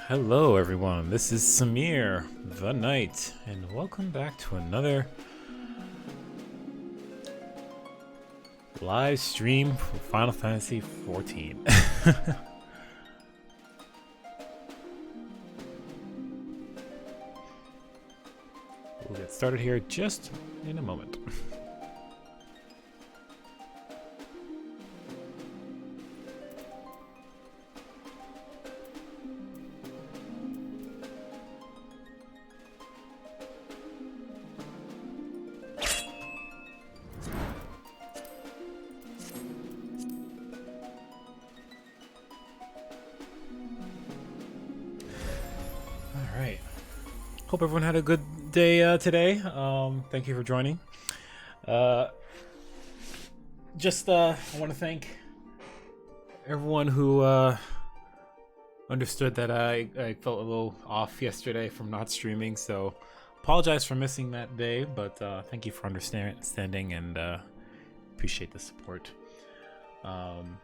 Hello everyone, this is Samir the Knight, and welcome back to another live stream for Final Fantasy XIV. We'll get started here just in a moment. Hope everyone had a good day today. Thank you for joining. I want to thank everyone who understood that I felt a little off yesterday from not streaming, so apologize for missing that day, but thank you for understanding and appreciate the support. Gonna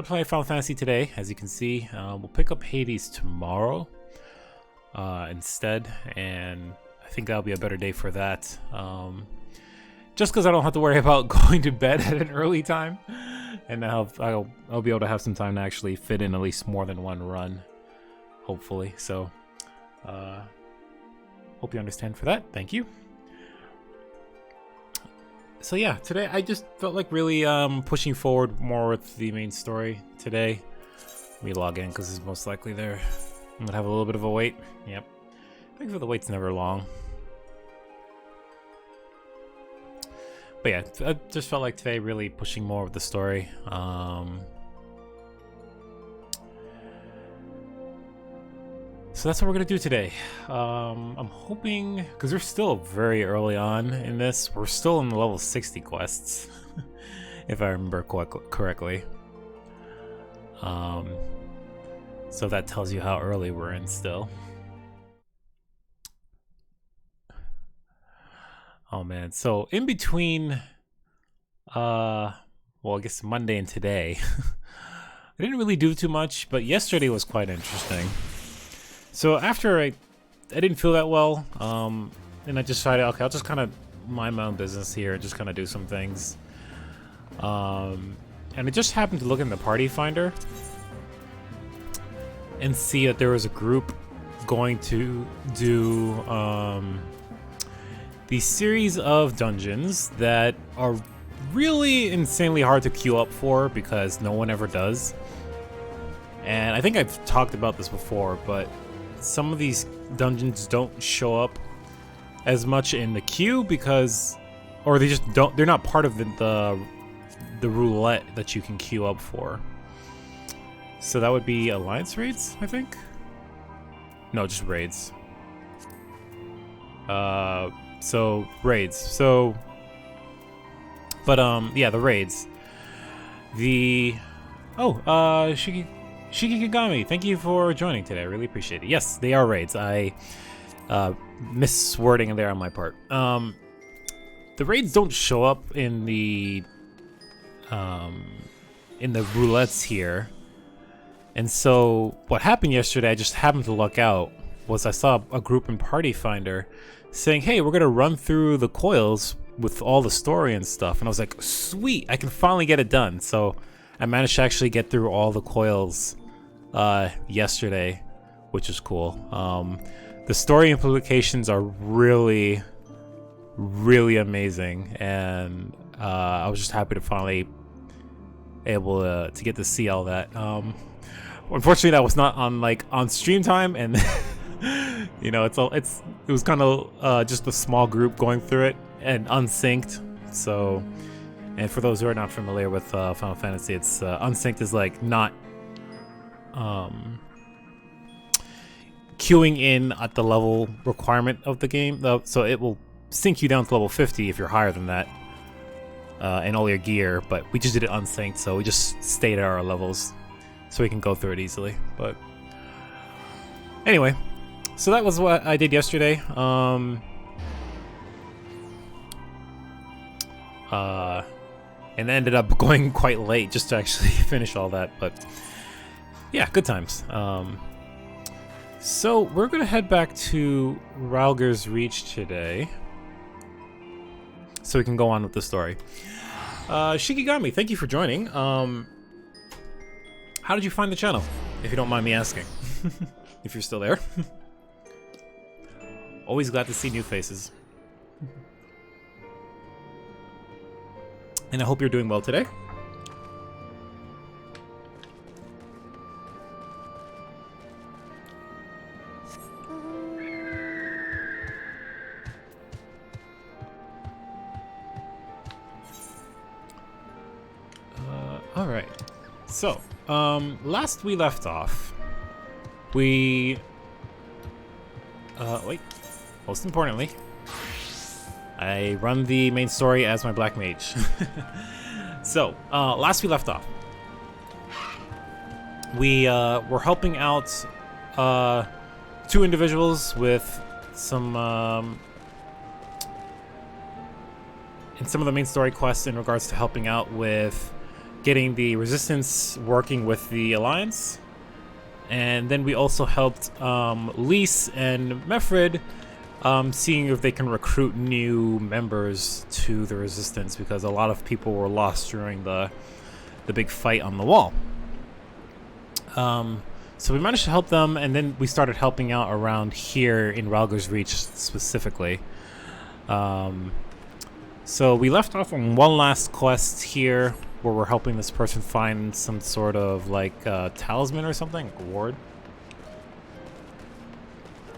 play Final Fantasy today, as you can see. We'll pick up Hades tomorrow instead, and I think that'll be a better day for that, just because I don't have to worry about going to bed at an early time, and I'll be able to have some time to actually fit in at least more than one run, hopefully. So hope you understand for that. Thank you. So yeah, today I just felt like really pushing forward more with the main story today. Let me log in because it's most likely there. I'm gonna have a little bit of a wait. Yep. Thankfully the wait's never long. But yeah, I just felt like today really pushing more with the story. So that's what we're gonna do today. I'm hoping, because we're still very early on in this, we're still in the level 60 quests, if I remember correctly. So that tells you how early we're in still. Oh man, so in between, well, I guess Monday and today, I didn't really do too much, but yesterday was quite interesting. So after I didn't feel that well, and I just decided, okay, I'll just kind of mind my own business here and just kind of do some things. And I just happened to look in the party finder and see that there was a group going to do these series of dungeons that are really insanely hard to queue up for because no one ever does. And I think I've talked about this before, but some of these dungeons don't show up as much in the queue because, or they just don't, they're not part of the roulette that you can queue up for. So that would be Alliance raids, I think? No, just raids. So raids. So, but yeah, the raids. Shiki Kugane, thank you for joining today. I really appreciate it. Yes, they are raids. I miswording there on my part. The raids don't show up in the roulettes here. And so what happened yesterday, I just happened to luck out, was I saw a group in Party Finder saying, hey, we're going to run through the coils with all the story and stuff. And I was like, sweet, I can finally get it done. So I managed to actually get through all the coils yesterday, which is cool. The story implications are really, really amazing. And I was just happy to finally able to get to see all that. Unfortunately, that was not on stream time, and you know, it was kind of just a small group going through it and unsynced. So, and for those who are not familiar with Final Fantasy, it's unsynced is like not queuing in at the level requirement of the game. So it will sync you down to level 50 if you're higher than that, and all your gear. But we just did it unsynced, so we just stayed at our levels, so we can go through it easily. But anyway, so that was what I did yesterday. And ended up going quite late just to actually finish all that. But Yeah, good times. So we're gonna head back to Ralger's Reach today, so we can go on with the story. Shikigami, thank you for joining. How did you find the channel, if you don't mind me asking? If you're still there. Always glad to see new faces. And I hope you're doing well today. Alright, so, last we left off, we, wait, most importantly, I run the main story as my Black Mage. So, last we left off, we, were helping out, 2 individuals with some, in some of the main story quests in regards to helping out with getting the resistance working with the alliance, and then we also helped Lise and Mefred seeing if they can recruit new members to the resistance, because a lot of people were lost during the big fight on the wall. So we managed to help them, and then we started helping out around here in Ralger's Reach specifically. So we left off on one last quest here, where we're helping this person find some sort of like talisman or something, like a ward.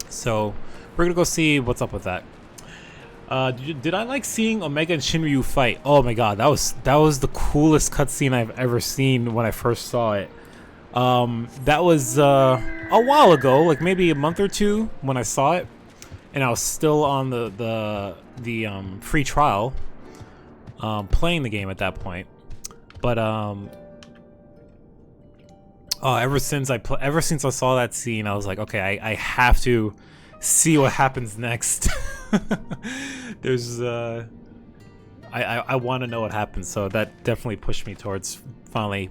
So we're gonna go see what's up with that. Did I like seeing Omega and Shinryu fight? Oh my god, that was the coolest cutscene I've ever seen when I first saw it. That was a while ago, like maybe a month or two when I saw it, and I was still on the free trial, playing the game at that point. But ever since I saw that scene, I was like, okay, I have to see what happens next. There's I want to know what happens, so that definitely pushed me towards finally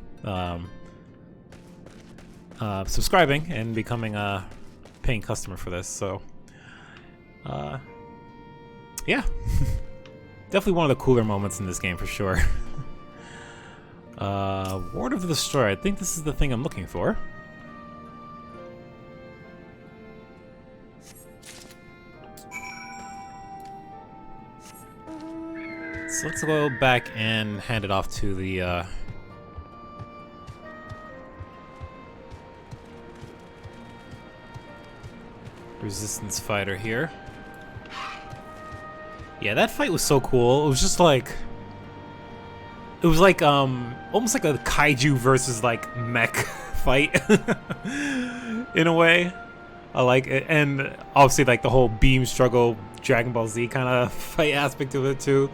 subscribing and becoming a paying customer for this. So yeah. Definitely one of the cooler moments in this game for sure. Ward of the Destroyer. I think this is the thing I'm looking for. So let's go back and hand it off to the resistance fighter here. Yeah, that fight was so cool. It was just like, it was like almost like a kaiju versus like mech fight in a way. I like it, and obviously like the whole beam struggle, Dragon Ball Z kind of fight aspect of it too.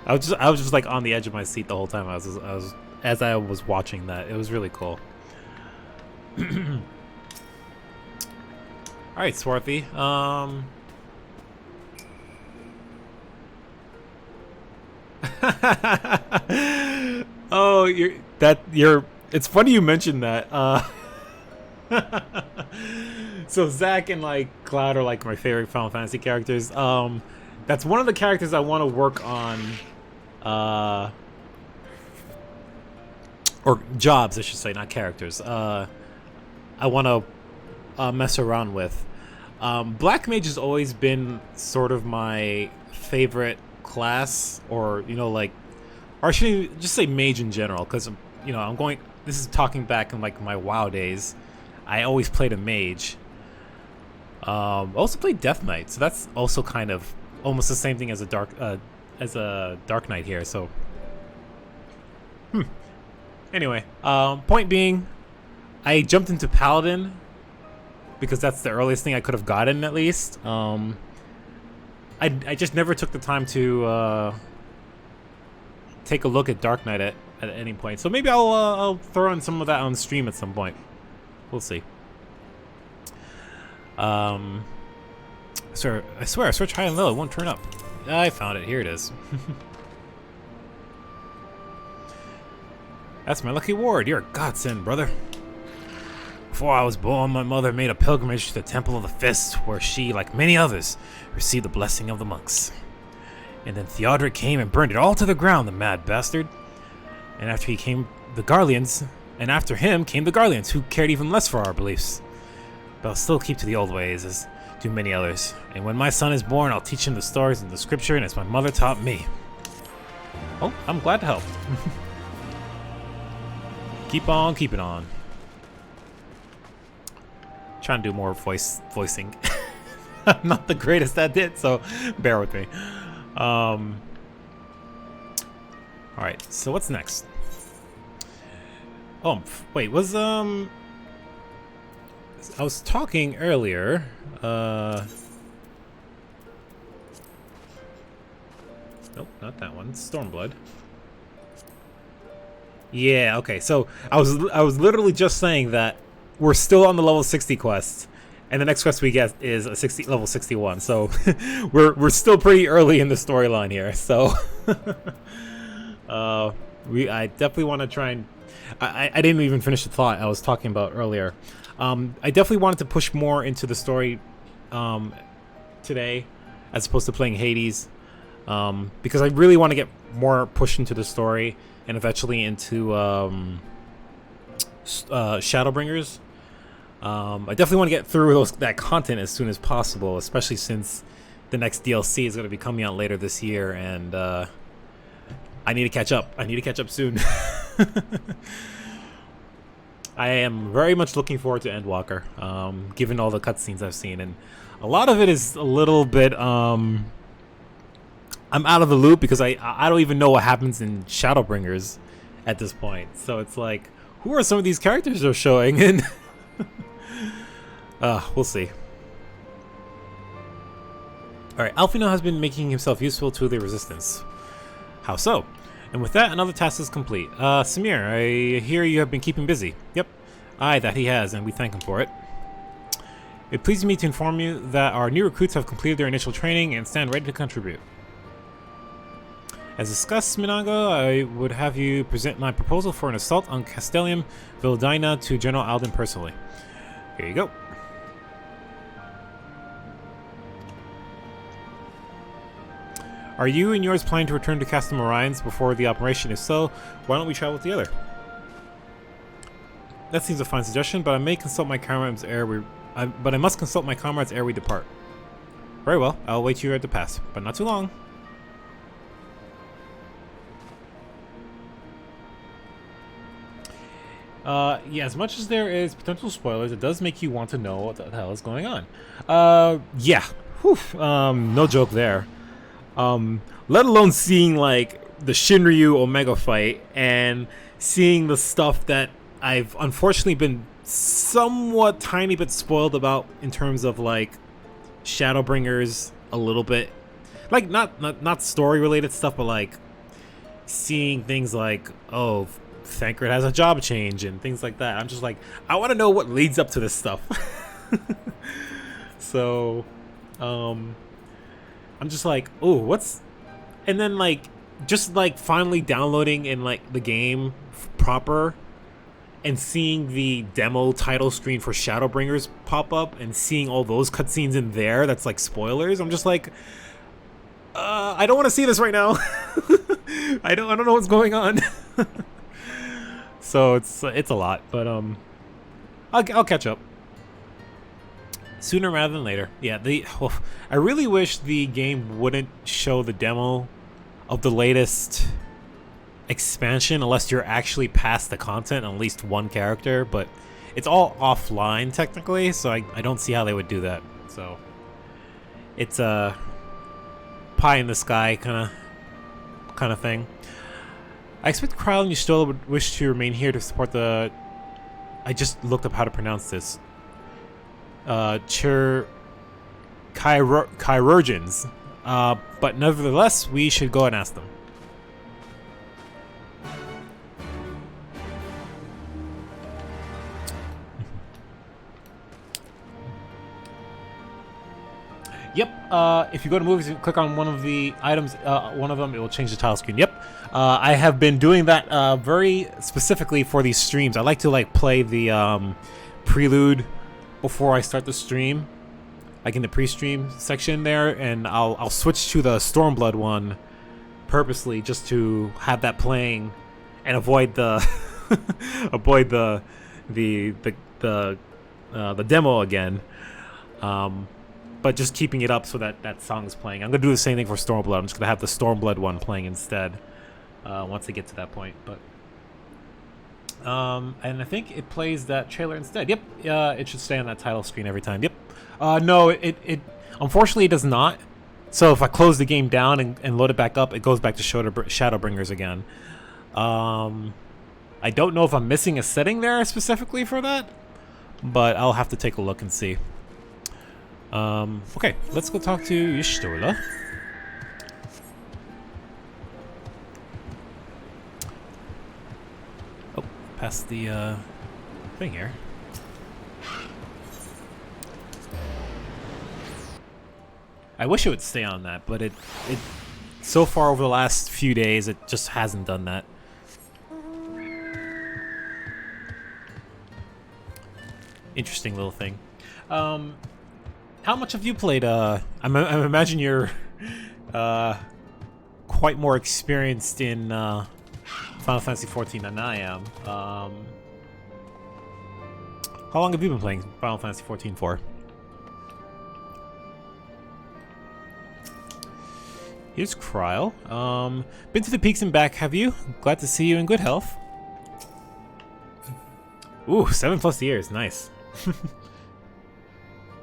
I was just like on the edge of my seat the whole time as I was watching that. It was really cool. All right, Swarthy. Oh, it's funny you mentioned that. So Zack and like Cloud are like my favorite Final Fantasy characters. That's one of the characters I want to work on, or jobs I should say, not characters. I want to mess around with. Black Mage has always been sort of my favorite class, or like, or I should just say Mage in general, because this is talking back in like my WoW days. I always played a Mage. I also played Death Knight, so that's also kind of almost the same thing as a Dark Knight here. So, anyway, point being, I jumped into Paladin because that's the earliest thing I could have gotten, at least. I just never took the time to take a look at Dark Knight at any point. So maybe I'll throw in some of that on stream at some point. We'll see. Sir, I swear, I searched high and low, it won't turn up. I found it. Here it is. That's my lucky ward. You're a godsend, brother. Before I was born, my mother made a pilgrimage to the Temple of the Fist, where she, like many others, received the blessing of the monks. And then Theodoric came and burned it all to the ground, the mad bastard. And after he came the Garleans, and after him came the Garleans, who cared even less for our beliefs. But I'll still keep to the old ways, as do many others. And when my son is born, I'll teach him the stories and the scripture, and as my mother taught me. Oh, I'm glad to help. Keep on keeping on. Trying to do more voicing. I'm not the greatest at it, so bear with me. Alright, so what's next? Oh, wait, was, I was talking earlier, nope, not that one, Stormblood. Yeah, okay, so I was literally just saying that we're still on the level 60 quest, and the next quest we get is a level 61, so we're still pretty early in the storyline here, so I definitely want to try and I didn't even finish the thought I was talking about earlier. I definitely wanted to push more into the story today, as opposed to playing Hades, because I really want to get more pushed into the story and eventually into Shadowbringers. I definitely want to get through that content as soon as possible, especially since the next DLC is going to be coming out later this year, and I need to catch up. I need to catch up soon. I am very much looking forward to Endwalker, given all the cutscenes I've seen, and a lot of it is a little bit I'm out of the loop because I don't even know what happens in Shadowbringers at this point. So it's like, who are some of these characters they're showing? And we'll see. Alright, Alfino has been making himself useful to the Resistance. How so? And with that, another task is complete. Samir, I hear you have been keeping busy. Yep. Aye, that he has, and we thank him for it. It pleases me to inform you that our new recruits have completed their initial training and stand ready to contribute. As discussed, Minago, I would have you present my proposal for an assault on Castellium Vildina to General Alden personally. Here you go. Are you and yours planning to return to Castle Orions before the operation? If so, why don't we travel together? That seems a fine suggestion, but I may consult my comrades ere we depart. Very well, I'll wait you at the pass, but not too long. Yeah, as much as there is potential spoilers, it does make you want to know what the hell is going on. Yeah. Whew. No joke there. Let alone seeing, like, the Shinryu Omega fight and seeing the stuff that I've unfortunately been somewhat tiny bit spoiled about in terms of, like, Shadowbringers a little bit. Like, not story-related stuff, but, like, seeing things like, oh, Thancred has a job change and things like that. I'm just like, I want to know what leads up to this stuff. So, I'm just like, oh, what's... And then, like, just, like, finally downloading in, like, the game proper and seeing the demo title screen for Shadowbringers pop up and seeing all those cutscenes in there that's, like, spoilers. I'm just like, I don't want to see this right now. I don't know what's going on. So it's a lot, but I'll catch up sooner rather than later. Yeah, I really wish the game wouldn't show the demo of the latest expansion unless you're actually past the content on at least one character, but it's all offline technically, so I don't see how they would do that. So it's a pie in the sky kind of thing. I expect Kryle and Yustola would wish to remain here to support the... I just looked up how to pronounce this. Chirurgeons. But nevertheless, we should go and ask them. Yep, if you go to movies and click on one of the items, one of them, it will change the title screen. Yep, I have been doing that very specifically for these streams. I like to, like, play the prelude before I start the stream, like in the pre-stream section there, and I'll switch to the Stormblood one purposely just to have that playing and avoid the avoid the demo again. But just keeping it up so that that song is playing. I'm gonna do the same thing for Stormblood. I'm just gonna have the Stormblood one playing instead once I get to that point. But and I think it plays that trailer instead. Yep, it should stay on that title screen every time. Yep. No, it unfortunately it does not. So if I close the game down and load it back up, it goes back to Shadowbringers again. I don't know if I'm missing a setting there specifically for that, but I'll have to take a look and see. Okay, let's go talk to Y'shtola. Oh, past the thing here. I wish it would stay on that, but it so far over the last few days it just hasn't done that. Interesting little thing. How much have you played? I imagine you're quite more experienced in Final Fantasy XIV than I am. How long have you been playing Final Fantasy XIV for? Here's Kryl. Been to the peaks and back, have you? Glad to see you in good health. Ooh, 7+ years, nice.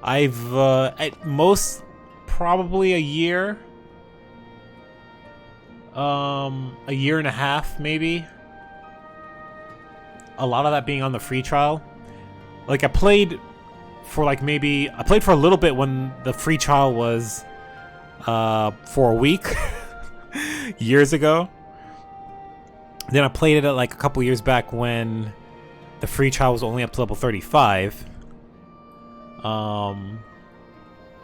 I've at most probably a year and a half maybe. A lot of that being on the free trial. Like I played for a little bit when the free trial was for a week years ago. Then I played it at like a couple years back when the free trial was only up to level 35.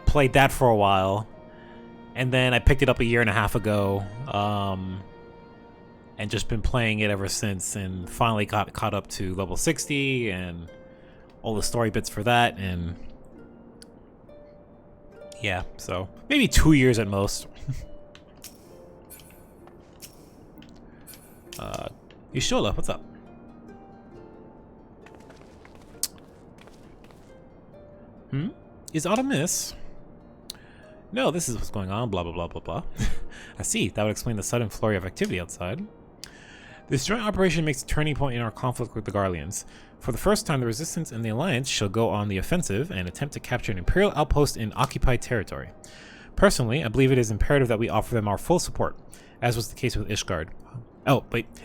Played that for a while, and then I picked it up a year and a half ago, and just been playing it ever since, and finally got caught up to level 60 and all the story bits for that, and yeah, so maybe 2 years at most. Y'shtola, what's up? Is Autumn-miss? No, this is what's going on, blah, blah, blah, blah, blah. I see, that would explain the sudden flurry of activity outside. This joint operation makes a turning point in our conflict with the Garleans. For the first time, the Resistance and the Alliance shall go on the offensive and attempt to capture an Imperial outpost in occupied territory. Personally, I believe it is imperative that we offer them our full support, as was the case with Ishgard.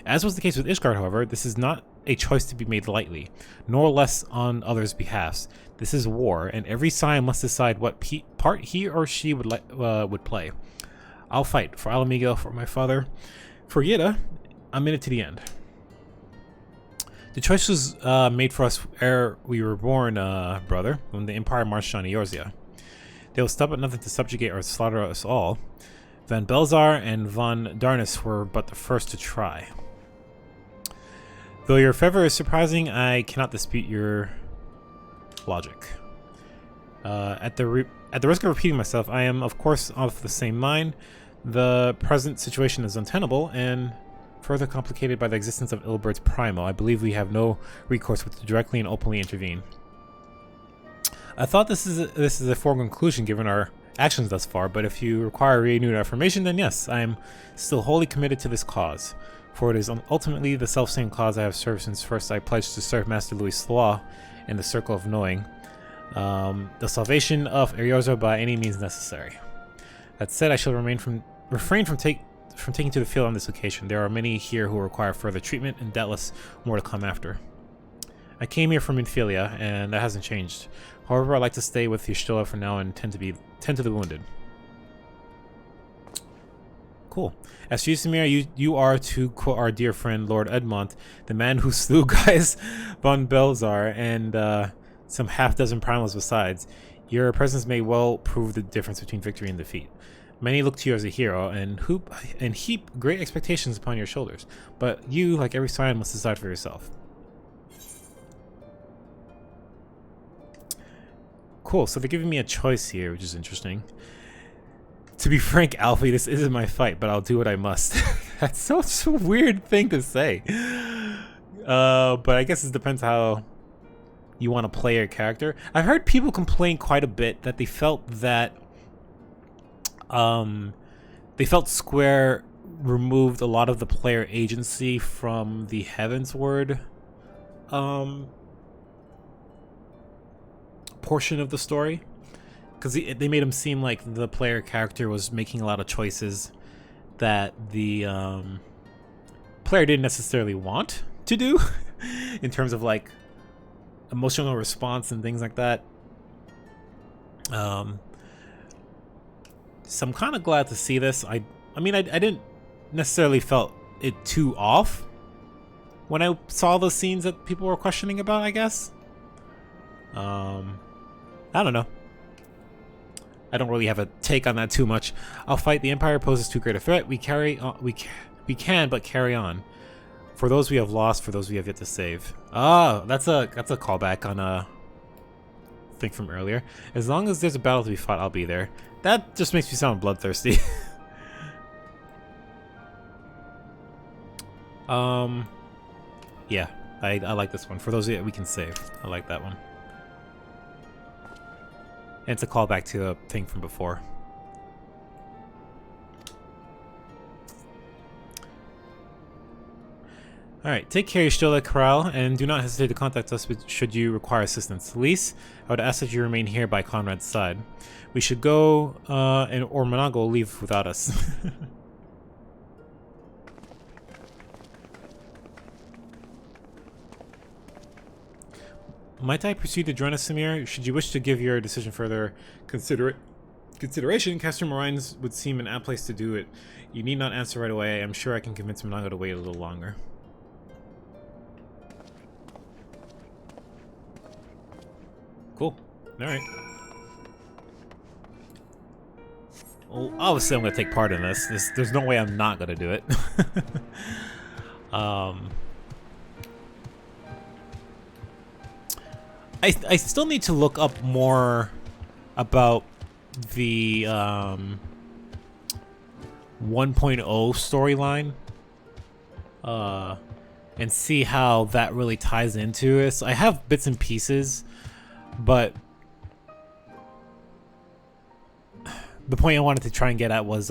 As was the case with Ishgard, however, this is not a choice to be made lightly, nor less on others' behalfs. This is war, and every Scion must decide what part he or she would play. I'll fight for Alamigo, for my father, for Yida. I'm in it to the end. The choice was made for us ere we were born, brother, when the Empire marched on Eorzea. They will stop at nothing to subjugate or slaughter us all. Van Belzar and Von Darnus were but the first to try. Though your favor is surprising, I cannot dispute your logic. At the risk of repeating myself, I am, of course, of the same mind. The present situation is untenable, and further complicated by the existence of Ilbert's Primo. I believe we have no recourse but to directly and openly intervene. I thought this is a foregone conclusion given our actions thus far, but if you require renewed affirmation, then yes, I am still wholly committed to this cause, for it is ultimately the self-same cause I have served since first I pledged to serve Master Louis Slois in the Circle of Knowing, the salvation of Eorzea by any means necessary. That said, I shall refrain from taking to the field on this occasion. There are many here who require further treatment, and doubtless more to come after. I came here from Infilia, and that hasn't changed. However, I'd like to stay with Y'shtola for now and tend to the wounded. Cool. As to Yusimir, you are, to quote our dear friend Lord Edmont, the man who slew Gaius von Belzar and some half-dozen primals besides. Your presence may well prove the difference between victory and defeat. Many look to you as a hero and heap great expectations upon your shoulders, but you, like every Scion, must decide for yourself. cool. So they're giving me a choice here, which is interesting. To be frank, Alfie, this isn't my fight, but I'll do what I must. That's such a weird thing to say. But I guess it depends how you want to play your character. I've heard people complain quite a bit that they felt Square removed a lot of the player agency from the Heavensward portion of the story, because they made him seem like the player character was making a lot of choices that the player didn't necessarily want to do in terms of like emotional response and things like that. So I'm kind of glad to see this. I mean, I didn't necessarily felt it too off when I saw the scenes that people were questioning about, I guess. I don't know. I don't really have a take on that too much. I'll fight. The Empire poses too great a threat. We carry on. We can, but carry on. For those we have lost, for those we have yet to save. Ah, that's a callback on a thing from earlier. As long as there's a battle to be fought, I'll be there. That just makes me sound bloodthirsty. Yeah, I like this one. For those that we can save, I like that one. And it's a callback to a thing from before. Alright, take care, you're still at Corral, and do not hesitate to contact us should you require assistance. Lise, I would ask that you remain here by Conrad's side. We should go, or Monago will leave without us. Might I proceed to join us, Samir? Should you wish to give your decision further consideration, Castor Morines would seem an apt place to do it. You need not answer right away. I'm sure I can convince Monago to wait a little longer. Cool. Alright. Well, obviously I'm going to take part in this. There's no way I'm not going to do it. I still need to look up more about the 1.0 storyline and see how that really ties into it. So I have bits and pieces, but the point I wanted to try and get at was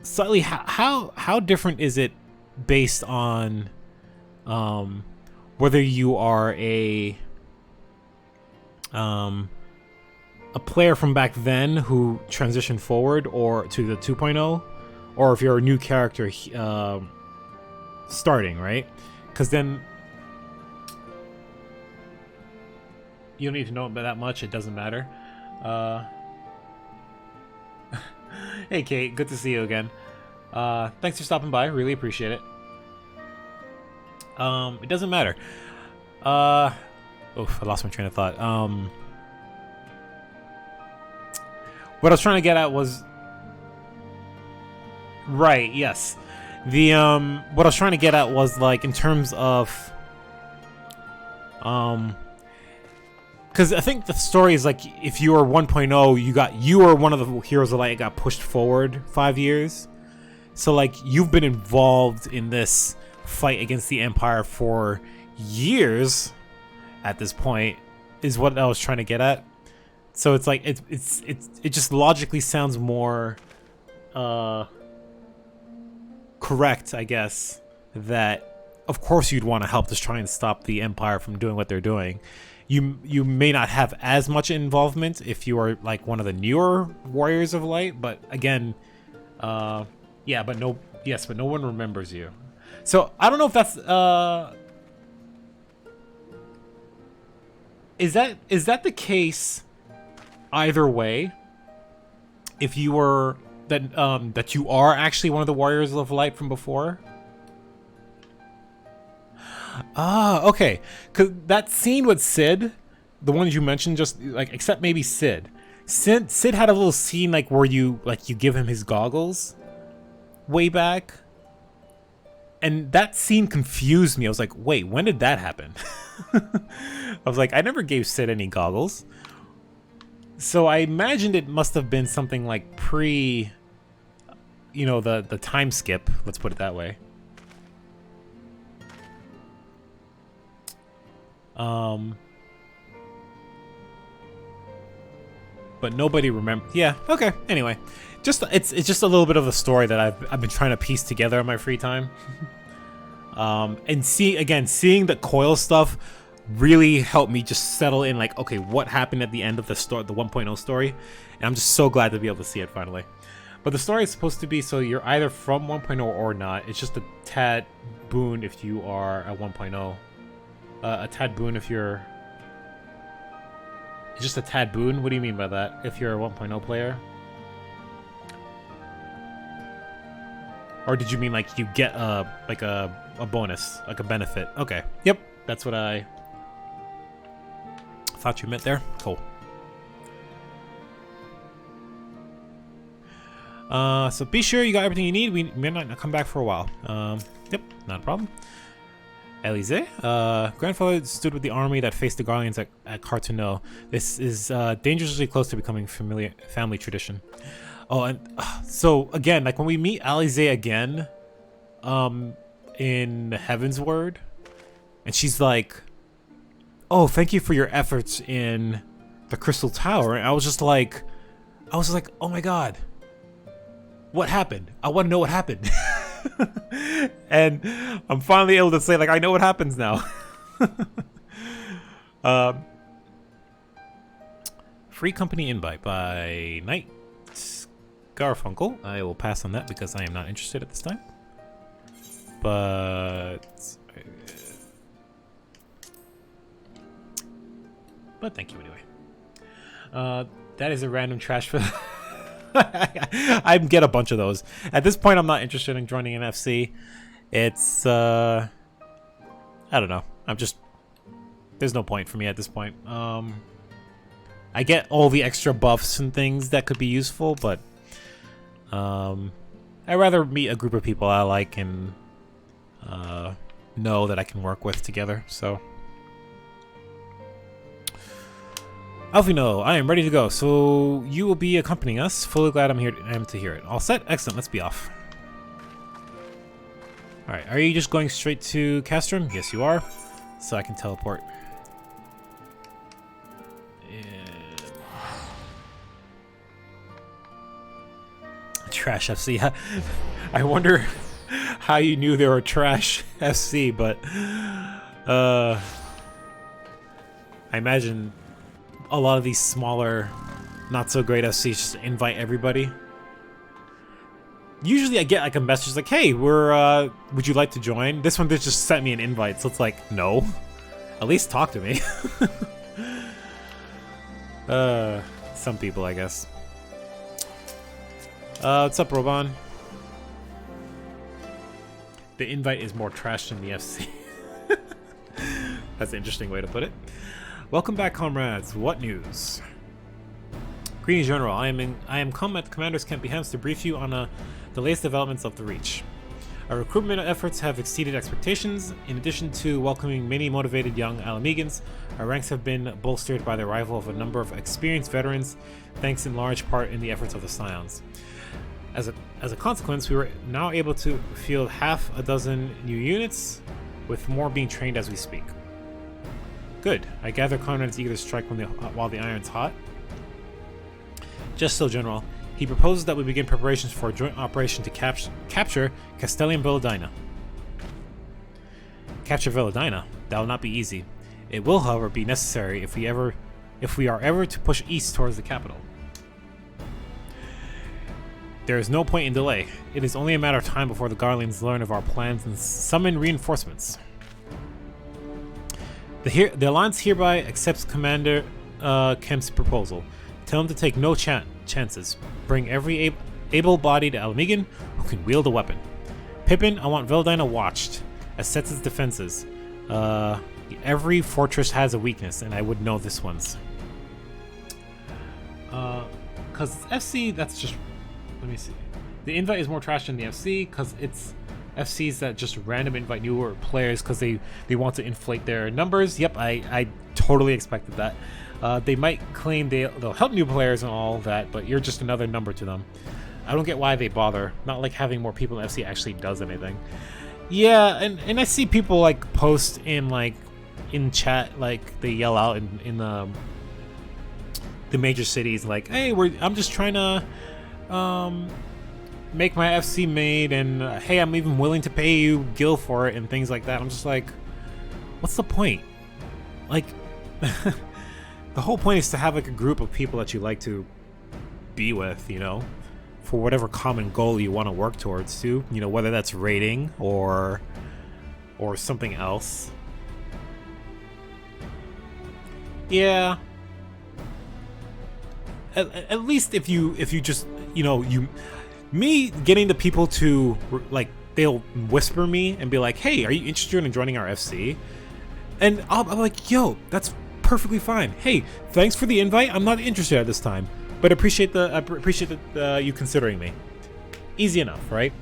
slightly how different is it based on whether you are a player from back then who transitioned forward or to the 2.0, or if you're a new character starting, right? Because then you don't need to know about that much. It doesn't matter. Hey Kate, good to see you again. Thanks for stopping by. Really appreciate it. It doesn't matter. I lost my train of thought. What I was trying to get at was right, yes. The what I was trying to get at was like in terms of because I think the story is like if you were 1.0, you were one of the heroes of light got pushed forward 5 years. So like you've been involved in this fight against the Empire for years at this point is what I was trying to get at. So it's like it just logically sounds more correct, I guess, that of course you'd want to help to try and stop the Empire from doing what they're doing. You may not have as much involvement if you are like one of the newer Warriors of Light, but again, yeah, but no one remembers you. So I don't know if that's is that the case either way? If you were that you are actually one of the Warriors of Light from before. Ah, okay. Cause that scene with Sid, the ones you mentioned, just like except maybe Sid had a little scene like where you give him his goggles way back. And that scene confused me. I was like, wait, when did that happen? I was like, I never gave Sid any goggles. So I imagined it must have been something like pre, you know, the time skip. Let's put it that way. But nobody remember. Yeah. Okay. Anyway, it's just a little bit of a story that I've been trying to piece together in my free time. And seeing the coil stuff really helped me just settle in, like, okay, what happened at the end of the story, the 1.0 story, and I'm just so glad to be able to see it finally. But the story is supposed to be, so you're either from 1.0 or not. It's just a tad boon if you are a 1.0. A tad boon if you're... It's just a tad boon? What do you mean by that? If you're a 1.0 player? Or did you mean like you get like a bonus, like a benefit? Okay. Yep. That's what I thought you meant there. Cool. So be sure you got everything you need. We may not come back for a while. Yep, not a problem. Élysée. Grandfather stood with the army that faced the Garleans at Cartonneau. This is dangerously close to becoming family tradition. Oh, and so again, like when we meet Élysée again, in Heaven's Word, and she's like, "Oh, thank you for your efforts in the Crystal Tower." And I was like, "Oh my God, what happened? I want to know what happened." And I'm finally able to say, like, I know what happens now. Free company invite by Knight Garfunkel. I will pass on that because I am not interested at this time. But thank you anyway. That is a random trash for... I get a bunch of those. At this point, I'm not interested in joining an FC. It's, I don't know. There's no point for me at this point. I get all the extra buffs and things that could be useful, but I'd rather meet a group of people I like and know that I can work with together, so... Alfino, I am ready to go. So you will be accompanying us. Fully glad I am to hear it. All set? Excellent. Let's be off. Alright, are you just going straight to Castrum? Yes, you are. So I can teleport. And... Trash FC. I wonder how you knew they were Trash FC, but... I imagine... a lot of these smaller, not so great FCs just invite everybody. Usually I get like a message like, "Hey, would you like to join?" This one they just sent me an invite, so it's like, no. At least talk to me. Some people, I guess. What's up, Roban? The invite is more trash than the FC. That's an interesting way to put it. Welcome back, comrades. What news? Greetings, General. I am come at the Commander's Camp Behance to brief you on the latest developments of the Reach. Our recruitment efforts have exceeded expectations. In addition to welcoming many motivated young Alamegans, our ranks have been bolstered by the arrival of a number of experienced veterans, thanks in large part in the efforts of the Scions. As a consequence, we were now able to field half a dozen new units, with more being trained as we speak. Good. I gather Conrad is eager to strike while the iron's hot. Just so, General. He proposes that we begin preparations for a joint operation to capture Castellium Velodina. Capture Velodina? That will not be easy. It will, however, be necessary if we are ever to push east towards the capital. There is no point in delay. It is only a matter of time before the Garleans learn of our plans and summon reinforcements. The Alliance hereby accepts Commander Kemp's proposal. Tell him to take no chances. Bring every able-bodied Alamegan who can wield a weapon. Pippin, I want Velodina watched, as sets its defenses. Every fortress has a weakness, and I would know this one's. Because FC, that's just... Let me see. The invite is more trash than the FC, because it's FCs that just random invite newer players because they want to inflate their numbers. Yep, I totally expected that. They might claim they'll help new players and all that, but you're just another number to them. I don't get why they bother. Not like having more people in FC actually does anything. Yeah, and I see people like post in like in chat, like they yell out in the major cities like, hey, I'm just trying to make my FC made, and hey, I'm even willing to pay you gil for it and things like that. I'm just like, what's the point? Like the whole point is to have like a group of people that you like to be with, you know, for whatever common goal you want to work towards too, you know, whether that's rating or something else. Yeah, at least if you just, you know, me getting the people to like, they'll whisper me and be like, hey, are you interested in joining our FC? And I'm like, yo, that's perfectly fine. Hey, thanks for the invite. I'm not interested at this time, but I appreciate you considering me. Easy enough, right?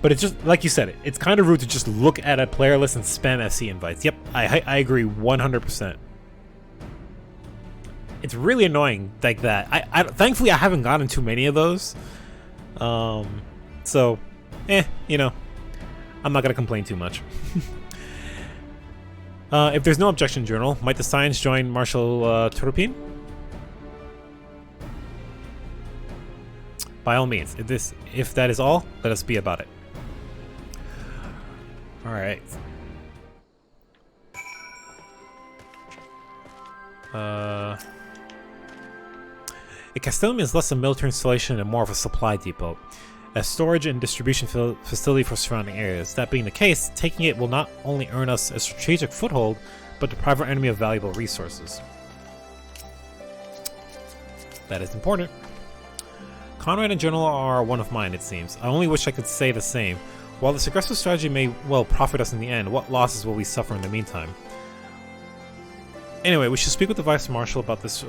But it's just like you said, it's kind of rude to just look at a player list and spam FC invites. Yep, I agree 100%. It's really annoying like that. I thankfully I haven't gotten too many of those. So, you know, I'm not gonna complain too much. If there's no objection, Journal, might the Science join Marshal Turpin? By all means, if that is all, let us be about it. All right. A Castellum is less a military installation and more of a supply depot, a storage and distribution facility for surrounding areas. That being the case, taking it will not only earn us a strategic foothold, but deprive our enemy of valuable resources. That is important. Conrad and General are one of mine, it seems. I only wish I could say the same. While this aggressive strategy may well profit us in the end, what losses will we suffer in the meantime? Anyway, we should speak with the Vice Marshal about this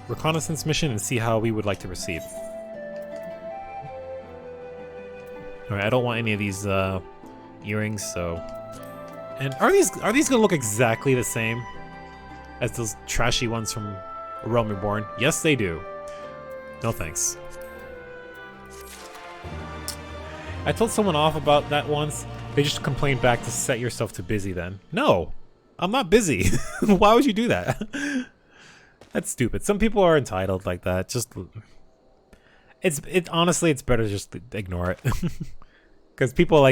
reconnaissance mission and see how we would like to proceed. Alright, I don't want any of these earrings, so... And are these gonna look exactly the same as those trashy ones from Realm Reborn? Yes, they do. No thanks. I told someone off about that once. They just complained back to set yourself to busy then. No! I'm not busy. Why would you do that? That's stupid. Some people are entitled like that. Just honestly, it's better just to ignore it. Because people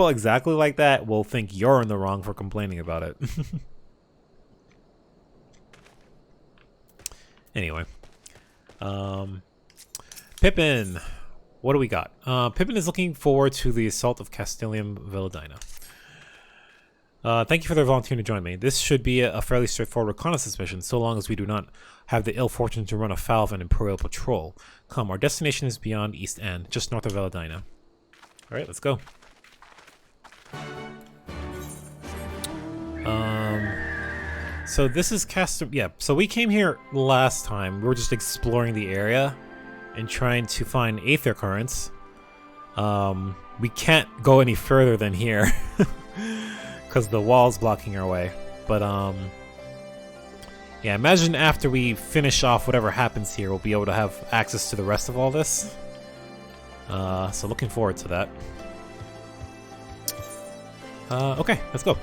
exactly like that will think you're in the wrong for complaining about it. Anyway, Pippin, what do we got? Pippin is looking forward to the assault of Castellum Villadina. Thank you for the volunteering to join me. This should be a fairly straightforward reconnaissance mission, so long as we do not have the ill fortune to run afoul of an Imperial patrol. Come, our destination is beyond East End, just north of Villadina. Alright, let's go. So this is yeah, so we came here last time. We were just exploring the area and trying to find Aether Currents. We can't go any further than here. Because the wall's blocking our way. But, yeah, imagine after we finish off whatever happens here, we'll be able to have access to the rest of all this. So looking forward to that. Okay, let's go.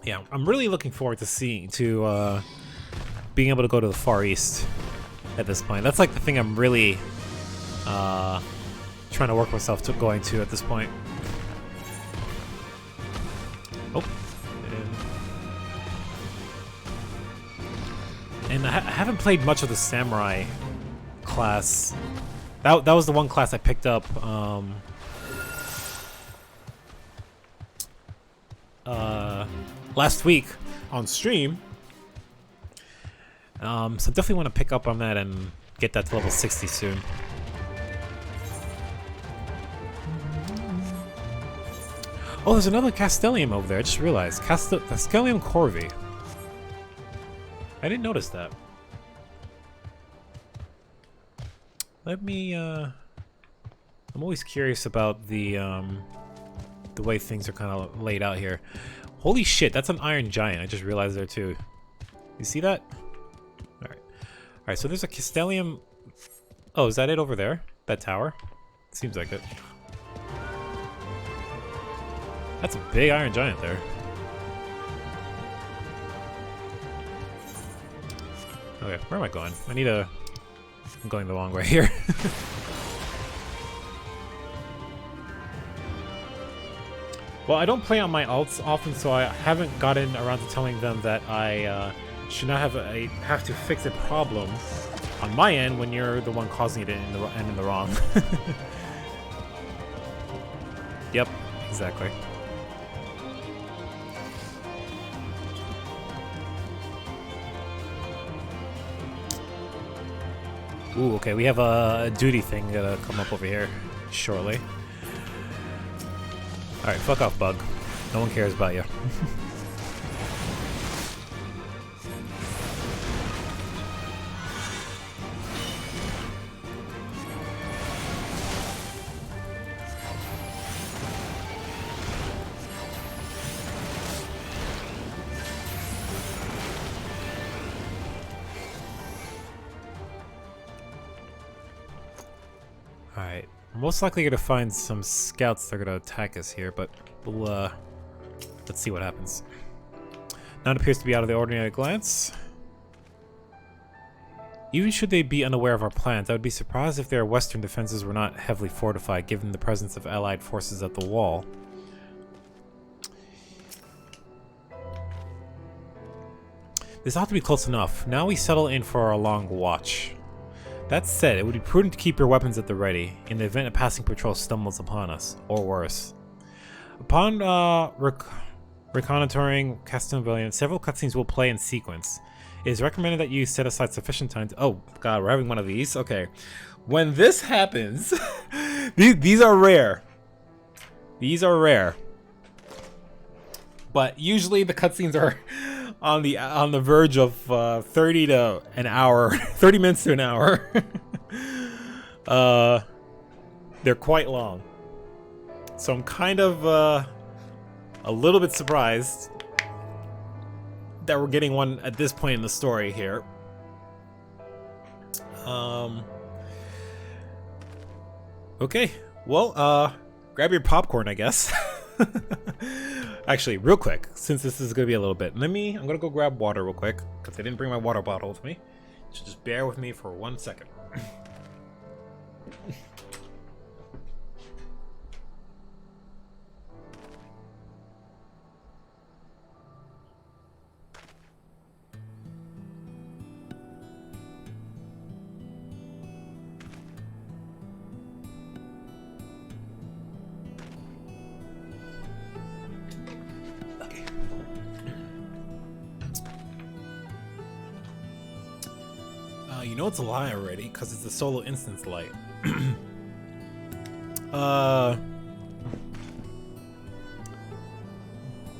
Yeah, I'm really looking forward to being able to go to the Far East at this point. That's like the thing I'm really trying to work myself to going to at this point. Oh. And I haven't played much of the Samurai class. That was the one class I picked up last week on stream. So definitely want to pick up on that and get that to level 60 soon. Oh, there's another Castellium over there. I just realized. Castellium Corvi. I didn't notice that. Let me, I'm always curious about the way things are kind of laid out here. Holy shit, that's an iron giant. I just realized there too. You see that? Alright. Alright, so there's a Castellium. Oh, is that it over there? That tower? Seems like it. That's a big iron giant there. Okay, where am I going? I'm going the wrong way here. Well, I don't play on my alts often, so I haven't gotten around to telling them that I should not have to fix a problem on my end when you're the one causing it and in the wrong. Yep, exactly. Ooh, okay, we have a duty thing gonna come up over here shortly. Alright, fuck off, bug. No one cares about you. Alright, we're most likely gonna find some scouts that are gonna attack us here, but we'll, let's see what happens. None appears to be out of the ordinary at a glance. Even should they be unaware of our plans, I would be surprised if their western defenses were not heavily fortified, given the presence of allied forces at the wall. This ought to be close enough. Now we settle in for our long watch. That said, it would be prudent to keep your weapons at the ready, in the event a passing patrol stumbles upon us, or worse. Upon reconnoitering Castelvillian, several cutscenes will play in sequence. It is recommended that you set aside sufficient time to— oh god, we're having one of these? Okay. When this happens, these are rare. These are rare. But usually the cutscenes are on the verge of 30 to an hour, 30 minutes to an hour. They're quite long. So I'm kind of a little bit surprised that we're getting one at this point in the story here. Okay, well, grab your popcorn, I guess. Actually, real quick, since this is gonna be a little bit, I'm gonna go grab water real quick, because I didn't bring my water bottle with me. So just bear with me for 1 second. You know it's a lie already, because it's a solo instance light.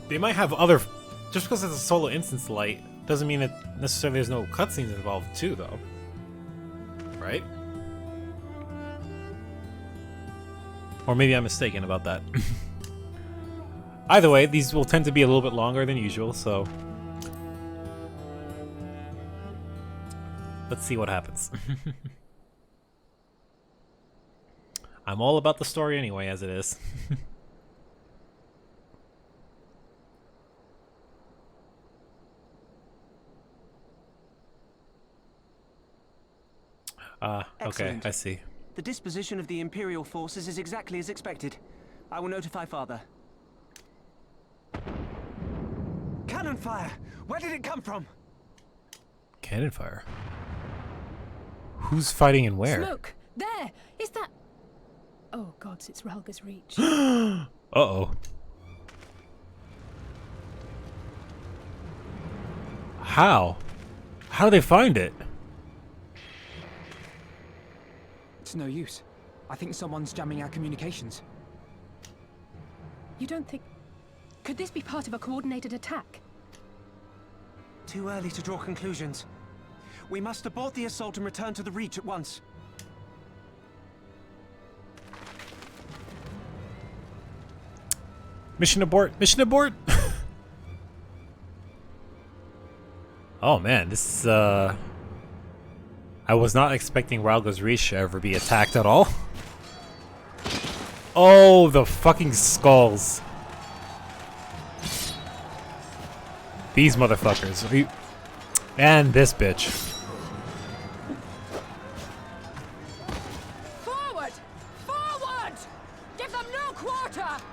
They might have other... just because it's a solo instance light doesn't mean that necessarily there's no cutscenes involved too, though. Right? Or maybe I'm mistaken about that. Either way, these will tend to be a little bit longer than usual, so... let's see what happens. I'm all about the story anyway, as it is. Okay, I see. The disposition of the Imperial forces is exactly as expected. I will notify Father. Cannon fire! Where did it come from? Cannon fire? Who's fighting and where? Smoke! There! Is that... oh gods, it's Ralga's Reach. Uh-oh. How? How do they find it? It's no use. I think someone's jamming our communications. You don't think... could this be part of a coordinated attack? Too early to draw conclusions. We must abort the assault and return to the Reach at once. Mission abort! Mission abort! Oh man, this I was not expecting Ralga's Reach to ever be attacked at all. Oh, the fucking skulls. These motherfuckers. And this bitch. Forward! Forward! Give them no quarter!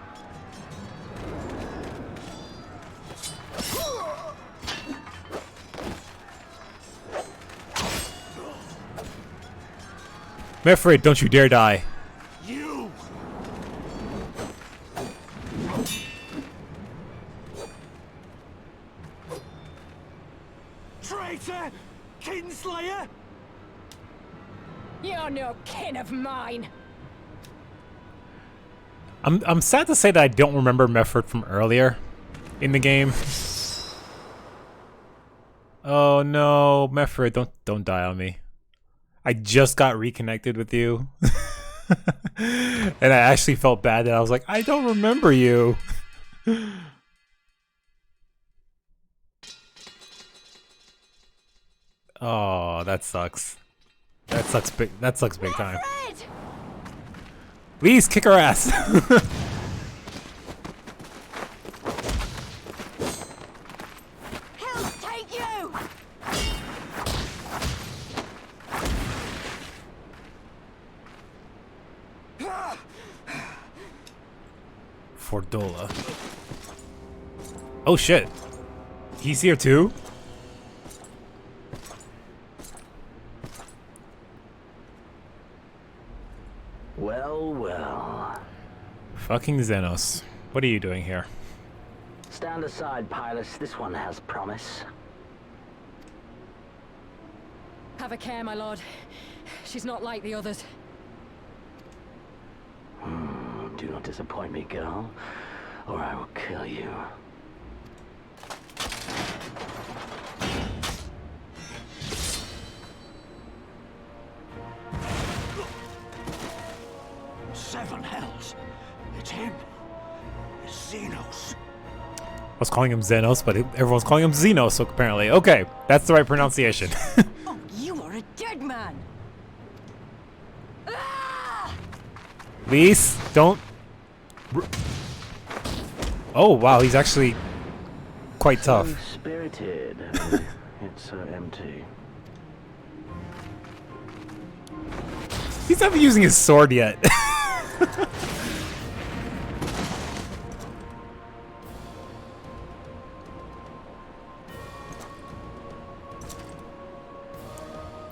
Mefred, don't you dare die. You! Traitor! Kinslayer! You're no kin of mine! I'm sad to say that I don't remember Mefred from earlier in the game. Oh no, Mefred, don't die on me. I just got reconnected with you. And I actually felt bad that I was like, I don't remember you. Oh, that sucks. That sucks big time. Please kick her ass. He'll take you! Fordola. Oh shit. He's here too? Well, well. Fucking Xenos. What are you doing here? Stand aside, Pilus. This one has promise. Have a care, my lord. She's not like the others. Do not disappoint me, girl, or I will kill you. Seven hells. It's him. It's Xenos. I was calling him Xenos, but everyone's calling him Xenos, so apparently. Okay, that's the right pronunciation. Oh, you are a dead man! Ah! Please, don't... Oh, wow, he's actually quite tough. So spirited. It's so empty. He's not even using his sword yet.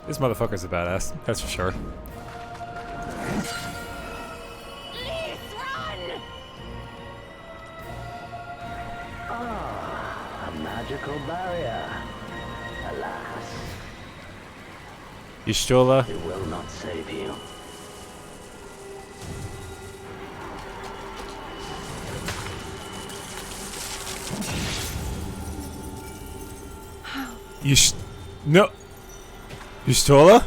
This motherfucker's a badass, that's for sure. Please run! Ah, a magical barrier. Alas, Y'shtola. it will not save you. No. Y'shtola?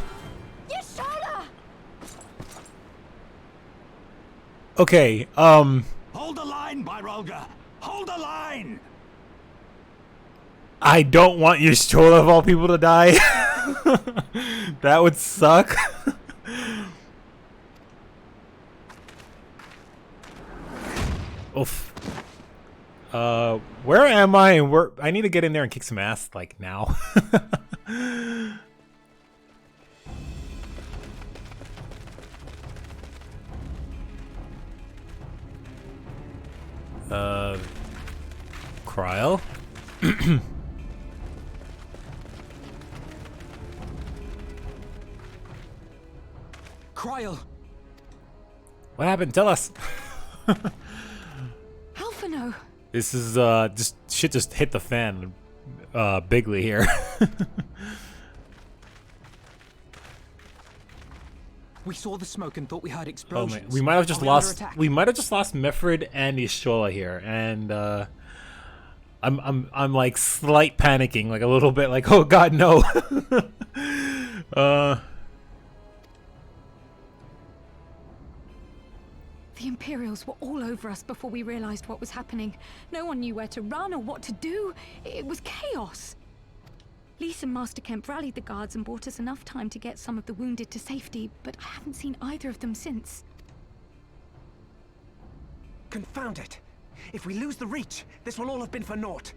Y'shtola! Okay, Hold the line, Byrolga. Hold the line. I don't want Y'shtola of all people to die. That would suck. Oof. Where am I? And I need to get in there and kick some ass, like, now. Kryl? Kryl! What happened? Tell us. Alphino! This is, just, shit just hit the fan, bigly here. We saw the smoke and thought we heard Oh explosions. man, we might have just Are we under lost. attack? We might have just lost Mefred and Y'shtola here, and I'm like slight panicking, like a little bit, like oh god no. The Imperials were all over us before we realized what was happening. No one knew where to run or what to do. It was chaos. Lise and Master Kemp rallied the guards and bought us enough time to get some of the wounded to safety, but I haven't seen either of them since. Confound it! If we lose the Reach, this will all have been for naught.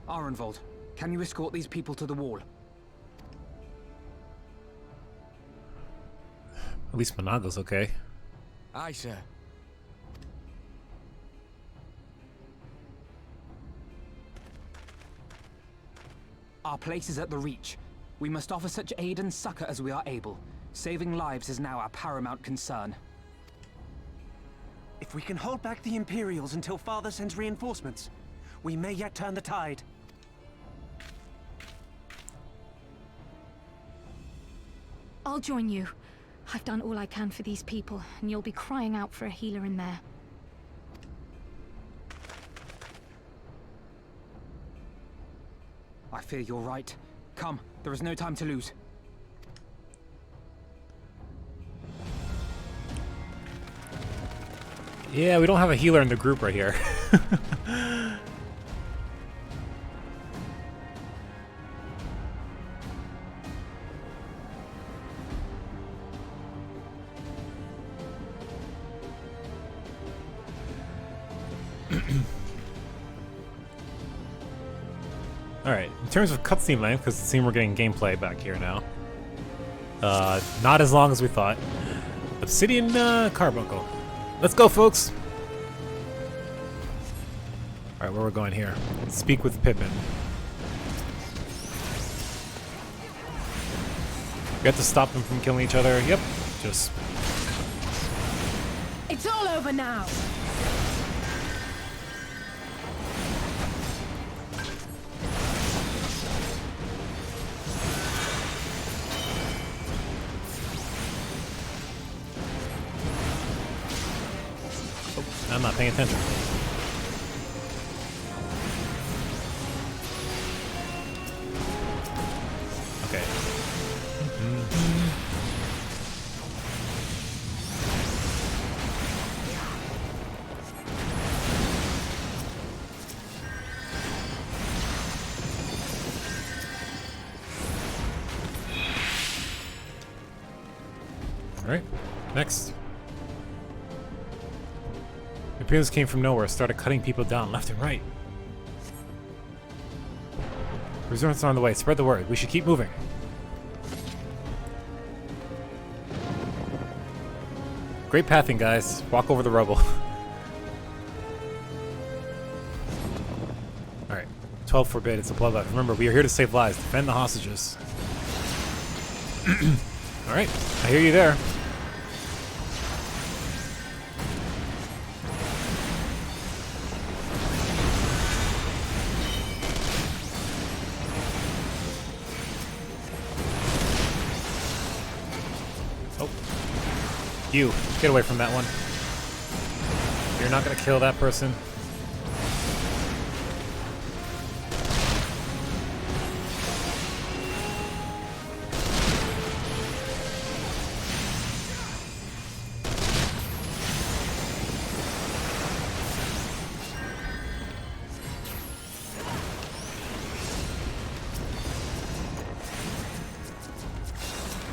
Arenvold, can you escort these people to the wall? At least Monago's okay. Aye, sir. Our place is at the Reach. We must offer such aid and succor as we are able. Saving lives is now our paramount concern. If we can hold back the Imperials until Father sends reinforcements, we may yet turn the tide. I'll join you. I've done all I can for these people, and you'll be crying out for a healer in there. I fear you're right. Come, there is no time to lose. Yeah, we don't have a healer in the group right here. Alright, in terms of cutscene length, because it seems we're getting gameplay back here now. Not as long as we thought. Obsidian Carbuncle. Let's go, folks! Alright, where we're going here. Speak with Pippin. We have to stop them from killing each other. Yep, just... It's all over now! I'm not paying attention. Okay. All right, next. Imperials came from nowhere, started cutting people down left and right. Resistance are on the way. Spread the word. We should keep moving. Great pathing, guys. Walk over the rubble. Alright. 12 forbid. It's a bloodbath. Remember, we are here to save lives. Defend the hostages. Alright. I hear you there. You, get away from that one. You're not gonna kill that person.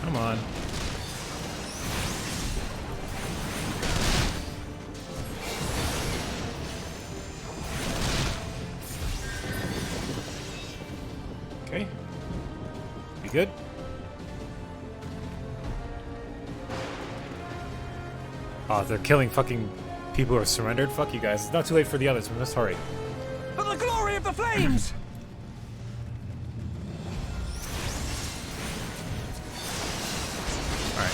Come on. Okay. You good? Oh, they're killing fucking people who are surrendered? Fuck you guys. It's not too late for the others. We must hurry. For the glory of the flames! Alright.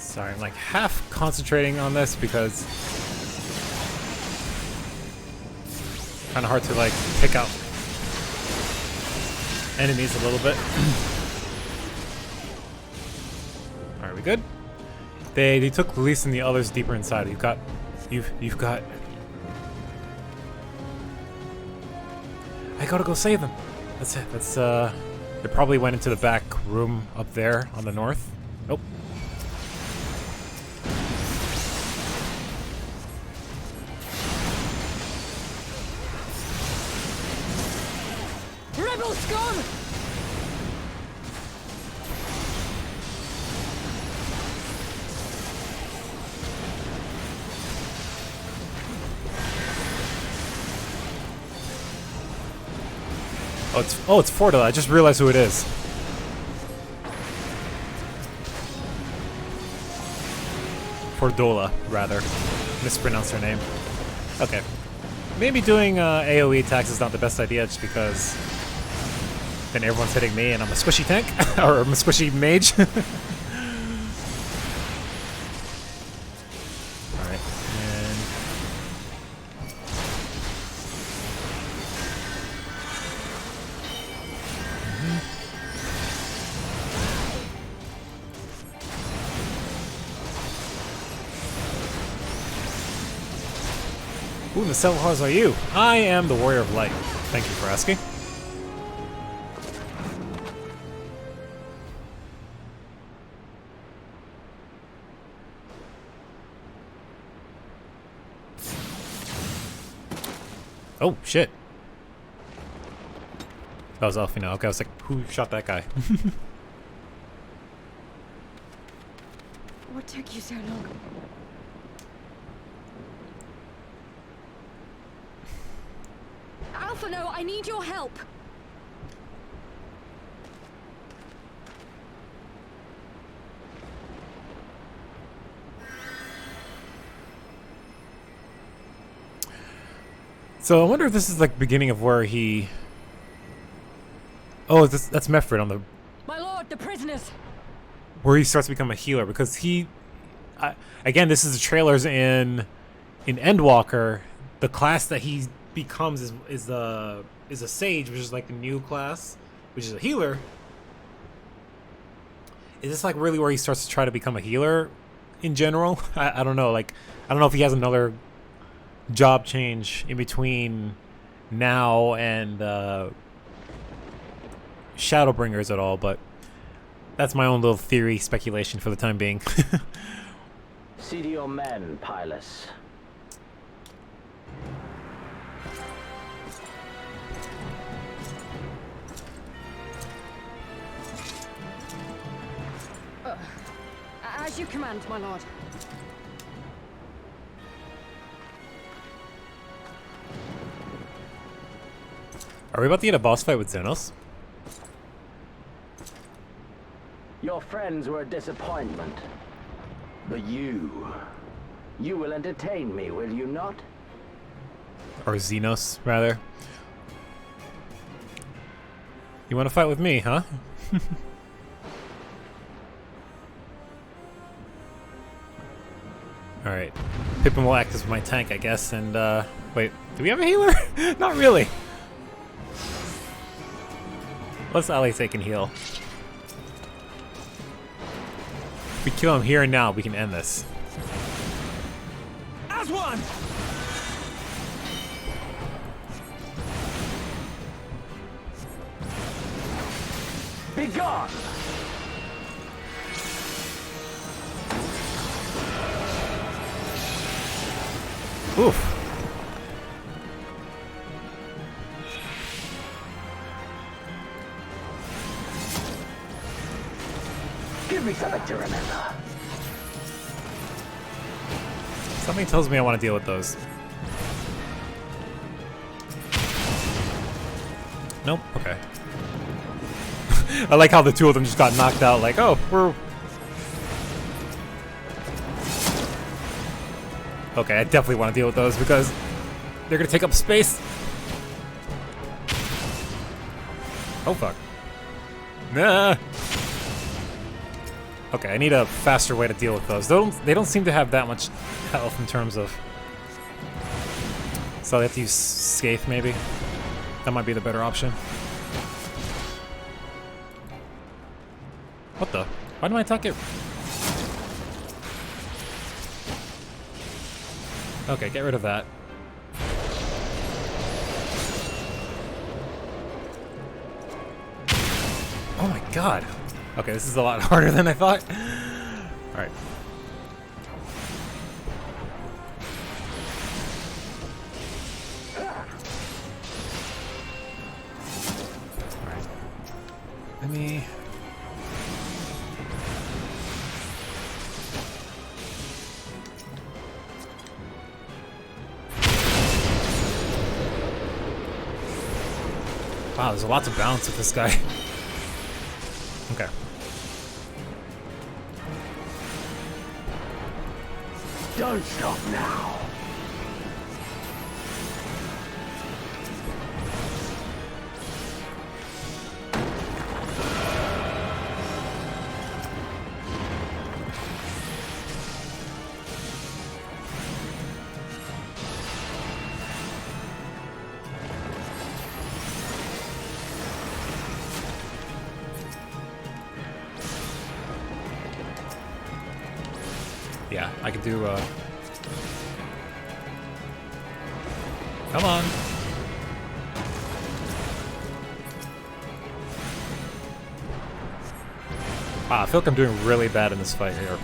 Sorry, I'm like half concentrating on this because it's kind of hard to like pick out enemies a little bit. Alright, we good? They took Luis and the others deeper inside. You've got I gotta go save them. That's it. That's they probably went into the back room up there on the north. Nope. Rebel scum! Oh, it's Fordola. I just realized who it is. Fordola, rather. Mispronounced her name. Okay. Maybe doing AoE attacks is not the best idea just because then everyone's hitting me and I'm a squishy tank. Or I'm a squishy mage. Alright, and... Who in the Celhars are you? I am the Warrior of Light. Thank you for asking. Oh, shit. That was Alfina. Okay, I was like, who shot that guy? What took you so long? Alphino, I need your help. So I wonder if this is like the beginning of where he... Oh, that's Mefred on the... My lord, the prisoners. Where he starts to become a healer, because he... again, this is the trailers in Endwalker. The class that he becomes is a sage, which is like the new class, which is a healer. Is this like really where he starts to try to become a healer in general? I don't know. Like, I don't know if he has another job change in between now and Shadowbringers at all, but that's my own little theory speculation for the time being. See to your men, Pylus. As you command, my lord. Are we about to get a boss fight with Xenos? Your friends were a disappointment. But you will entertain me, will you not? Or Xenos, rather. You want to fight with me, huh? Alright. Pippin will act as my tank, I guess, and, wait, do we have a healer? Not really. Let's ally take and heal. If we kill him here and now, we can end this. As one! Be gone! Oof. Give me something to remember. Something tells me I want to deal with those. Nope. Okay. I like how the two of them just got knocked out. Like, oh, we're... Okay, I definitely want to deal with those because they're going to take up space. Oh, fuck. Nah. Okay, I need a faster way to deal with those. They don't seem to have that much health in terms of... So I have to use Scathe, maybe? That might be the better option. What the? Why didn't I attack it? Okay, get rid of that. Oh my god. Okay, this is a lot harder than I thought. Alright. Alright. Let me... Wow, there's a lot to balance with this guy. Okay. Don't stop now. Yeah, I could do, Come on. Wow, I feel like I'm doing really bad in this fight here.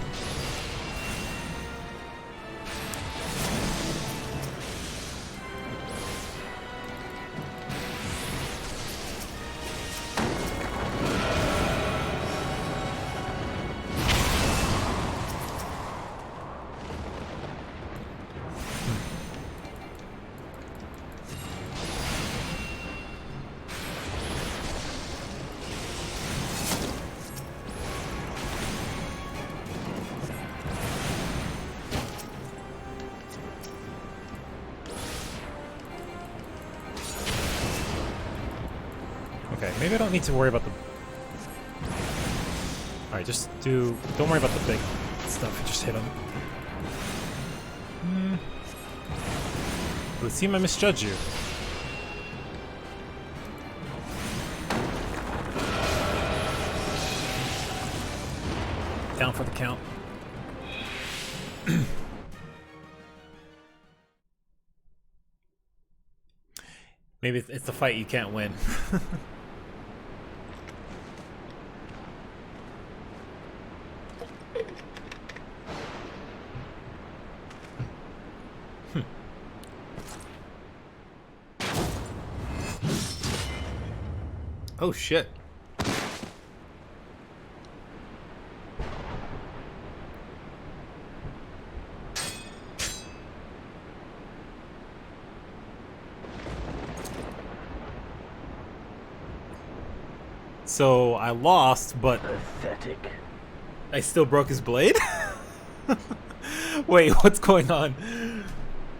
Okay, maybe I don't need to worry about the... Alright, just do... Don't worry about the big stuff, just hit him. It would seem I misjudged you. Down for the count. Maybe it's the fight you can't win. Oh shit. So I lost, but Pathetic. I still broke his blade? Wait, what's going on?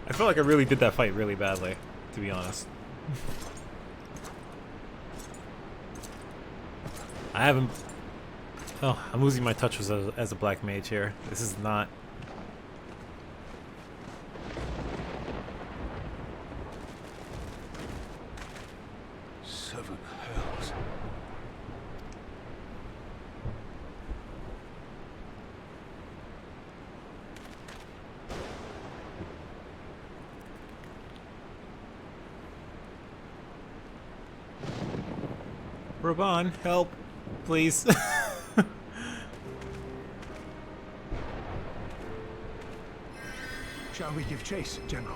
I feel like I really did that fight really badly, to be honest. I haven't... Oh, I'm losing my touch as a black mage here. This is not... Seven hells. Raban, help, please. Shall we give chase, General?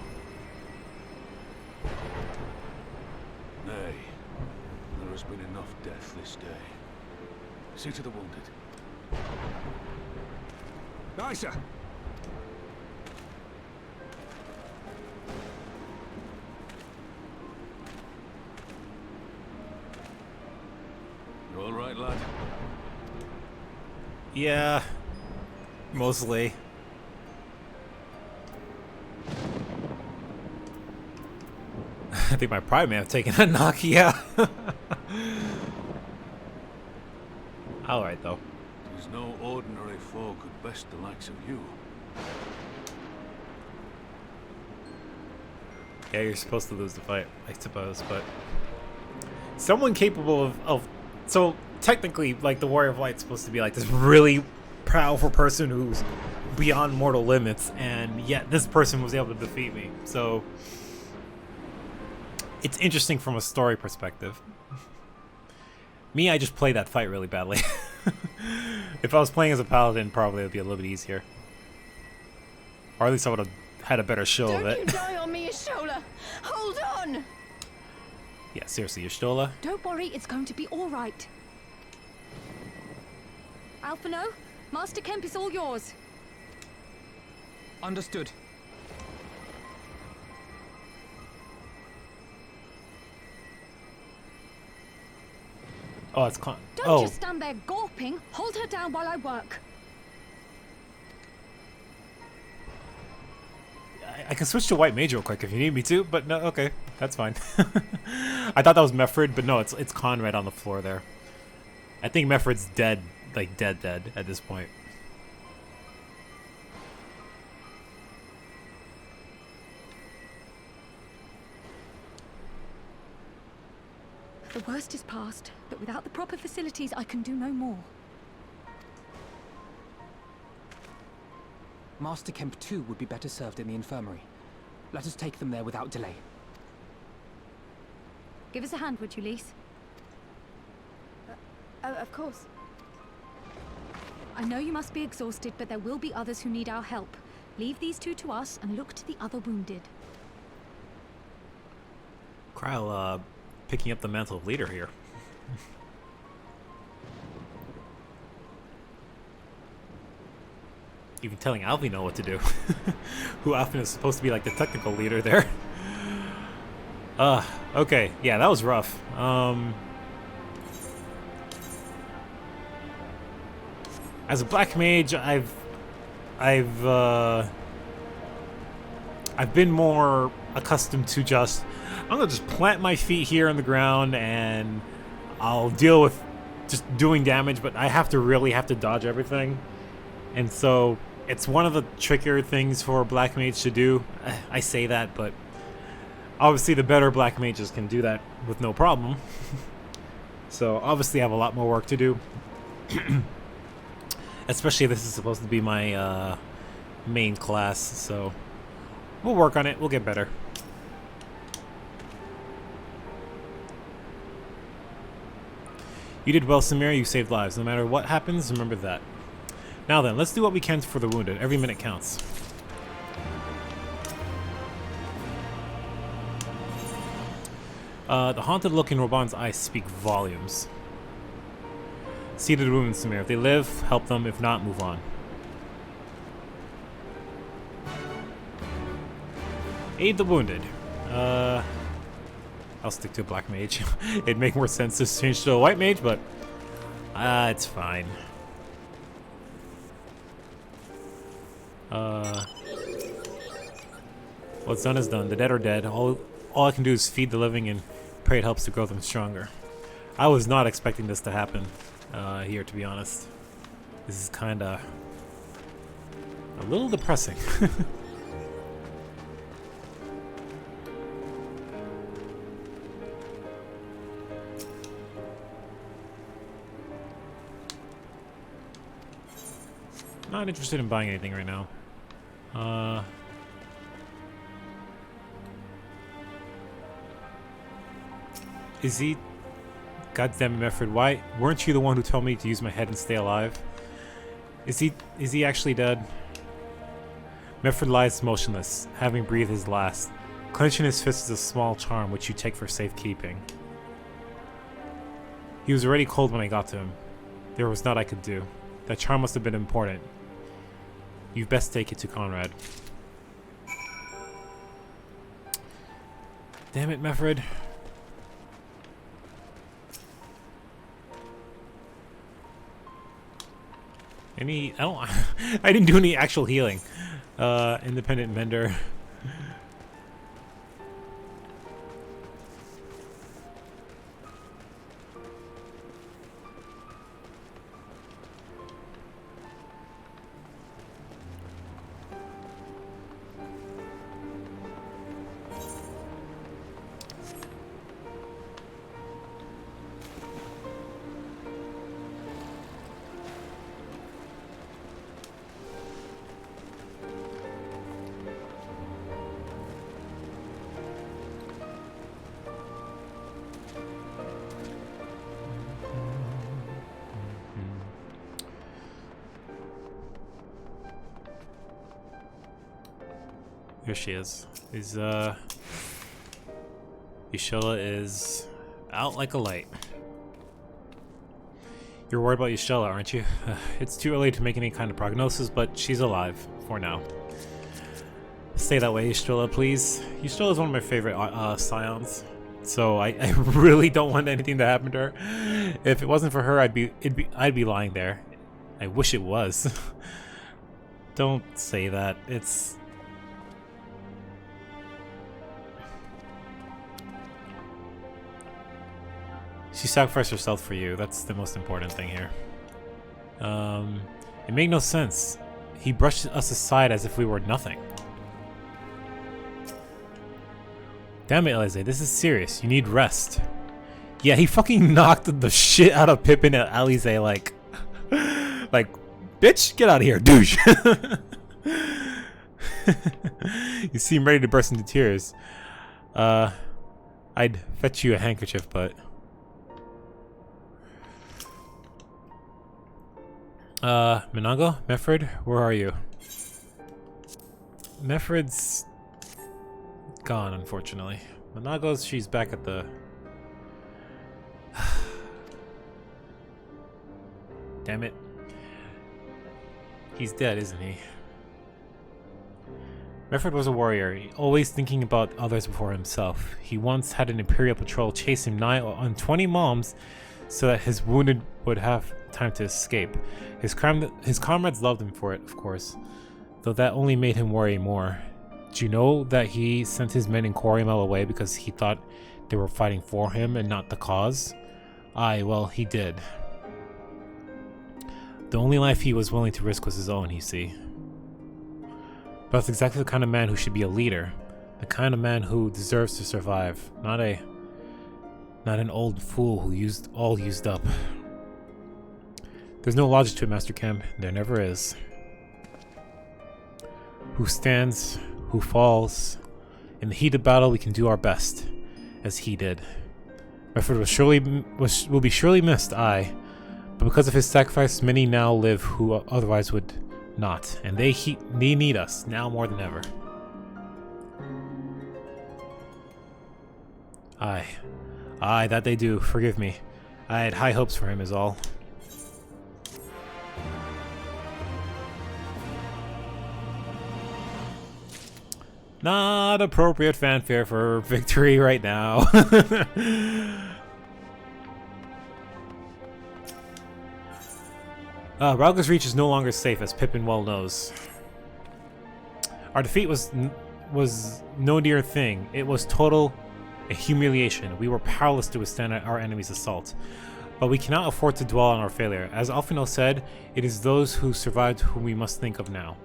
Nay. There has been enough death this day. See to the wounded. Aye, sir. You all right, lad? Yeah, mostly. I think my pride may have taken a knock, yeah. Alright, though. Tis no ordinary foe could best the likes of you. Yeah, you're supposed to lose the fight, I suppose, but someone capable of so technically, like, the Warrior of Light's supposed to be like this really powerful person who's beyond mortal limits, and yet this person was able to defeat me. So it's interesting from a story perspective. Me, I just played that fight really badly. If I was playing as a paladin, probably it would be a little bit easier. Or at least I would have had a better show of Don't it. you die on me, Ishola! Hold on! Yeah, seriously, Y'shtola. Don't worry, it's going to be all right. Alphino, Master Kemp is all yours. Understood. Oh, it's Don't just stand there gawping. Hold her down while I work. I can switch to White Mage real quick if you need me to, but no, okay, that's fine. I thought that was Meffred, but no, it's Conrad on the floor there. I think Meffred's dead, like dead at this point. The worst is past, but without the proper facilities, I can do no more. Master Kemp too would be better served in the infirmary. Let us take them there without delay. Give us a hand, would you, Lise? Of course. I know you must be exhausted, but there will be others who need our help. Leave these two to us and look to the other wounded. Kryle, picking up the mantle of leader here. Even telling Alphino what to do. Who often is supposed to be like the technical leader there. Okay. Yeah, that was rough. As a black mage, I've been more accustomed to just, I'm gonna just plant my feet here on the ground and I'll deal with just doing damage, but I really have to dodge everything. And so it's one of the trickier things for a black mage to do. I say that, but obviously the better black mages can do that with no problem. So obviously I have a lot more work to do. Especially if this is supposed to be my main class, so we'll work on it. We'll get better. You did well, Samira. You saved lives. No matter what happens, remember that. Now then, let's do what we can for the wounded. Every minute counts. The haunted look in Roban's eyes speak volumes. See to the wounded, Samir. If they live, help them. If not, move on. Aid the wounded. I'll stick to a black mage. It'd make more sense to change to a white mage, but it's fine. What's done is done. The dead are dead. All I can do is feed the living and pray it helps to grow them stronger. I was not expecting this to happen here, to be honest. This is kind of a little depressing. Not interested in buying anything right now. Is he... Goddamn it, Meffred, why weren't you the one who told me to use my head and stay alive? Is he actually dead? Meffred lies motionless, having breathed his last. Clenching his fist is a small charm which you take for safekeeping. He was already cold when I got to him. There was naught I could do. That charm must have been important. You'd best take it to Conrad. Damn it, Meffred. I don't... I didn't do any actual healing. Independent vendor. Here she is. Yashilla is out like a light. You're worried about Yashilla, aren't you? It's too early to make any kind of prognosis, but she's alive for now. Stay that way, Yashilla, please. Yashilla is one of my favorite scions, so I really don't want anything to happen to her. If it wasn't for her, I'd be lying there. I wish it was. Don't say that. It's... She sacrificed herself for you. That's the most important thing here. It made no sense. He brushed us aside as if we were nothing. Damn it, Alize, this is serious. You need rest. Yeah, he fucking knocked the shit out of Pippin and Alize like... like, bitch, get out of here, douche. You seem ready to burst into tears. I'd fetch you a handkerchief, but... Minago? Meffred? Where are you? Meffred's gone, unfortunately. Minago's, she's back at the... Damn it. He's dead, isn't he? Meffred was a warrior, always thinking about others before himself. He once had an Imperial patrol chase him nigh on 20 moms so that his wounded would have time to escape. His comrades loved him for it, of course, though that only made him worry more. Do you know that he sent his men in Quarrymel away because he thought they were fighting for him and not the cause? Aye, well, he did. The only life he was willing to risk was his own, you see. But that's exactly the kind of man who should be a leader. The kind of man who deserves to survive. Not an old fool who used up. There's no logic to it, Master Kemp. There never is. Who stands, who falls. In the heat of battle, we can do our best, as he did. Meffred will be surely missed, aye. But because of his sacrifice, many now live who otherwise would not. And they need us, now more than ever. Aye. Aye, that they do. Forgive me. I had high hopes for him is all. Not appropriate fanfare for victory right now. Ralga's Reach is no longer safe, as Pippin well knows. Our defeat was no dear thing. It was total humiliation. We were powerless to withstand our enemy's assault. But we cannot afford to dwell on our failure. As Alphinaud said, it is those who survived whom we must think of now.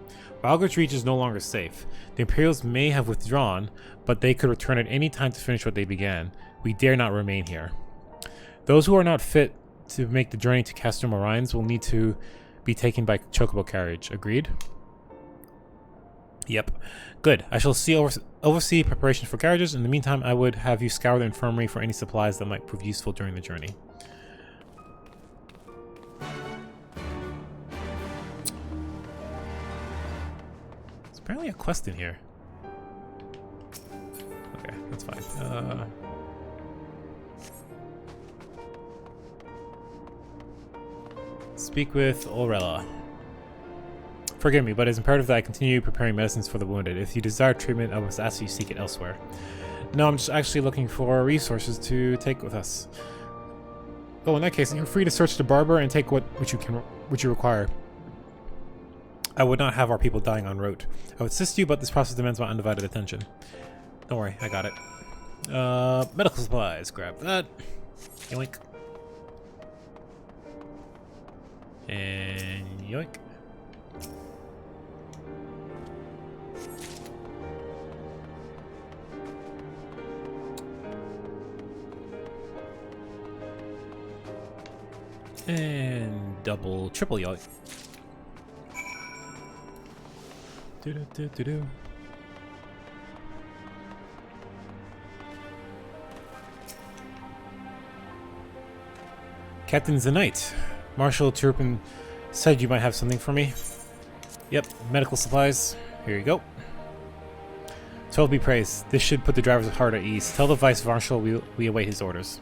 Ralga's Reach is no longer safe. The Imperials may have withdrawn, but they could return at any time to finish what they began. We dare not remain here. Those who are not fit to make the journey to Castor Marines will need to be taken by chocobo carriage. Agreed? Yep. Good. I shall oversee preparation for carriages. In the meantime, I would have you scour the infirmary for any supplies that might prove useful during the journey. There's apparently a quest in here. Okay, that's fine. Speak with Orella. Forgive me, but it's imperative that I continue preparing medicines for the wounded. If you desire treatment, I must ask you to seek it elsewhere. No, I'm just actually looking for resources to take with us. Oh, in that case, you're free to search the barber and take what you require. I would not have our people dying en route. I would assist you, but this process demands my undivided attention. Don't worry, I got it. Medical supplies. Grab that. Yoink. And yoink. And triple yoink. Do. Captain Zenite. Marshal Turpin said you might have something for me. Yep, medical supplies. Here you go. 12 be praised. This should put the driver's heart at ease. Tell the Vice Marshal we await his orders.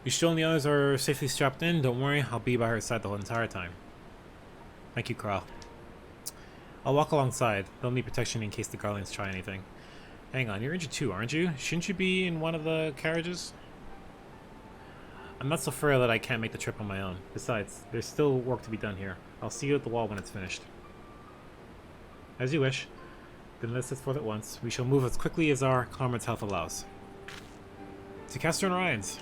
You sure and the others are safely strapped in? Don't worry, I'll be by her side the whole entire time. Thank you, Kral. I'll walk alongside. They'll need protection in case the Guardians try anything. Hang on, you're injured too, aren't you? Shouldn't you be in one of the carriages? I'm not so frail that I can't make the trip on my own. Besides, there's still work to be done here. I'll see you at the wall when it's finished. As you wish. Then let's set forth at once. We shall move as quickly as our comrades' health allows. To Castor and Orions.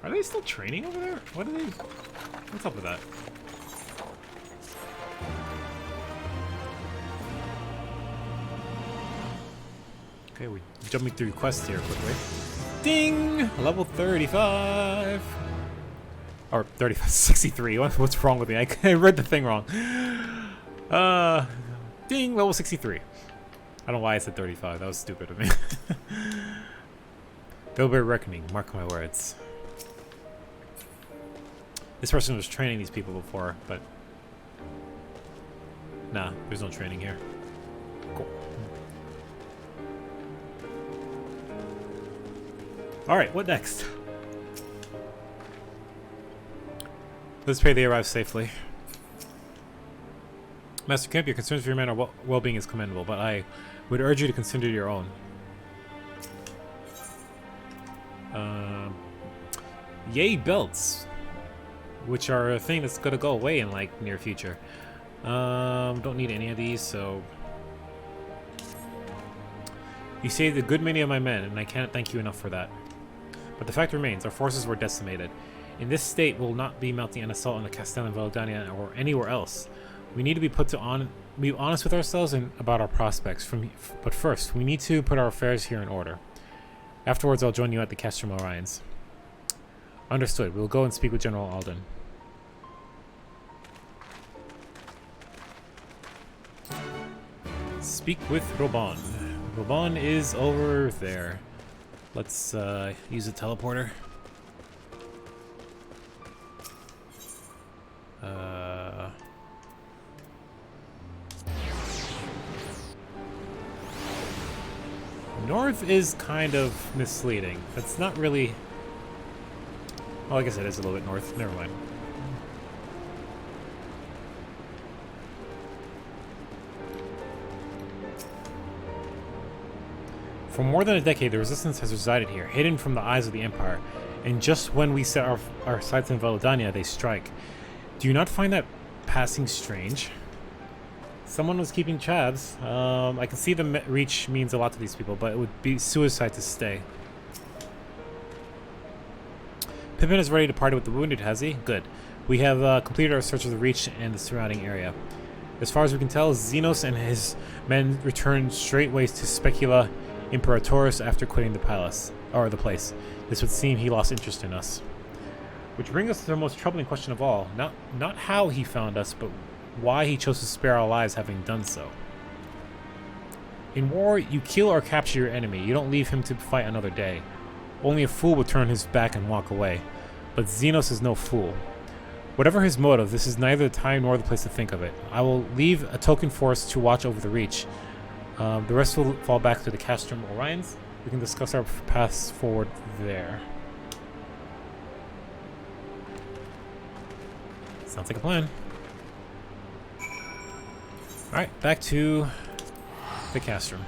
Are they still training over there? What are they... What's up with that? Okay, we're jumping through quests here quickly. Ding! Level 35! Or 35, 63. What's wrong with me? I read the thing wrong. Ding! Level 63. I don't know why I said 35. That was stupid of me. There'll be a reckoning. Mark my words. This person was training these people before, but... Nah, there's no training here. Cool. Alright, what next? Let's pray they arrive safely. Master Kemp, your concerns for your men or well-being is commendable, but I would urge you to consider your own. Yay belts! Which are a thing that's gonna go away in like near future. Don't need any of these, so you saved a good many of my men, and I can't thank you enough for that. But the fact remains, our forces were decimated. In this state, we'll not be mounting an assault on the Castel and Valodania or anywhere else. We need to be be honest with ourselves and about our prospects. But first, we need to put our affairs here in order. Afterwards, I'll join you at the Castrum Orions. Understood. We'll go and speak with General Alden. Speak with Robon. Robon is over there. Let's use a teleporter. North is kind of misleading. That's not really... Well, I guess it is a little bit north. Never mind. For more than a decade, the Resistance has resided here, hidden from the eyes of the Empire. And just when we set our sights in Valodania, they strike. Do you not find that passing strange? Someone was keeping tabs. I can see the reach means a lot to these people, but it would be suicide to stay. Pippin is ready to party with the wounded, has he? Good. We have completed our search of the Reach and the surrounding area. As far as we can tell, Xenos and his men returned straightways to Specula Imperatoris after quitting the palace, or the place. This would seem he lost interest in us. Which brings us to the most troubling question of all. Not how he found us, but why he chose to spare our lives having done so. In war, you kill or capture your enemy. You don't leave him to fight another day. Only a fool would turn his back and walk away. But Xenos is no fool. Whatever his motive, this is neither the time nor the place to think of it. I will leave a token force to watch over the Reach. The rest will fall back to the Castrum Orions. We can discuss our paths forward there. Sounds like a plan. Alright, back to the Castrum.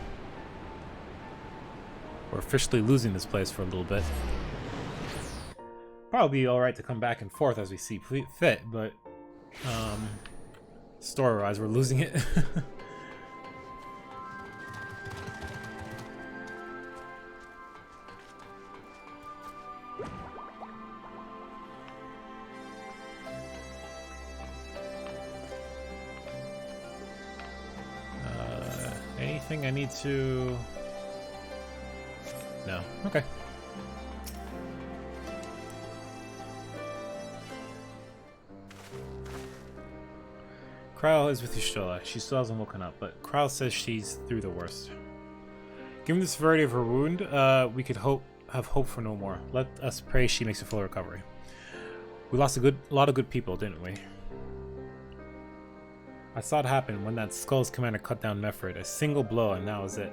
We're officially losing this place for a little bit. Probably alright to come back and forth as we see fit, but story-wise, we're losing it. Anything I need to... No. Okay. Kryle is with Y'shtola. She still hasn't woken up, but Kryle says she's through the worst. Given the severity of her wound, we could have hope for no more. Let us pray she makes a full recovery. We lost a lot of good people, didn't we? I saw it happen when that Skull's commander cut down Mefrid. A single blow, and that was it.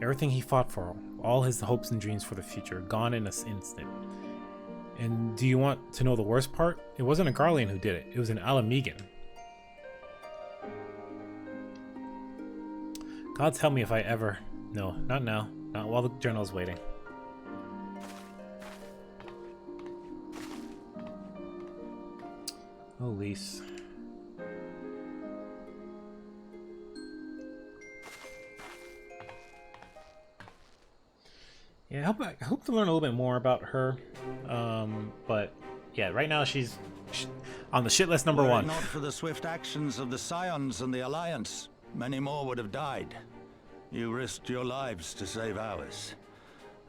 Everything he fought for, all his hopes and dreams for the future, gone in an instant. And do you want to know the worst part? It wasn't a Garlean who did it. It was an Alamegan. God's help me if I ever... No, not now. Not while the general's waiting. Oh, Lise. Yeah, I hope to learn a little bit more about her. But yeah, right now she's on the shit list number 1. Were it not for the swift actions of the Scions and the Alliance, many more would have died. You risked your lives to save ours,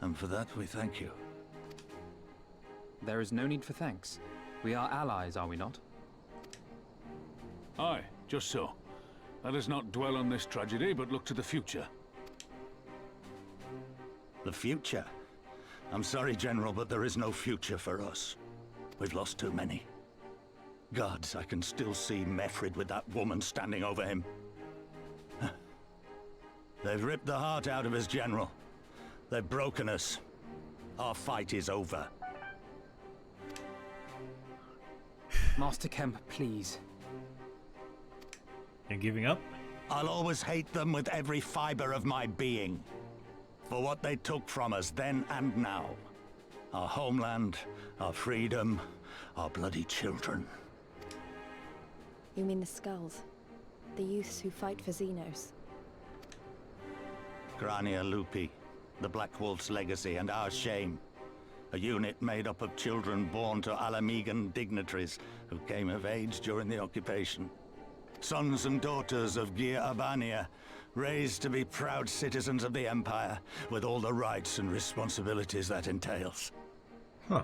and for that we thank you. There is no need for thanks. We are allies, are we not? Aye, just so. Let us not dwell on this tragedy, but look to the future. The future? I'm sorry, General, but there is no future for us. We've lost too many. Gods, I can still see Mefrid with that woman standing over him. They've ripped the heart out of us, General. They've broken us. Our fight is over. Master Kemp, please. You're giving up? I'll always hate them with every fiber of my being. For what they took from us then and now. Our homeland, our freedom, our bloody children. You mean the Skulls? The youths who fight for Xenos? Grania Lupi, the Black Wolf's legacy and our shame. A unit made up of children born to Alamegan dignitaries who came of age during the occupation. Sons and daughters of Gir Abania, raised to be proud citizens of the Empire, with all the rights and responsibilities that entails. Huh.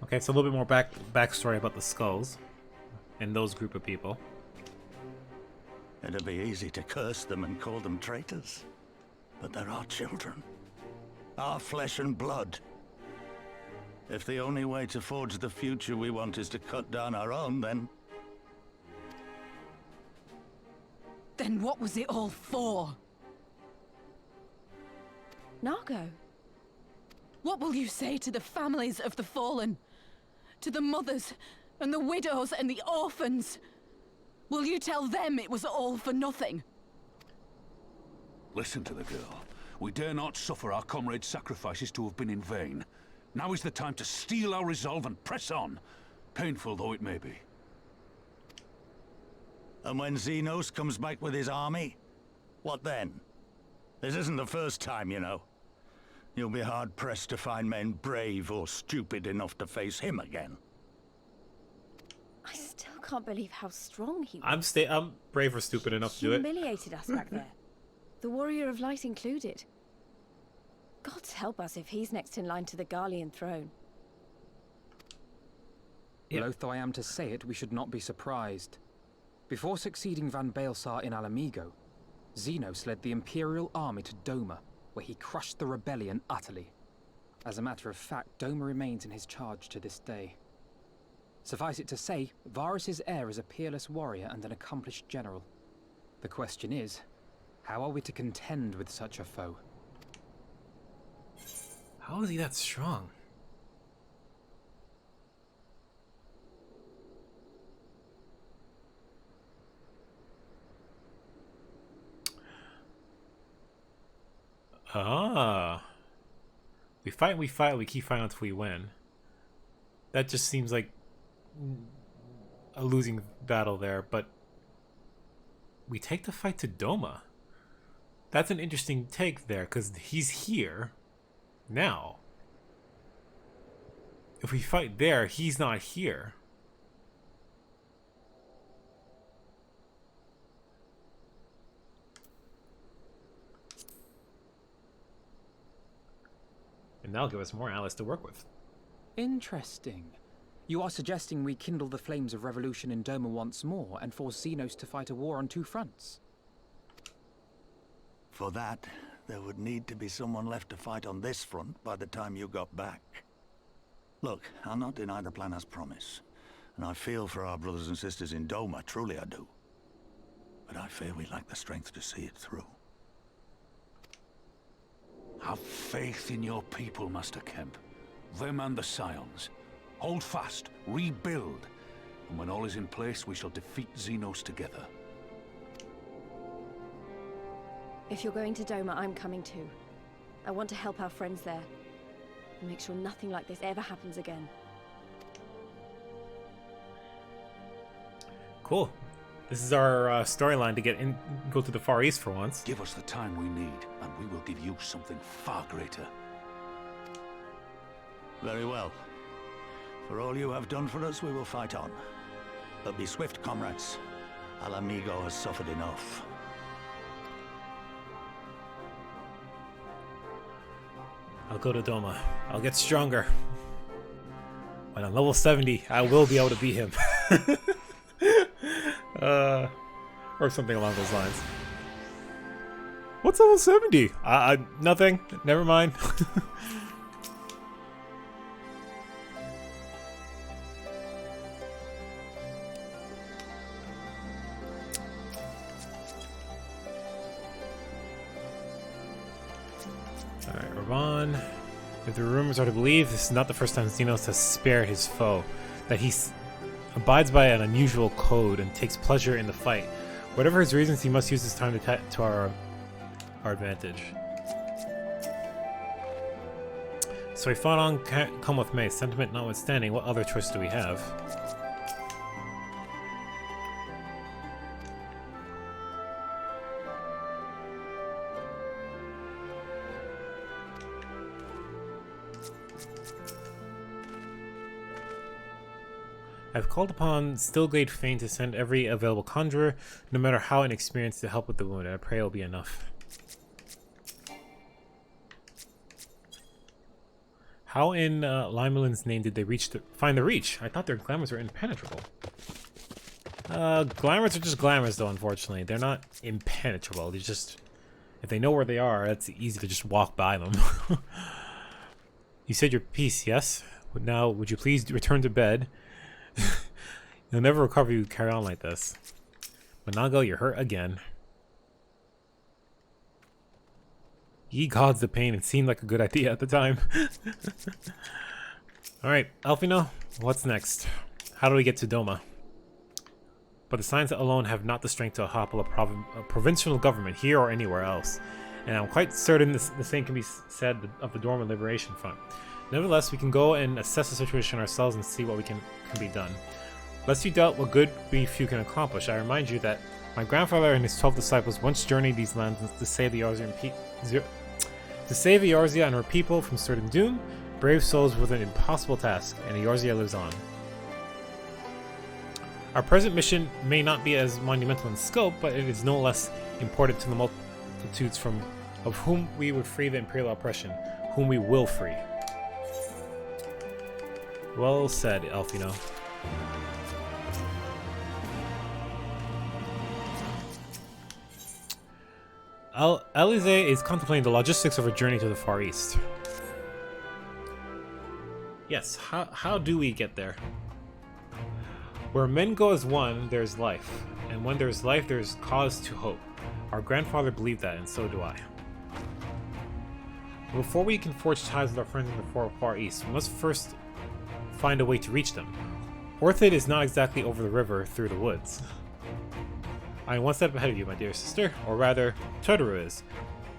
Okay, so a little bit more backstory about the Skulls and those group of people. It'd be easy to curse them and call them traitors. But they're our children. Our flesh and blood. If the only way to forge the future we want is to cut down our own, then... Then what was it all for? Nargo? What will you say to the families of the fallen? To the mothers, and the widows, and the orphans? Will you tell them it was all for nothing? Listen to the girl. We dare not suffer our comrades' sacrifices to have been in vain. Now is the time to steel our resolve and press on, painful though it may be. And when Xenos comes back with his army, what then? This isn't the first time, you know. You'll be hard-pressed to find men brave or stupid enough to face him again. I still can't believe how strong he was. I'm brave or stupid enough to do it. Humiliated us back there. The Warrior of Light included. Gods help us if he's next in line to the Garlean throne. Yeah. Loath though I am to say it, we should not be surprised. Before succeeding Van Baelsar in Alamigo, Xenos led the Imperial army to Doma, where he crushed the rebellion utterly. As a matter of fact, Doma remains in his charge to this day. Suffice it to say, Varus's heir is a peerless warrior and an accomplished general. The question is, how are we to contend with such a foe? How is he that strong? Ah. We fight, we keep fighting until we win. That just seems like a losing battle there, but we take the fight to Doma. That's an interesting take there, because he's here now. If we fight there, he's not here. And that'll give us more allies to work with. Interesting. You are suggesting we kindle the flames of revolution in Doma once more and force Xenos to fight a war on two fronts? For that, there would need to be someone left to fight on this front by the time you got back. Look, I'll not deny the plan as promised. And I feel for our brothers and sisters in Doma, truly I do. But I fear we lack the strength to see it through. Have faith in your people, Master Kemp. Them and the Scions. Hold fast, rebuild. And when all is in place, we shall defeat Xenos together. If you're going to Doma, I'm coming too. I want to help our friends there. And make sure nothing like this ever happens again. Cool. This is our storyline to go to the Far East for once. Give us the time we need, and we will give you something far greater. Very well. For all you have done for us, we will fight on. But be swift, comrades. Alamigo has suffered enough. I'll go to Doma. I'll get stronger. When I'm level 70, I will be able to beat him. Or something along those lines. What's level 70? Nothing. Never mind. Alright, Ravan. If the rumors are to believe, this is not the first time Xenos has spared his foe. That he abides by an unusual code and takes pleasure in the fight. Whatever his reasons, he must use this time to our advantage. So we fought on, come with me. Sentiment notwithstanding, what other choice do we have? I've called upon Stillglade Fane to send every available conjurer, no matter how inexperienced, to help with the wound. I pray it'll be enough. How in Limelin's name did they find the reach? I thought their glamours were impenetrable. Glamours are just glamours, though, unfortunately. They're not impenetrable. They just... If they know where they are, it's easy to just walk by them. You said your piece, yes? Now, would you please return to bed? You'll never recover if you carry on like this. Manago, you're hurt again. Ye gods, the pain. It seemed like a good idea at the time. Alright, Alfino, what's next? How do we get to Doma? But the Scions alone have not the strength to topple a provincial government here or anywhere else. And I'm quite certain the same can be said of the Dorman Liberation Front. Nevertheless, we can go and assess the situation ourselves and see what can be done. Lest you doubt what good we few can accomplish, I remind you that my grandfather and his 12 disciples once journeyed these lands to save the Eorzea and her people from certain doom. Brave souls with an impossible task, and Eorzea lives on. Our present mission may not be as monumental in scope, but it is no less important to the multitudes of whom we would free the Imperial oppression, whom we will free. Well said, Alfino. Alize is contemplating the logistics of a journey to the Far East. Yes, how do we get there? Where men go as one, there's life. And when there's life, there's cause to hope. Our grandfather believed that, and so do I. Before we can forge ties with our friends in the Far East, we must first find a way to reach them. Orthid is not exactly over the river through the woods. I am one step ahead of you, my dear sister, or rather, Totoro is.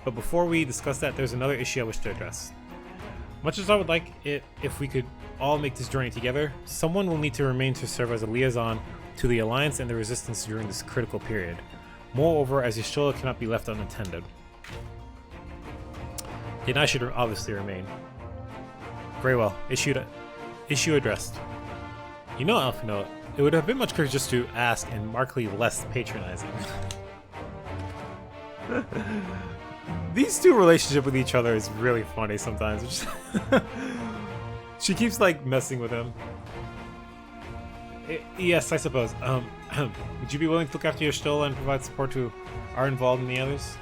But before we discuss that, there's another issue I wish to address. Much as I would like it if we could all make this journey together, someone will need to remain to serve as a liaison to the Alliance and the Resistance during this critical period. Moreover, as Y'shtola cannot be left unattended. Then I should obviously remain. Very well. Issue addressed. You know, Alfino, it would have been much quicker just to ask and markedly less patronizing. These two relationship with each other is really funny sometimes. She keeps like messing with him. Yes, I suppose. Would you be willing to look after Y'shtola and provide support to our involved and the others?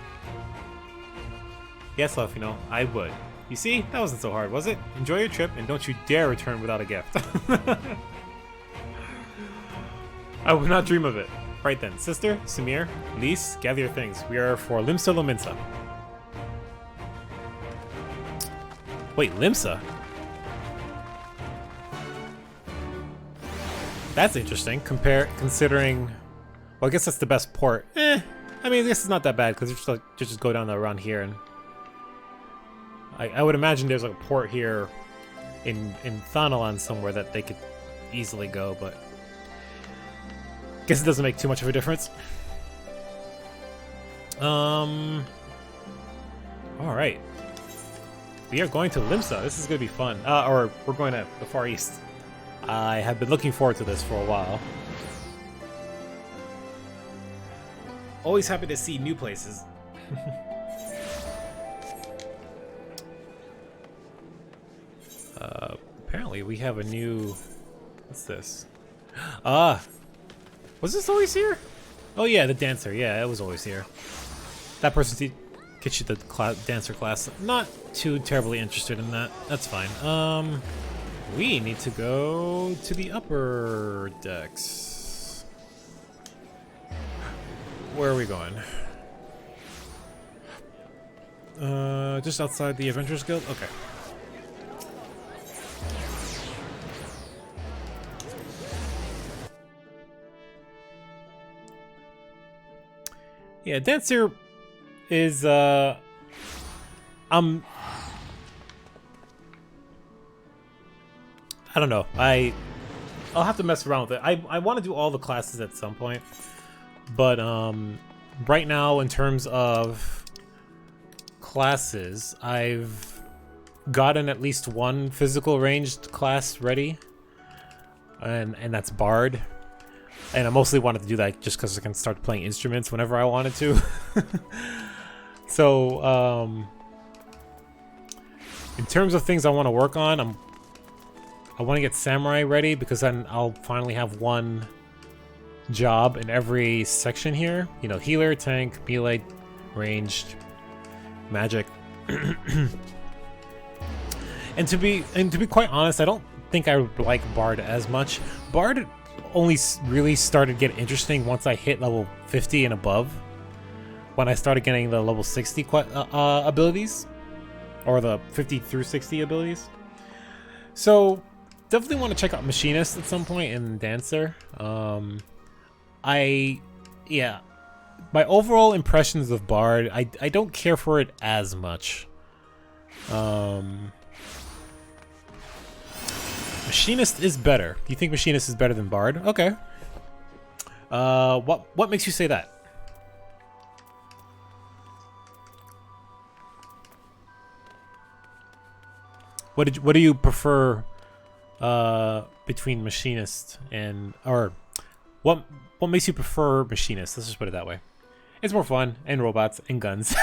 Yes, Lufino, I would. You see, that wasn't so hard, was it? Enjoy your trip, and don't you dare return without a gift. I would not dream of it. Right then, sister, Samir, Lise, gather your things. We are for Limsa Lominsa. Wait, Limsa? That's interesting. Considering, well, I guess that's the best port. I mean, this is not that bad because you just go down around here, and I would imagine there's like a port here in Thanalan somewhere that they could easily go, but guess it doesn't make too much of a difference. All right. We are going to Limsa. This is going to be fun. Or we're going to the Far East. I have been looking forward to this for a while. Always happy to see new places. Apparently we have a new... What's this? Was this always here? Oh yeah, the dancer. Yeah, it was always here. That person gets you the dancer class. Not too terribly interested in that. That's fine. We need to go to the upper decks. Where are we going? Just outside the Adventurers Guild? Okay. Yeah, dancer is I don't know. I'll have to mess around with it. I want to do all the classes at some point, but right now in terms of classes, I've gotten at least one physical ranged class ready, and that's Bard. And I mostly wanted to do that just because I can start playing instruments whenever I wanted to. So, in terms of things I want to work on, I want to get Samurai ready because then I'll finally have one job in every section here. You know, healer, tank, melee, ranged, magic. And to be quite honest, I don't think I like Bard as much. Bard only really started getting interesting once I hit level 50 and above, when I started getting the level 60 abilities, or the 50 through 60 abilities. So definitely want to check out Machinist at some point and Dancer. My overall impressions of Bard, I don't care for it as much. Machinist is better. You think Machinist is better than Bard? Okay. What makes you say that? What do you prefer between Machinist and, or what makes you prefer Machinist? Let's just put it that way. It's more fun, and robots and guns.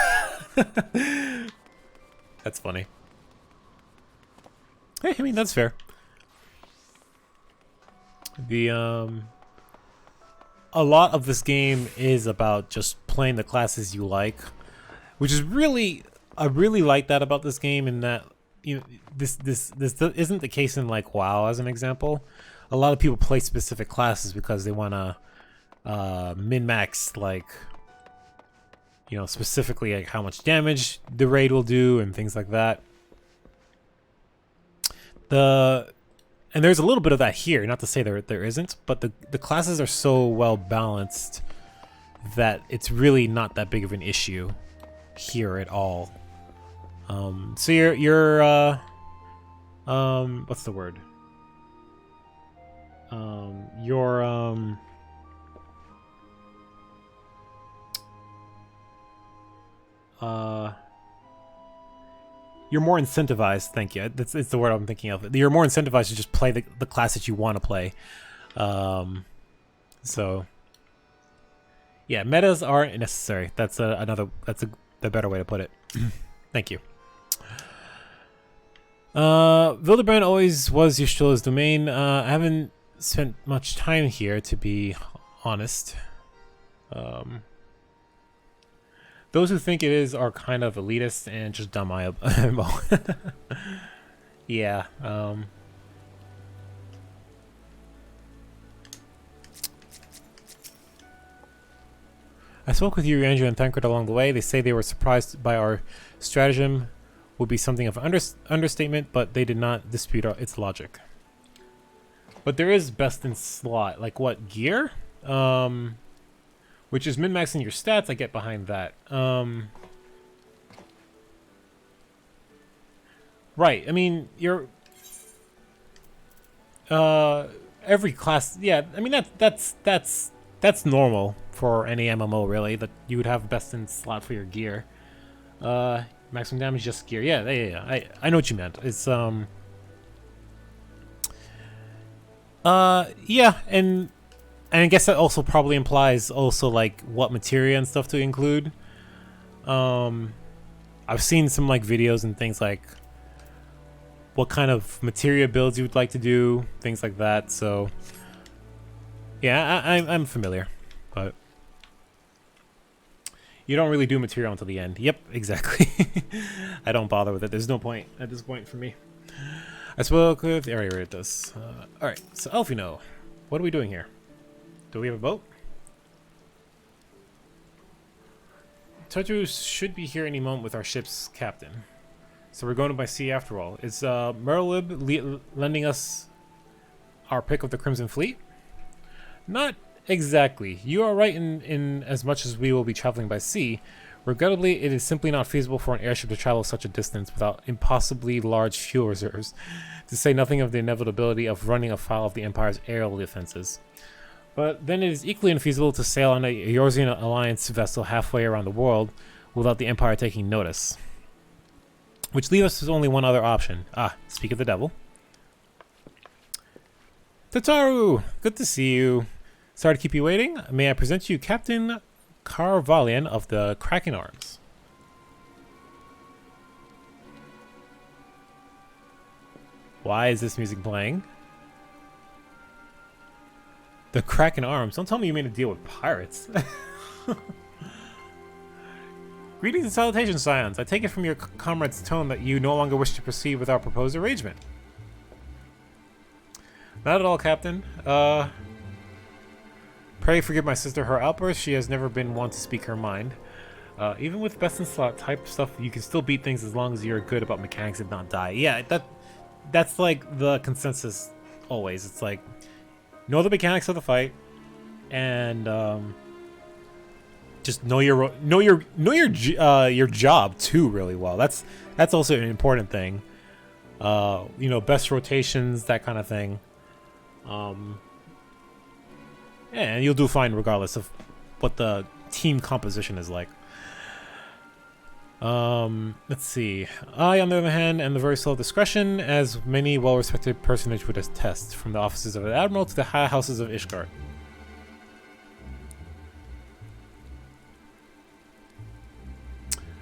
That's funny. Hey, I mean, that's fair. A lot of this game is about just playing the classes you like, which is really, I really like that about this game, in that, you know, this isn't the case in like WoW, as an example. A lot of people play specific classes because they want to min-max, like, you know, specifically like how much damage the raid will do and things like that. And there's a little bit of that here, not to say there isn't, but the classes are so well balanced that it's really not that big of an issue here at all. So you're what's the word? You're more incentivized, thank you. It's the word I'm thinking of. You're more incentivized to just play the class that you want to play. So yeah, metas aren't necessary. That's the better way to put it. Thank you. Wildebrand always was Yshtila's domain. I haven't spent much time here, to be honest. Those who think it is are kind of elitist and just dumb IMO. Yeah. I spoke with Andrew and Thancred along the way. They say they were surprised by our stratagem would be something of an understatement, but they did not dispute its logic. But there is best in slot. Like what, gear? Which is min-maxing your stats. I get behind that. Right. I mean, you're every class. Yeah. I mean that's normal for any MMO really. That you would have best in slot for your gear. Maximum damage, just gear. Yeah. I know what you meant. It's yeah, and I guess that also probably implies also like what materia and stuff to include. I've seen some like videos and things like what kind of materia builds you would like to do, things like that. So yeah, I'm familiar, but you don't really do material until the end. Yep, exactly. I don't bother with it. There's no point at this point for me. I spoke with the area where it does. Alright, so Elfino, what are we doing here? Do we have a boat? Totu should be here any moment with our ship's captain. So we're going by sea after all. Is Merlib lending us our pick of the Crimson Fleet? Not exactly. You are right in as much as we will be traveling by sea. Regrettably, it is simply not feasible for an airship to travel such a distance without impossibly large fuel reserves, to say nothing of the inevitability of running afoul of the Empire's aerial defenses. But then it is equally unfeasible to sail on a Eorzean Alliance vessel halfway around the world without the Empire taking notice. Which leaves us with only one other option. Speak of the devil. Tataru! Good to see you. Sorry to keep you waiting. May I present to you Captain Carvalian of the Kraken Arms. Why is this music playing? The Kraken Arms? Don't tell me you made a deal with pirates. Greetings and salutations, Scions. I take it from your comrade's tone that you no longer wish to proceed with our proposed arrangement. Not at all, Captain. Pray forgive my sister her outburst. She has never been one to speak her mind. Even with best in slot type stuff, you can still beat things as long as you're good about mechanics and not die. Yeah, that's like the consensus always. It's like know the mechanics of the fight, and just know your job too really well. That's also an important thing. You know, best rotations, that kind of thing. Yeah, and you'll do fine regardless of what the team composition is like. Let's see. I, on the other hand, am the very slow discretion, as many well-respected personages would attest, from the offices of an admiral to the high houses of Ishgard.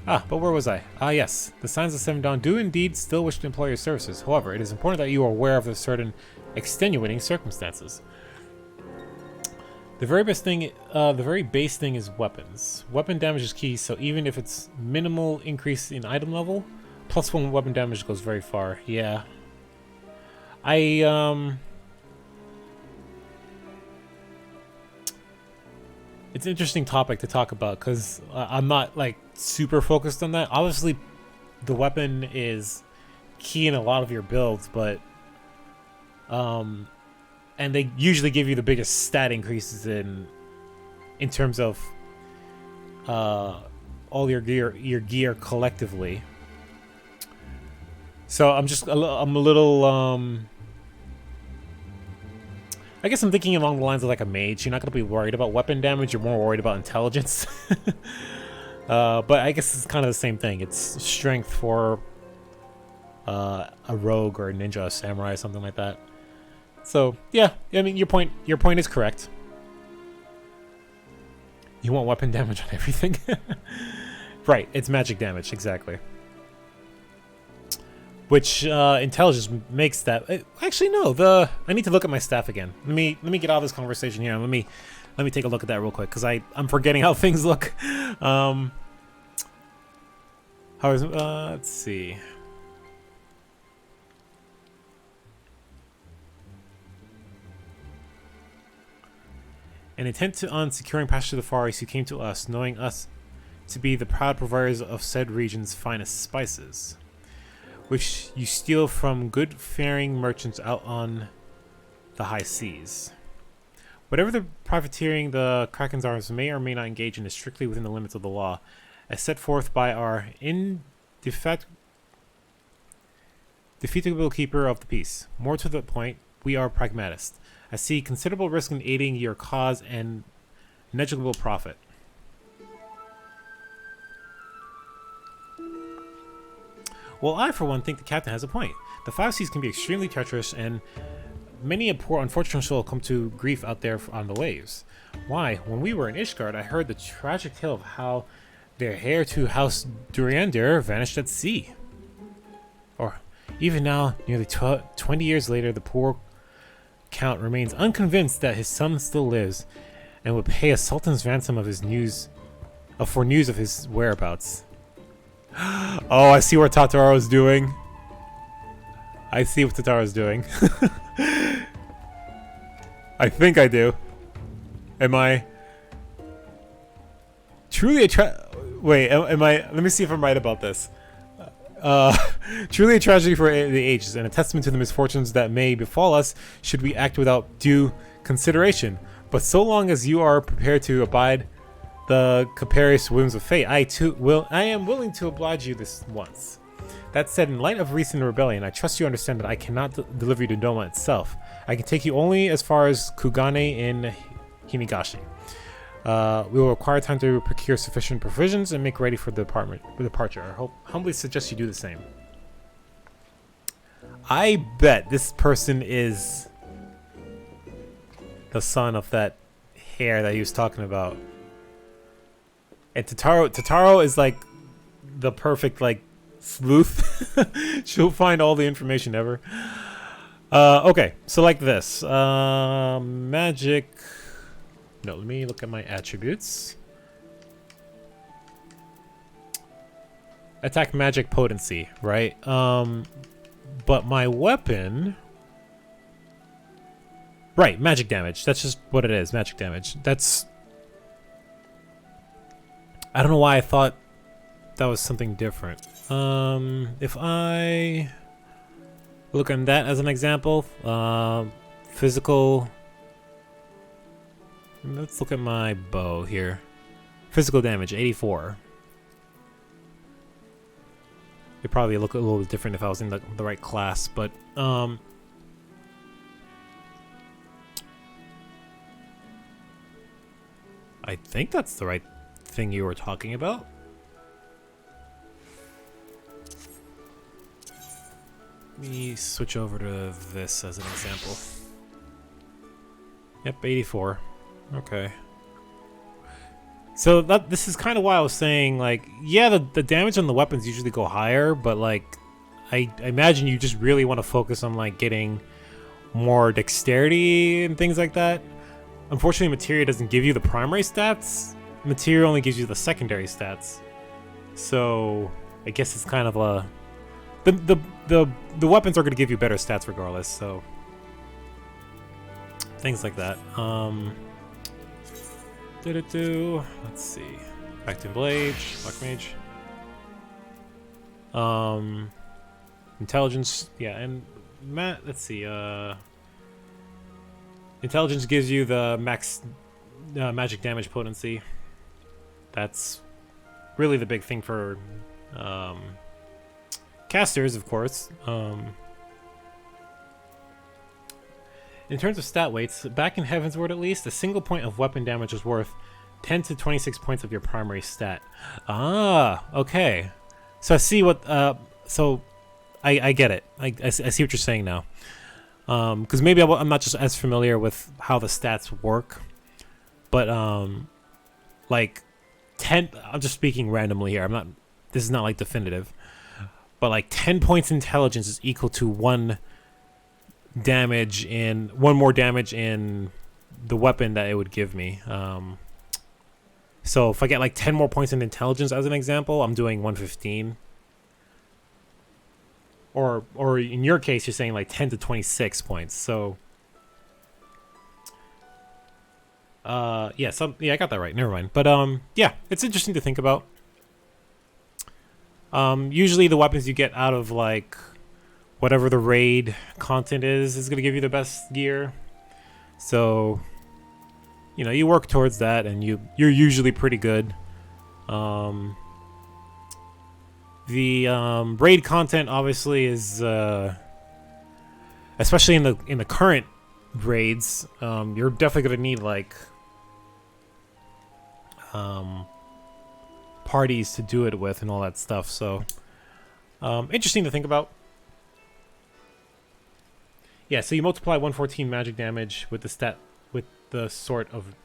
But where was I? Yes. The Signs of Seven Dawn do indeed still wish to employ your services. However, it is important that you are aware of the certain extenuating circumstances. The very base thing is weapons. Weapon damage is key, so even if it's minimal increase in item level, +1 weapon damage goes very far. Yeah. It's an interesting topic to talk about, because I'm not, like, super focused on that. Obviously, the weapon is key in a lot of your builds, but and they usually give you the biggest stat increases in terms of all your gear collectively. So I'm a little I guess I'm thinking along the lines of like a mage. You're not going to be worried about weapon damage, you're more worried about intelligence. But I guess it's kind of the same thing. It's strength for a rogue or a ninja, a samurai, something like that. So yeah, I mean your point is correct. You want weapon damage on everything? Right, it's magic damage, exactly. Which intelligence makes that. Actually, no. I need to look at my staff again. Let me get out of this conversation here. Let me take a look at that real quick, because I'm forgetting how things look. How is let's see. And intent on securing passage to the Far East, you came to us, knowing us to be the proud providers of said region's finest spices, which you steal from good-faring merchants out on the high seas. Whatever the profiteering the Kraken's arms may or may not engage in is strictly within the limits of the law, as set forth by our indefatigable keeper of the peace. More to the point, we are pragmatists. I see considerable risk in aiding your cause and negligible profit. Well, I, for one, think the captain has a point. The five seas can be extremely treacherous, and many a poor unfortunate soul come to grief out there on the waves. Why, when we were in Ishgard, I heard the tragic tale of how their heir to House Duriander vanished at sea. Or, even now, nearly 20 years later, the poor Count remains unconvinced that his son still lives, and would pay a sultan's ransom of his news, for news of his whereabouts. Oh, I see what Tataro's doing. I see what Tataro's doing. I think I do. Am I truly wait, am I? Let me see if I'm right about this. Truly a tragedy for the ages, and a testament to the misfortunes that may befall us should we act without due consideration. But so long as you are prepared to abide the capricious whims of fate, I am willing to oblige you this once. That said, in light of recent rebellion, I trust you understand that I cannot deliver you to Doma itself. I can take you only as far as Kugane in Himigashi. We will require time to procure sufficient provisions and make ready for the departure. I humbly suggest you do the same. I bet this person is the son of that hair that he was talking about. And Tataro is like the perfect like sleuth. She'll find all the information ever. Okay, so like this. Magic. No, let me look at my attributes. Attack, magic, potency, right? But my weapon... Right, magic damage. That's just what it is, magic damage. That's... I don't know why I thought that was something different. If I look at that as an example, physical... Let's look at my bow here. Physical damage, 84. It'd probably look a little bit different if I was in the right class, but I think that's the right thing you were talking about. Let me switch over to this as an example. Yep, 84. Okay. So this is kind of why I was saying, like, yeah, the damage on the weapons usually go higher, but like, I imagine you just really want to focus on like getting more dexterity and things like that. Unfortunately, materia doesn't give you the primary stats. Materia only gives you the secondary stats. So I guess it's kind of a the weapons are going to give you better stats regardless. So things like that. Let's see. Acting Blade, Black Mage. Intelligence, yeah, and let's see. Intelligence gives you the max magic damage potency. That's really the big thing for casters, of course. In terms of stat weights, back in Heavensward at least, a single point of weapon damage is worth 10 to 26 points of your primary stat. Ah, okay. So I see what, so I get it. I see what you're saying now. Because maybe I'm not just as familiar with how the stats work. But, like, 10, I'm just speaking randomly here. This is not like definitive. But like 10 points intelligence is equal to one more damage in the weapon that it would give me. So if I get like 10 more points in intelligence as an example, I'm doing 115 or in your case, you're saying like 10 to 26 points. So, yeah, yeah, I got that right. Never mind. But yeah, it's interesting to think about. Usually the weapons you get out of like whatever the raid content is going to give you the best gear. So, you know, you work towards that, and you're usually pretty good. The raid content obviously is, especially in the current raids, you're definitely gonna need like parties to do it with and all that stuff. So, interesting to think about. Yeah, so you multiply 114 magic damage with the stat with the sort of.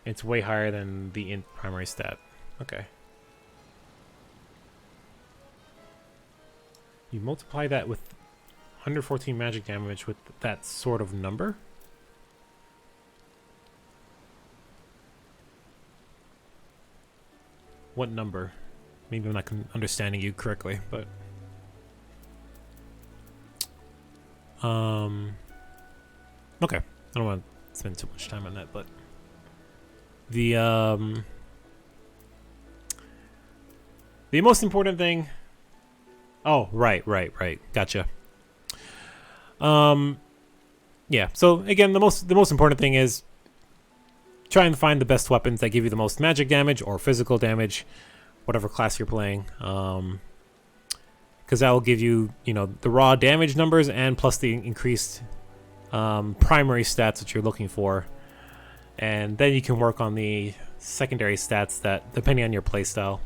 It's way higher than the int primary stat. Okay. You multiply that with 114 magic damage with that sort of number? What number? Maybe I'm not understanding you correctly, but... Okay. I don't want to spend too much time on that, but... The most important thing... Oh, right. Gotcha. Yeah, so again, the most important thing is try and find the best weapons that give you the most magic damage or physical damage, whatever class you're playing. Because that will give you, you know, the raw damage numbers and plus the increased primary stats that you're looking for. And then you can work on the secondary stats that, depending on your playstyle,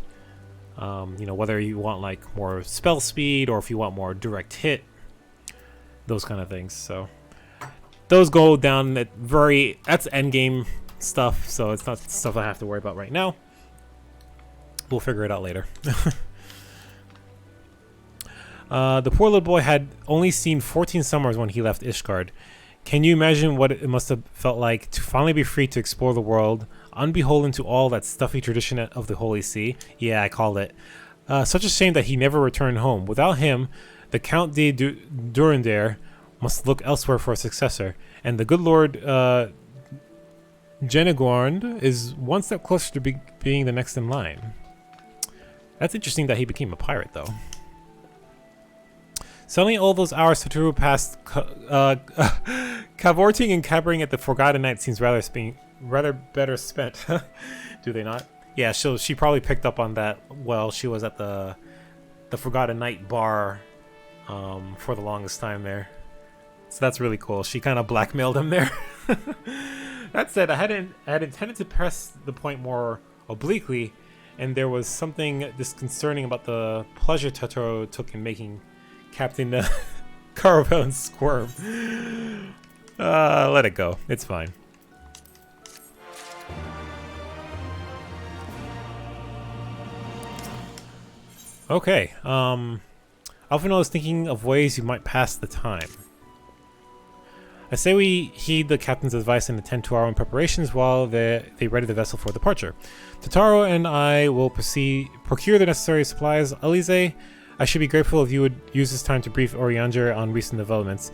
you know, whether you want like more spell speed or if you want more direct hit, those kind of things. So those go down at that's end game stuff, so it's not stuff I have to worry about right now. We'll figure it out later. The poor little boy had only seen 14 summers when he left Ishgard. Can you imagine what it must have felt like to finally be free to explore the world, unbeholden to all that stuffy tradition of the Holy See? Yeah, I called it. Such a shame that he never returned home. Without him, the Count de Durandare must look elsewhere for a successor, and the good Lord Genegornd is one step closer to being the next in line. That's interesting that he became a pirate, though. Suddenly, all those hours Satoru passed cavorting and cabbering at the Forgotten Night seems rather better spent. Do they not? Yeah, she probably picked up on that while she was at the Forgotten Night bar for the longest time there. So that's really cool. She kind of blackmailed him there. That said, I had intended to press the point more obliquely, and there was something disconcerting about the pleasure Totoro took in making Captain Caravel squirm. Let it go. It's fine. Okay. Alphinaud is thinking of ways you might pass the time. I say we heed the captain's advice and attend to our own preparations while they ready the vessel for departure. Totaro and I will procure the necessary supplies. Alize, I should be grateful if you would use this time to brief Oriander on recent developments.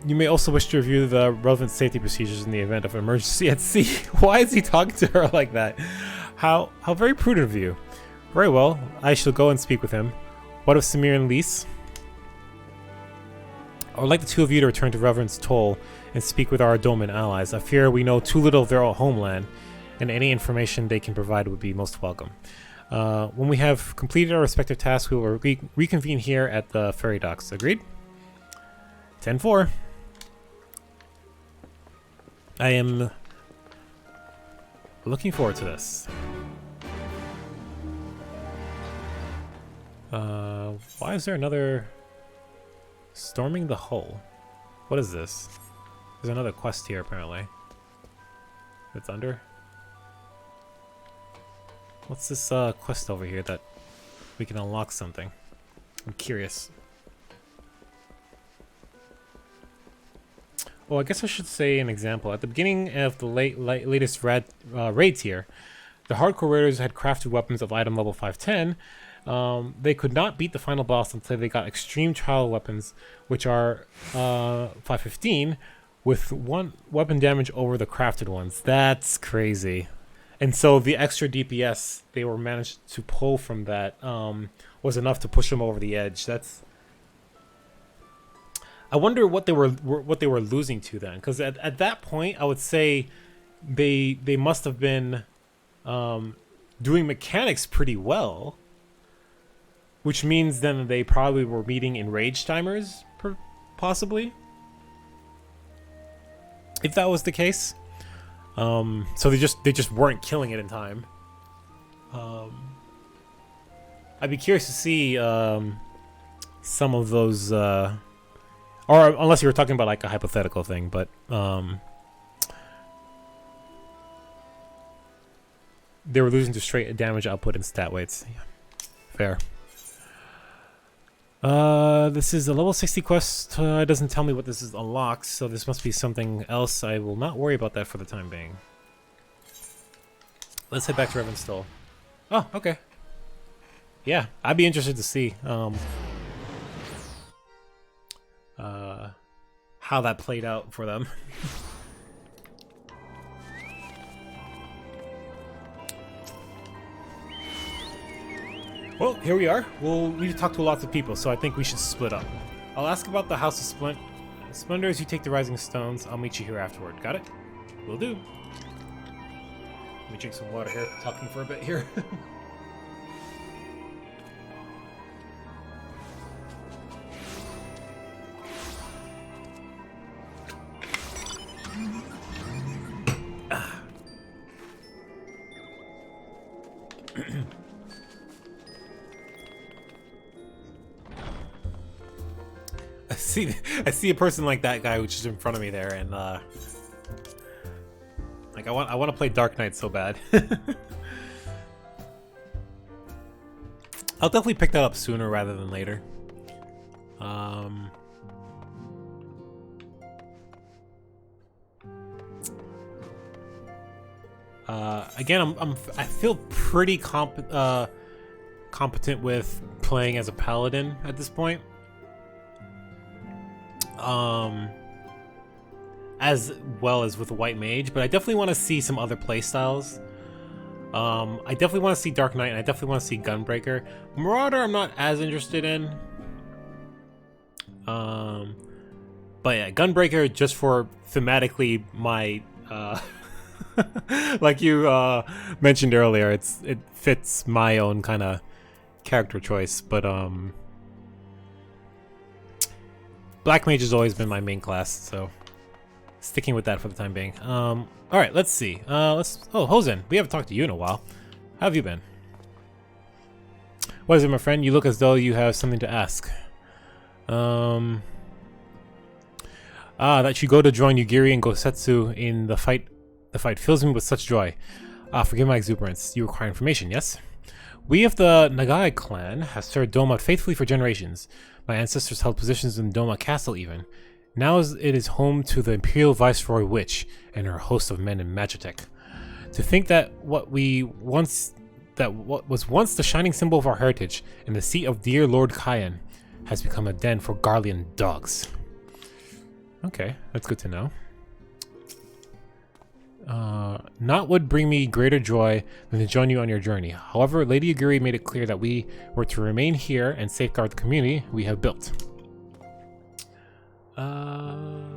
You may also wish to review the relevant safety procedures in the event of emergency at sea. Why is he talking to her like that? How very prudent of you. Very well, I shall go and speak with him. What of Samir and Lise? I would like the two of you to return to Reverend's Toll and speak with our Doman allies. I fear we know too little of their homeland, and any information they can provide would be most welcome. When we have completed our respective tasks, we will reconvene here at the ferry docks. Agreed? 10-4. I am looking forward to this. Why is there another... Storming the Hull? What is this? There's another quest here, apparently. It's under? What's this quest over here that we can unlock something? I'm curious. Oh, I guess I should say an example. At the beginning of the latest raids here, the hardcore raiders had crafted weapons of item level 510 They could not beat the final boss until they got extreme trial weapons, which are 515, with 1 weapon damage over the crafted ones. That's crazy. And so the extra DPS they were managed to pull from that was enough to push them over the edge. That's. I wonder what they were losing to then, because at that point I would say they must have been doing mechanics pretty well, which means then they probably were meeting enrage timers, possibly, if that was the case. So they just weren't killing it in time. I'd be curious to see some of those, or unless you were talking about like a hypothetical thing, but they were losing to straight damage output and stat weights. Yeah. Fair. This is a level 60 quest. It doesn't tell me what this is unlocked, so this must be something else. I will not worry about that for the time being. Let's head back to Revanstall. Oh, okay. Yeah, I'd be interested to see how that played out for them. Well, here we are. We'll need to talk to lots of people, so I think we should split up. I'll ask about the House of Splendor as you take the Rising Stones. I'll meet you here afterward. Got it? Will do. Let me drink some water here, talking for a bit here. I see a person like that guy which is in front of me there, and like I want to play Dark Knight so bad. I'll definitely pick that up sooner rather than later. Again, I feel pretty competent with playing as a paladin at this point. As well as with a white mage, but I definitely want to see some other playstyles. I definitely want to see Dark Knight, and I definitely want to see Gunbreaker. Marauder, I'm not as interested in. But yeah, Gunbreaker just for thematically my like you mentioned earlier, it fits my own kind of character choice, but Black Mage has always been my main class, so sticking with that for the time being. All right, let's see. Oh, Hosen, we haven't talked to you in a while. How have you been? What is it, my friend? You look as though you have something to ask. That you go to join Yugiri and Gosetsu in the fight. The fight fills me with such joy. Forgive my exuberance. You require information, yes? We of the Nagai clan have served Doma faithfully for generations. My ancestors held positions in Doma Castle even. Now it is home to the Imperial Viceroy Witch and her host of men in Magitech. To think that what was once the shining symbol of our heritage and the seat of dear Lord Kyan has become a den for Garlean dogs. Okay, that's good to know. Naught would bring me greater joy than to join you on your journey. However, Lady Yugiri made it clear that we were to remain here and safeguard the community we have built. My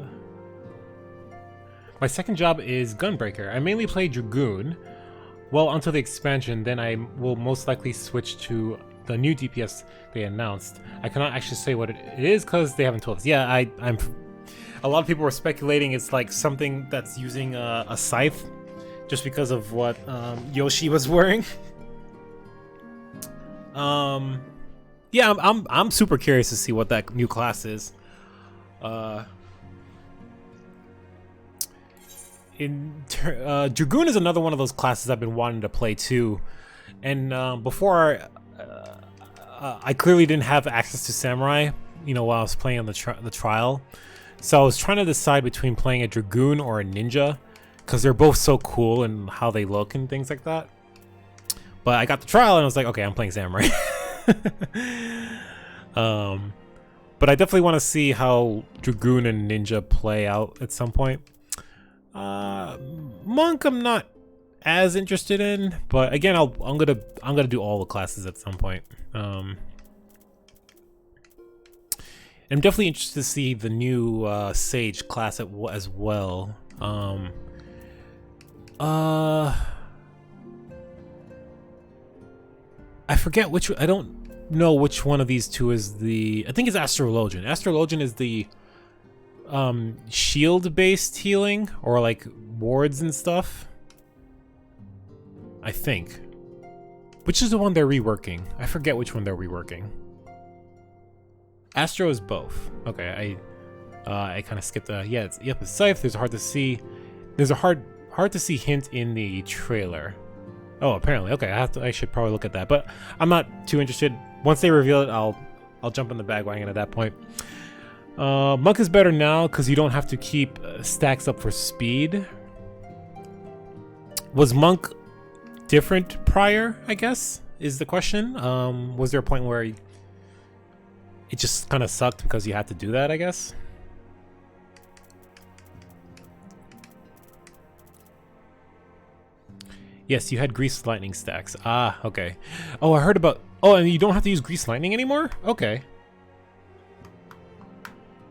second job is Gunbreaker. I mainly play Dragoon. Well, until the expansion, then I will most likely switch to the new DPS they announced. I cannot actually say what it is because they haven't told us. Yeah, I'm. A lot of people were speculating it's like something that's using a scythe, just because of what Yoshi was wearing. Yeah, I'm super curious to see what that new class is. Dragoon is another one of those classes I've been wanting to play too, and before I clearly didn't have access to Samurai, while I was playing on the trial. So I was trying to decide between playing a Dragoon or a Ninja, because they're both so cool and how they look and things like that. But I got the trial and I was like, okay, I'm playing Samurai. But I definitely want to see how Dragoon and Ninja play out at some point. Monk, I'm not as interested in, but again, I'm gonna do all the classes at some point. I'm definitely interested to see the new Sage class as well. I forget which. I don't know which one of these two is the. I think it's Astrologian. Astrologian is the shield-based healing, or like wards and stuff. I think. Which is the one they're reworking? I forget which one they're reworking. Astro is both. Okay, I kind of skipped the. Yeah, it's Scythe. There's a hard to see. There's a hard to see hint in the trailer. Oh, apparently. Okay, I should probably look at that, but I'm not too interested. Once they reveal it, I'll jump in the bandwagon at that point. Monk is better now because you don't have to keep stacks up for speed. Was Monk different prior, I guess, is the question. Was there a point where it just kind of sucked because you had to do that, I guess? Yes, you had Grease Lightning stacks. Ah, okay. Oh, I heard about... Oh, and you don't have to use Grease Lightning anymore? Okay.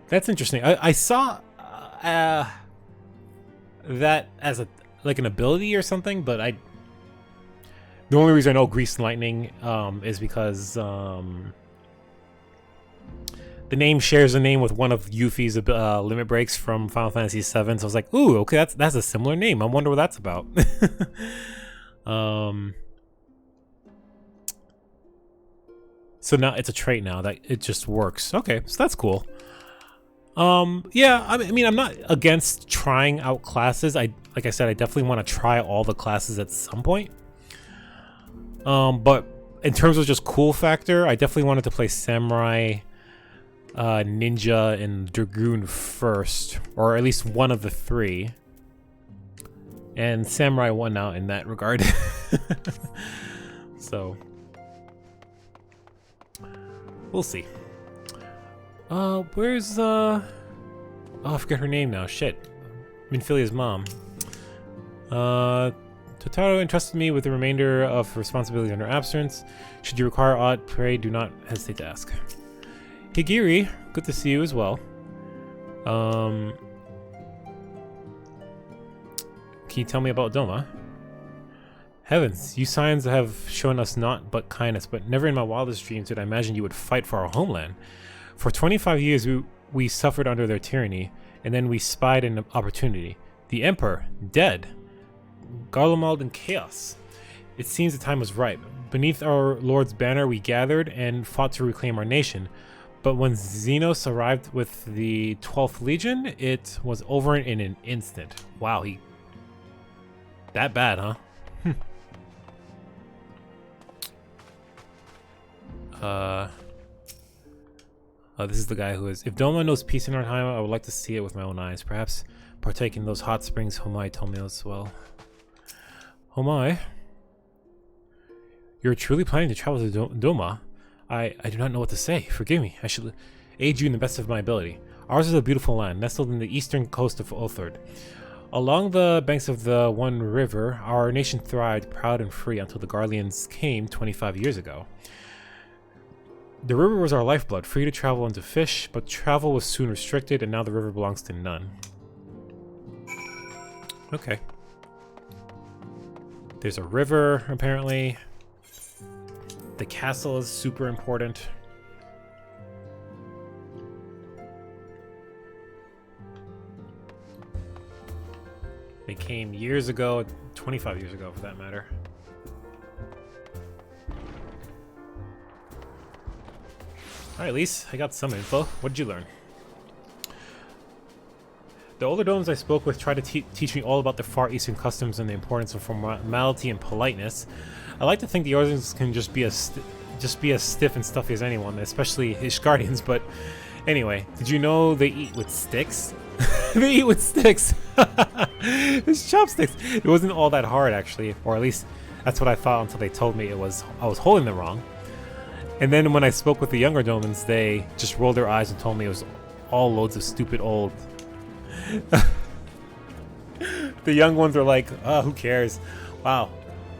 That's interesting. I saw that as like an ability or something, but the only reason I know Grease Lightning is because the name shares a name with one of Yuffie's limit breaks from Final Fantasy VII. So I was like, ooh, okay, that's a similar name. I wonder what that's about. So now it's a trait now that it just works. Okay, so that's cool. Yeah, I mean, I'm not against trying out classes. Like I said, I definitely want to try all the classes at some point. But in terms of just cool factor, I definitely wanted to play Samurai, Ninja, and Dragoon first, or at least one of the three. And Samurai won out in that regard. So we'll see. Where's oh, I forget her name now. Shit. Minfilia's mom. Totaro entrusted me with the remainder of responsibility under absence. Should you require aught, pray do not hesitate to ask. Higiri, good to see you as well. Can you tell me about Doma? Heavens, you Scions have shown us naught but kindness, but never in my wildest dreams did I imagine you would fight for our homeland. For 25 years we suffered under their tyranny, and then we spied an opportunity. The Emperor, dead. Garlemald in chaos. It seems the time was ripe. Beneath our Lord's banner we gathered and fought to reclaim our nation. But when Xenos arrived with the 12th Legion, it was over in an instant. Wow, that bad, huh? This is the guy who is... If Doma knows peace in our time, I would like to see it with my own eyes. Perhaps partake in those hot springs Homai told me as well. Homai? You're truly planning to travel to Doma? I do not know what to say. Forgive me. I should aid you in the best of my ability. Ours is a beautiful land, nestled in the eastern coast of Othard. Along the banks of the One River, our nation thrived, proud and free, until the Garleans came 25 years ago. The river was our lifeblood, free to travel and to fish, but travel was soon restricted, and now the river belongs to none. Okay. There's a river, apparently. The castle is super important. They came years ago, 25 years ago for that matter. Alright, Lise, I got some info. What did you learn? The older domes I spoke with tried to teach me all about the Far Eastern customs and the importance of formality and politeness. I like to think the Origins can just be as stiff and stuffy as anyone, especially his guardians, but anyway, did you know they eat with sticks? They eat with sticks! It's chopsticks! It wasn't all that hard, actually, or at least that's what I thought until they told me I was holding them wrong. And then when I spoke with the younger Domans, they just rolled their eyes and told me it was all loads of stupid old. The young ones are like, oh, who cares? Wow,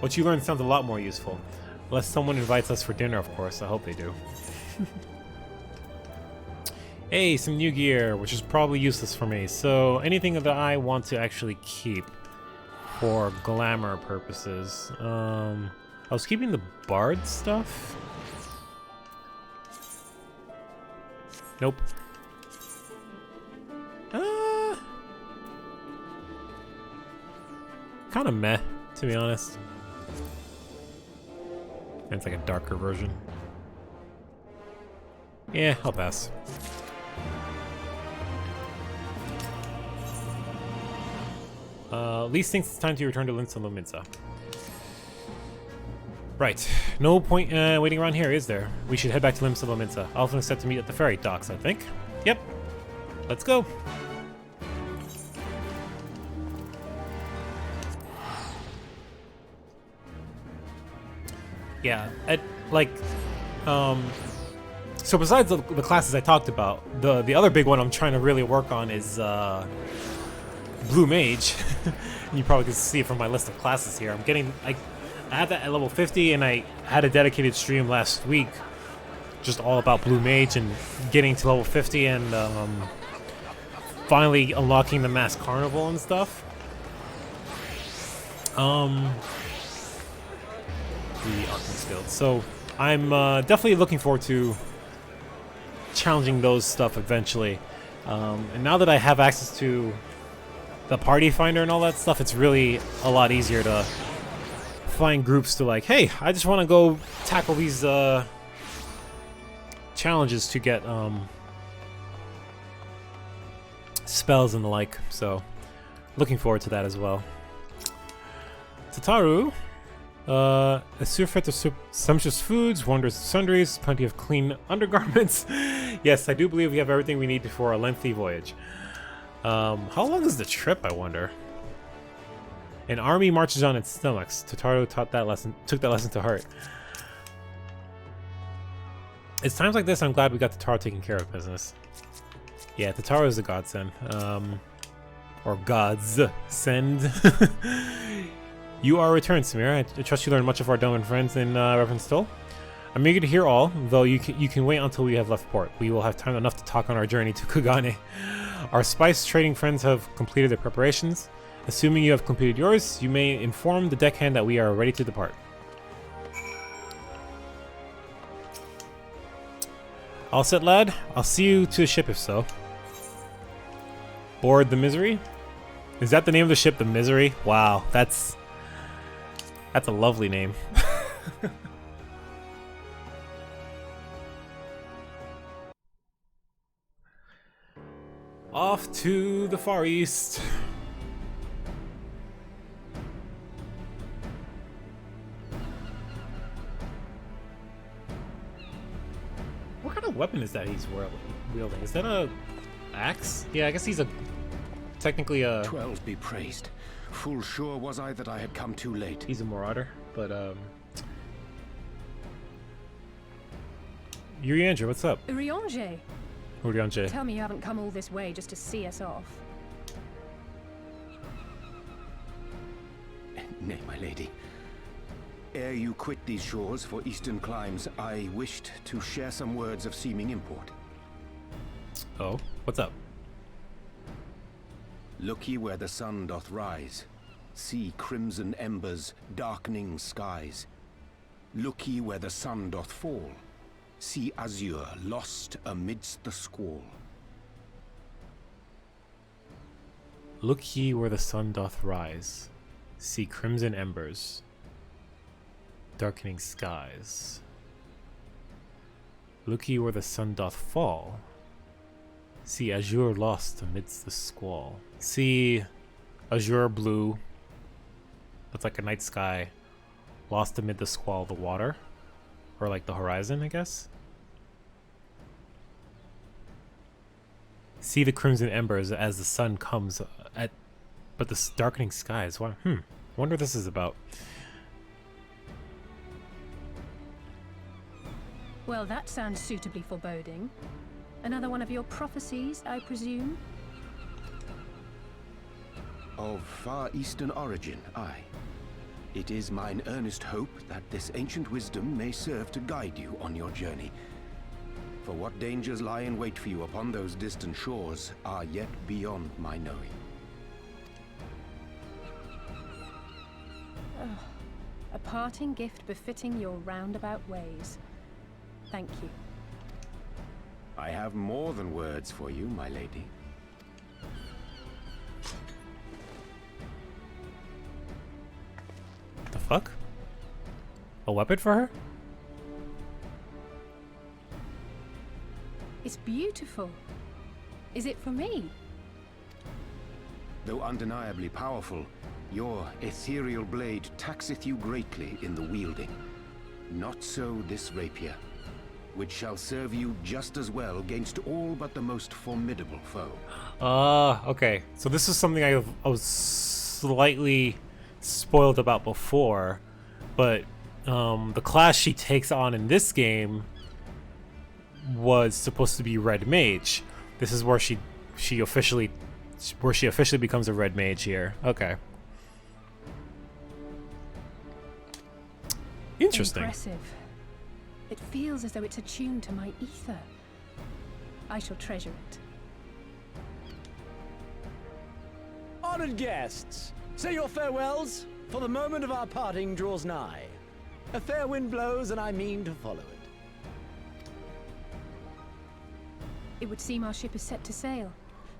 what you learned sounds a lot more useful. Unless someone invites us for dinner, of course. I hope they do. Hey, some new gear, which is probably useless for me. So anything that I want to actually keep for glamour purposes. I was keeping the bard stuff. Nope. Kind of meh, to be honest. And it's like a darker version. Yeah, I'll pass. Lise thinks it's time to return to Linsa. Right. No point waiting around here, is there? We should head back to Linsa. Alpha is set to meet at the ferry docks, I think. Yep. Let's go. Yeah, so besides the classes I talked about, the other big one I'm trying to really work on is Blue Mage. You probably can see it from my list of classes here. I had that at level 50, and I had a dedicated stream last week just all about Blue Mage and getting to level 50 and finally unlocking the Mass Carnival and stuff. The Alchemist Guild. So I'm definitely looking forward to challenging those stuff eventually. And now that I have access to the party finder and all that stuff, it's really a lot easier to find groups to like, hey, I just want to go tackle these challenges to get spells and the like. So looking forward to that as well. Tataru. A surfeit of sumptuous foods, wondrous sundries, plenty of clean undergarments. Yes, I do believe we have everything we need for a lengthy voyage. How long is the trip, I wonder? An army marches on its stomachs. Tataru took that lesson to heart. It's times like this I'm glad we got Tataru taking care of business. Yeah, Tataru is a godsend. Or gods send. You are returned, Samira. I trust you learned much of our Doman friends in Reverend Stoll. I'm eager to hear all, though you can wait until we have left port. We will have time enough to talk on our journey to Kugane. Our spice trading friends have completed their preparations. Assuming you have completed yours, you may inform the deckhand that we are ready to depart. All set, lad. I'll see you to the ship if so. Board the Misery? Is that the name of the ship, the Misery? Wow, that's a lovely name. Off to the Far East. What kind of weapon is that he's wielding? Is that a axe? Yeah, I guess he's technically a... 12 be praised. Full sure was I that I had come too late. He's a marauder, but Urianger, what's up? Urianger? Urianger. Tell me you haven't come all this way just to see us off. Nay, my lady. Ere you quit these shores for eastern climes, I wished to share some words of seeming import. Oh, what's up? Look ye where the sun doth rise. See crimson embers, darkening skies. Look ye where the sun doth fall. See azure lost amidst the squall. Look ye where the sun doth rise. See crimson embers, darkening skies. Look ye where the sun doth fall. See azure lost amidst the squall. See azure blue. That's like a night sky lost amid the squall of the water. Or like the horizon, I guess. See the crimson embers as the sun comes at... But the darkening skies. Wow. Wonder what this is about. Well, that sounds suitably foreboding. Another one of your prophecies, I presume? Of far eastern origin, aye. It is mine earnest hope that this ancient wisdom may serve to guide you on your journey. For what dangers lie in wait for you upon those distant shores are yet beyond my knowing. Oh, a parting gift befitting your roundabout ways. Thank you. I have more than words for you, my lady. The fuck? A weapon for her? It's beautiful. Is it for me? Though undeniably powerful, your ethereal blade taxeth you greatly in the wielding. Not so this rapier, which shall serve you just as well against all but the most formidable foe. Okay. So this is something I was slightly spoiled about before, but the class she takes on in this game was supposed to be Red Mage. This is where she officially becomes a Red Mage here. Okay. Interesting. Impressive. It feels as though it's attuned to my ether. I shall treasure it. Honored guests, say your farewells, for the moment of our parting draws nigh. A fair wind blows, and I mean to follow it. It would seem our ship is set to sail.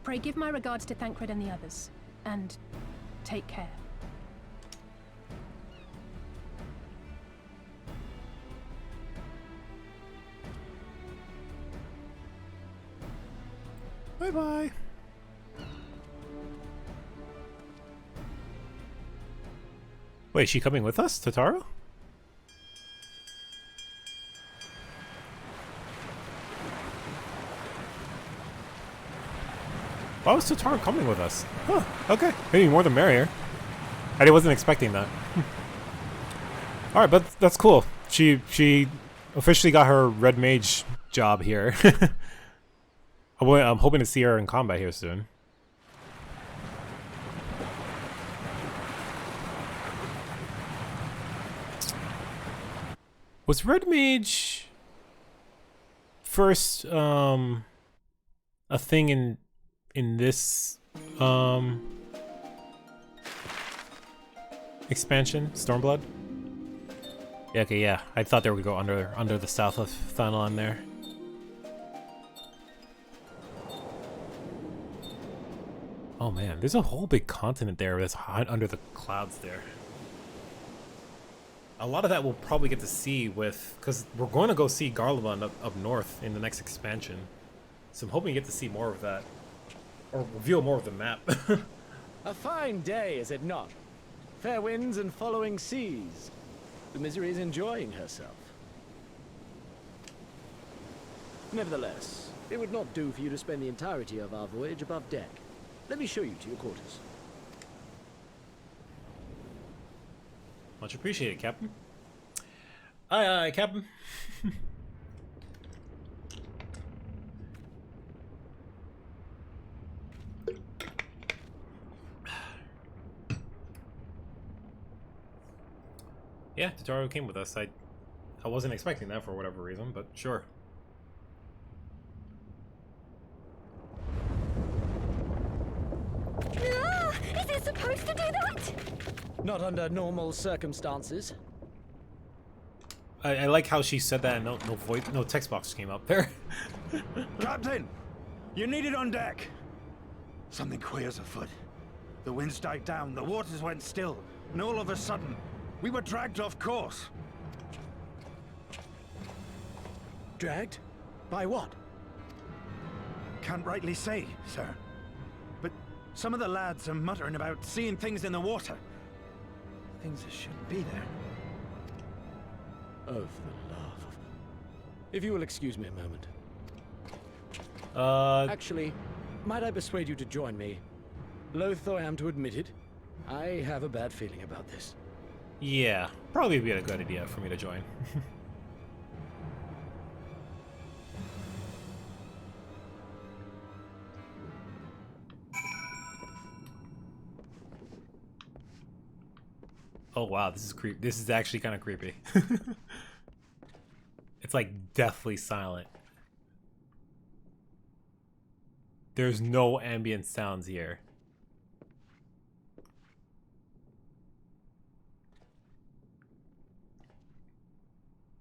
Pray give my regards to Thancred and the others. And take care. Bye-bye. Wait, is she coming with us, Totaro? Why was Totaro coming with us? Huh, okay. Maybe more the merrier. I wasn't expecting that. Alright, but that's cool. She officially got her Red Mage job here. I'm hoping to see her in combat here soon. Was Red Mage first a thing in this expansion, Stormblood? Yeah, okay, yeah. I thought they would go under the south of Thanalan there. Oh man, there's a whole big continent there that's under the clouds there. A lot of that we'll probably get to see because we're going to go see Garlemald up north in the next expansion. So I'm hoping you get to see more of that. Or reveal more of the map. A fine day, is it not? Fair winds and following seas. The Misery is enjoying herself. Nevertheless, it would not do for you to spend the entirety of our voyage above deck. Let me show you to your quarters. Much appreciated, Captain. Aye, aye, Captain. Yeah, Totaro came with us. I wasn't expecting that for whatever reason, but sure. Is it supposed to do that? Not under normal circumstances. I like how she said that and no text box came up there. Captain! You're needed on deck! Something queer's afoot. The winds died down, the waters went still, and all of a sudden, we were dragged off course. Dragged? By what? Can't rightly say, sir. But some of the lads are muttering about seeing things in the water. Things that shouldn't be there. Oh, for the love of... If you will excuse me a moment. Actually, might I persuade you to join me? Loath though I am to admit it, I have a bad feeling about this. Yeah, probably be a good idea for me to join. Oh wow, this is creepy. This is actually kind of creepy. It's like deathly silent. There's no ambient sounds here.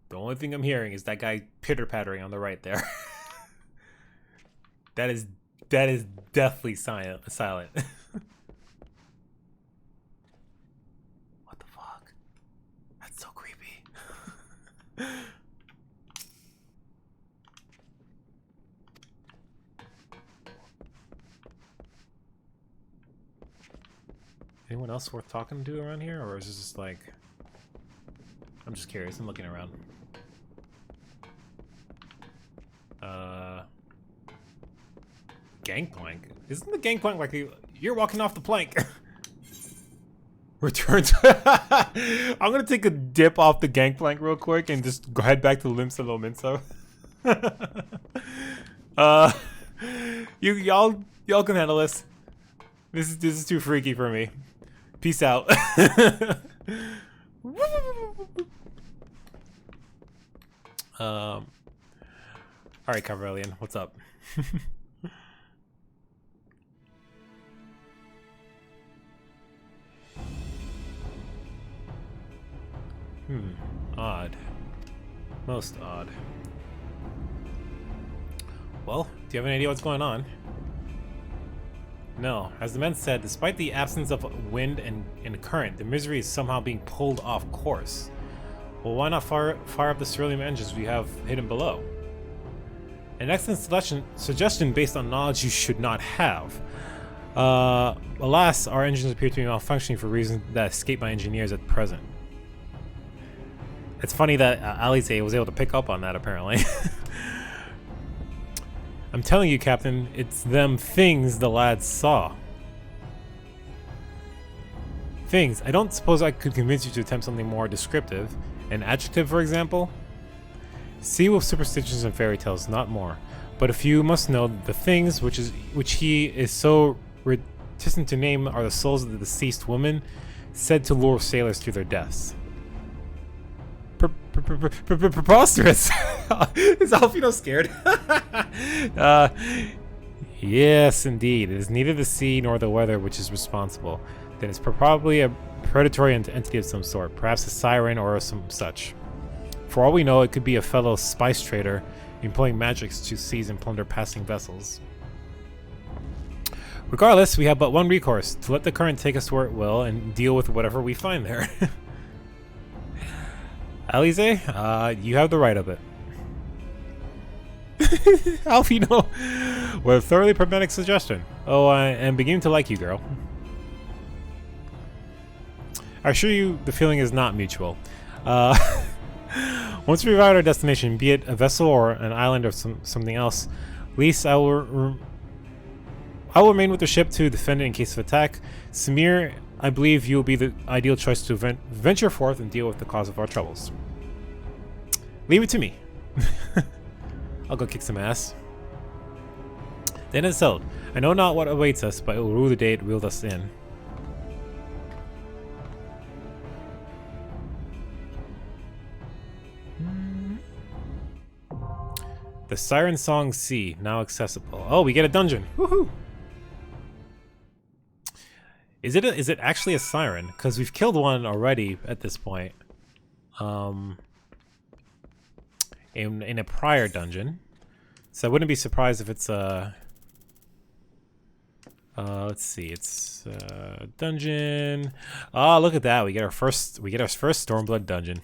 The only thing I'm hearing is that guy pitter-pattering on the right there. That is deathly silent. What the fuck? That's so creepy. Anyone else worth talking to around here, or is this just like... I'm just curious, I'm looking around. Gangplank? Isn't the gangplank like you're walking off the plank? Return to... I'm gonna take a dip off the gangplank real quick and just go head back to Limsa Lominso. Y'all can handle this. This is too freaky for me. Peace out. All right, Cavrelian, what's up? Odd. Most odd. Well, do you have any idea what's going on? No. As the men said, despite the absence of wind and current, the Misery is somehow being pulled off course. Well, why not fire up the cerulean engines we have hidden below? An excellent suggestion based on knowledge you should not have. Alas, our engines appear to be malfunctioning for reasons that escape my engineers at present. It's funny that Alize was able to pick up on that, apparently. I'm telling you, Captain, it's them things the lads saw. Things. I don't suppose I could convince you to attempt something more descriptive. An adjective, for example? See with superstitions and fairy tales, not more. But if you must know, the things which he is so reticent to name are the souls of the deceased women, said to lure sailors to their deaths. Preposterous! Is Alfino scared? Yes, indeed. It is neither the sea nor the weather which is responsible. Then it's probably a predatory entity of some sort, perhaps a siren or some such. For all we know, it could be a fellow spice trader employing magics to seize and plunder passing vessels. Regardless, we have but one recourse, to let the current take us where it will and deal with whatever we find there. Alize, you have the right of it. Alfino, what a thoroughly pragmatic suggestion. Oh, I am beginning to like you, girl. I assure you the feeling is not mutual. Once we arrive at our destination, be it a vessel or an island or something else, Lise, I will remain with the ship to defend it in case of attack. Samir, I believe you will be the ideal choice to venture forth and deal with the cause of our troubles. Leave it to me. I'll go kick some ass. Then it's settled. I know not what awaits us, but it will rue the day it reeled us in. The Sirensong Sea, now accessible. Oh, we get a dungeon. Woohoo! Is it actually a siren? Because we've killed one already at this point. In a prior dungeon. So I wouldn't be surprised if it's a... let's see, it's a dungeon. Oh, look at that. We get our first Stormblood dungeon.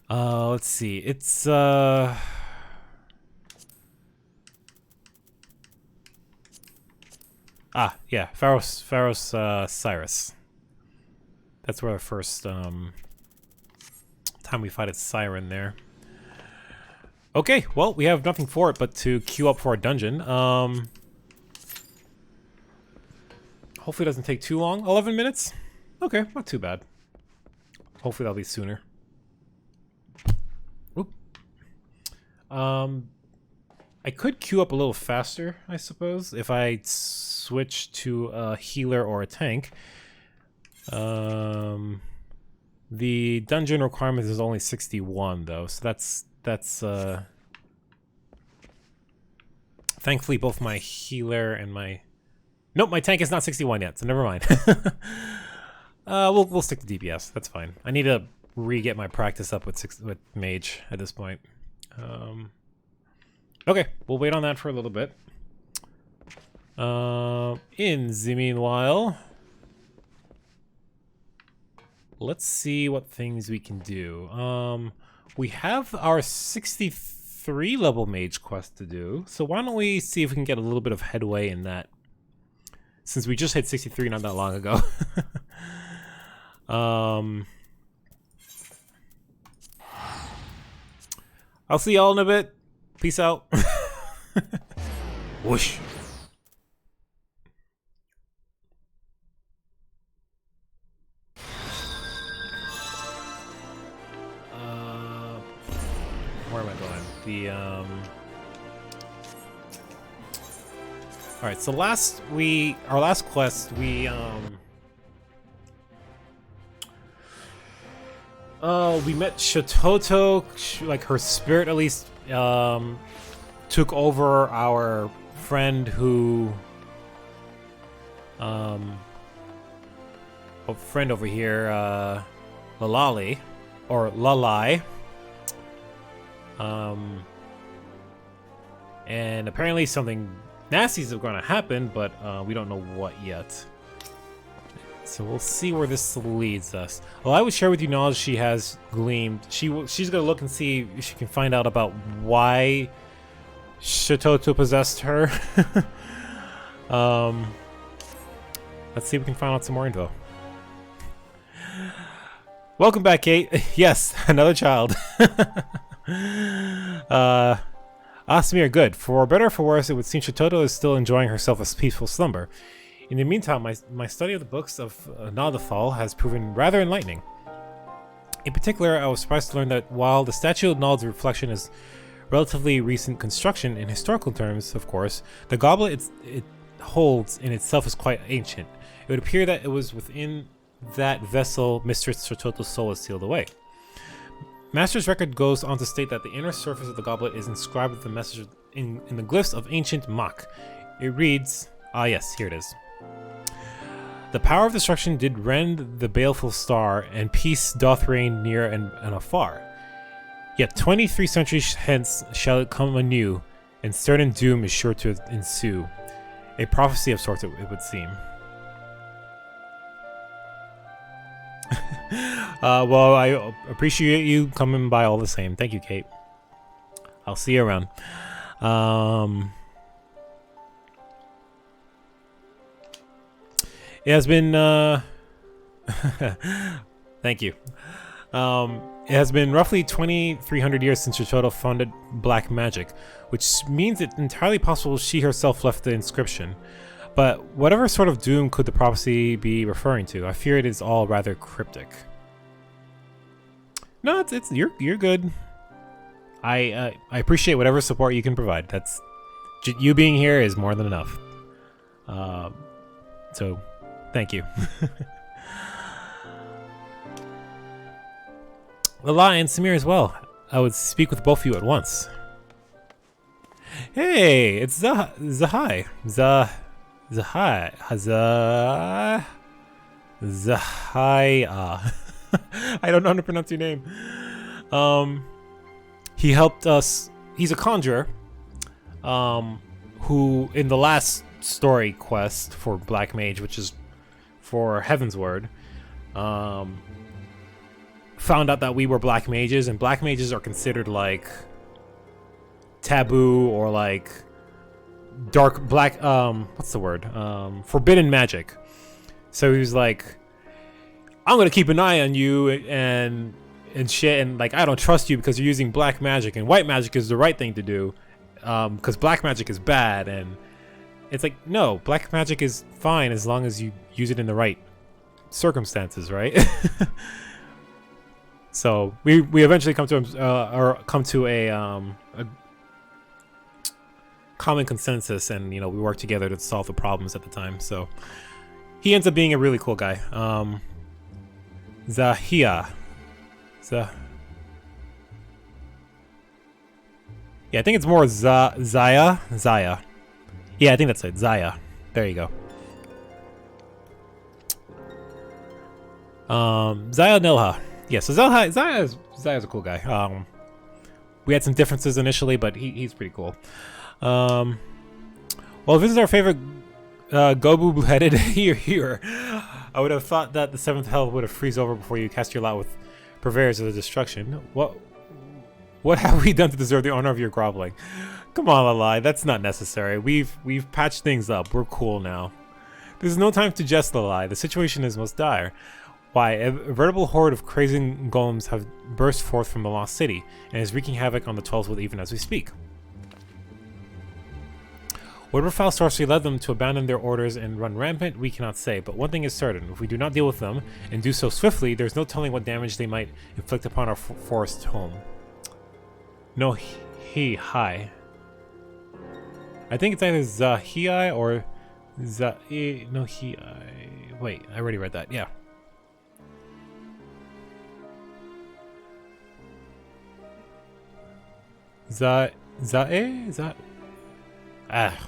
Let's see. It's yeah, Pharos Cyrus. That's where the first time we fight a siren there. Okay, well, we have nothing for it but to queue up for a dungeon. Hopefully it doesn't take too long. 11 minutes? Okay, not too bad. Hopefully that'll be sooner. Oop. I could queue up a little faster, I suppose, if I switch to a healer or a tank. The dungeon requirement is only 61 though, so that's thankfully both my healer and my my tank is not 61 yet, so never mind. We'll stick to DPS. That's fine. I need to re-get my practice up with Mage at this point. Okay, we'll wait on that for a little bit. In the meanwhile, let's see what things we can do. We have our 63 level Mage quest to do, so why don't we see if we can get a little bit of headway in that, since we just hit 63 not that long ago. I'll see y'all in a bit. Peace out. Whoosh. Where am I going? All right. So our last quest, we met Shototo, like her spirit at least, took over our friend who, a friend over here, Lalali, or Lalai. And apparently something nasty is going to happen, but we don't know what yet. So we'll see where this leads us. Well, I would share with you knowledge she has gleamed. She's gonna look and see if she can find out about why Shototo possessed her. Let's see if we can find out some more info. Welcome back, Kate. Yes, another child. Asmir, good. For better or for worse, it would seem Shototo is still enjoying herself a peaceful slumber. In the meantime, my study of the books of Naldathal has proven rather enlightening. In particular, I was surprised to learn that while the statue of Nald's reflection is relatively recent construction in historical terms, of course, the goblet it holds in itself is quite ancient. It would appear that it was within that vessel Mistress Shototo's soul is sealed away. Master's record goes on to state that the inner surface of the goblet is inscribed with the message in the glyphs of ancient Mach. It reads, yes, here it is. The power of destruction did rend the baleful star, and peace doth reign near and afar. Yet 23 centuries hence shall it come anew, and certain doom is sure to ensue. A prophecy of sorts, it would seem. Well, I appreciate you coming by all the same. Thank you, Kate. I'll see you around. It has been, thank you. It has been roughly 2,300 years since Shototo founded black magic, which means it's entirely possible she herself left the inscription. But whatever sort of doom could the prophecy be referring to? I fear it is all rather cryptic. No, you're good. I appreciate whatever support you can provide. That's you being here is more than enough. So, thank you. Lala and Samir as well. I would speak with both of you at once. Hey, it's Zahai. Zahai. I don't know how to pronounce your name. He helped us. He's a conjurer. Who in the last story quest for Black Mage, which is for Heaven's Word, found out that we were Black Mages, and Black Mages are considered like taboo or like dark black what's the word, forbidden magic. So he was like, I'm gonna keep an eye on you and shit, and like I don't trust you because you're using black magic, and white magic is the right thing to do, because black magic is bad. And it's like, no, black magic is fine as long as you use it in the right circumstances, right? So we eventually come to a common consensus, and we work together to solve the problems at the time. So he ends up being a really cool guy. Zahia. Yeah, I think it's more Zaya. Yeah, I think that's it. Zaya. There you go. Zaya Nilha. Yeah, so Zaya's a cool guy. We had some differences initially, but he's pretty cool. Well, if this is our favorite Gobu-headed here, I would have thought that the 7th hell would have freeze over before you cast your lot with purveyors of the destruction. What have we done to deserve the honor of your groveling? Come on, Lalai, that's not necessary. We've patched things up. We're cool now. There's no time to jest, Lalai. The situation is most dire. Why, a veritable horde of crazy golems have burst forth from the lost city, and is wreaking havoc on the 12th even as we speak. Whatever foul sorcery led them to abandon their orders and run rampant, we cannot say, but one thing is certain. If we do not deal with them, and do so swiftly, there's no telling what damage they might inflict upon our forest home. No hi. I think it's either Zahii or no hi. Wait, I already read that, yeah.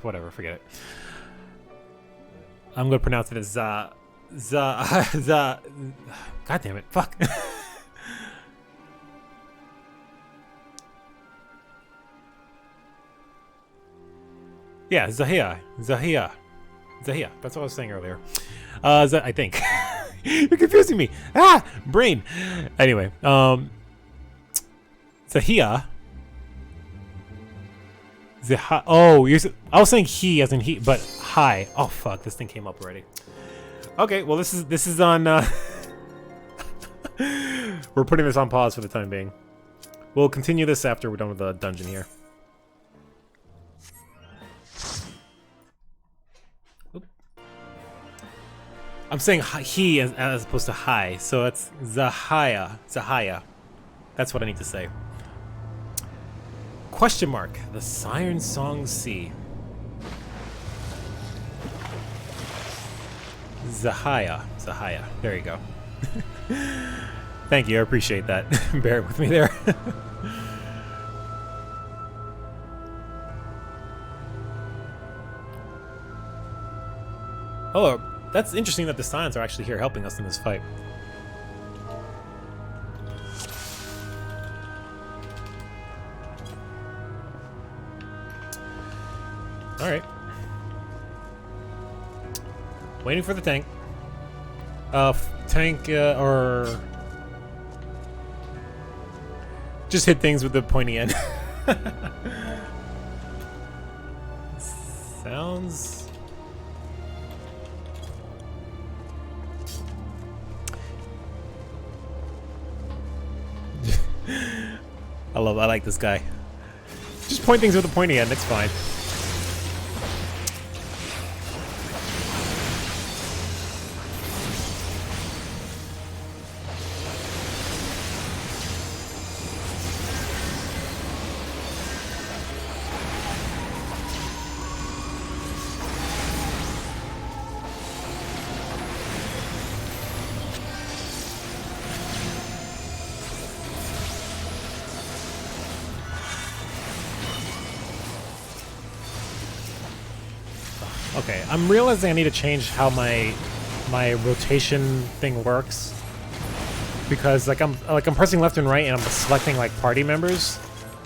Whatever, forget it. I'm gonna pronounce it as God damn it, fuck. Yeah, Zahia. That's what I was saying earlier. I think. You're confusing me. Brain. Anyway, Zahia. Oh, I was saying he as in he, but hi. Oh fuck, this thing came up already. Okay, well this is on. We're putting this on pause for the time being. We'll continue this after we're done with the dungeon here. Oop. I'm saying he as opposed to hi, so it's Zahia. That's what I need to say. Question mark. The Sirensong Sea. Zahia. There you go. Thank you. I appreciate that. Bear with me there. Oh, that's interesting that the Scions are actually here helping us in this fight. Alright. Waiting for the tank. Or... just hit things with the pointy end. Sounds... I like this guy. Just point things with the pointy end, it's fine. Okay, I'm realizing I need to change how my rotation thing works, because I'm pressing left and right and I'm selecting like party members,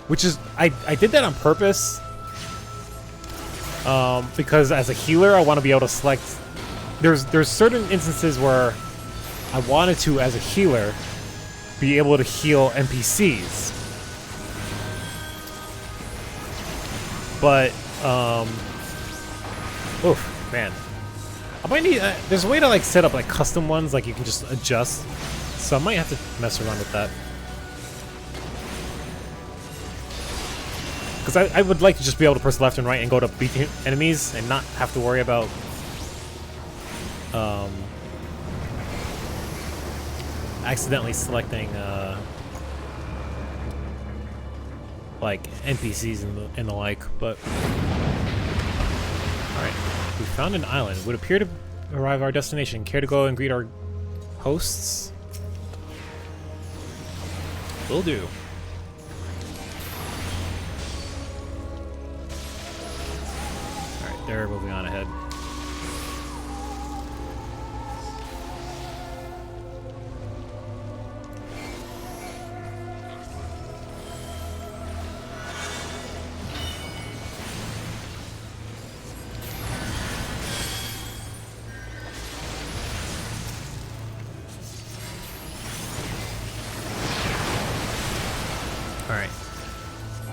which is I did that on purpose, because as a healer I want to be able to select. There's certain instances where I wanted to, as a healer, be able to heal NPCs, but oof, man. I might need... there's a way to like set up like custom ones, like you can just adjust. So I might have to mess around with that. Because I would like to just be able to press left and right and go to beat enemies and not have to worry about... accidentally selecting like NPCs and the like, but... Alright, we found an island. Would appear to arrive at our destination. Care to go and greet our hosts? Will do. Alright, they're moving on ahead. Alright.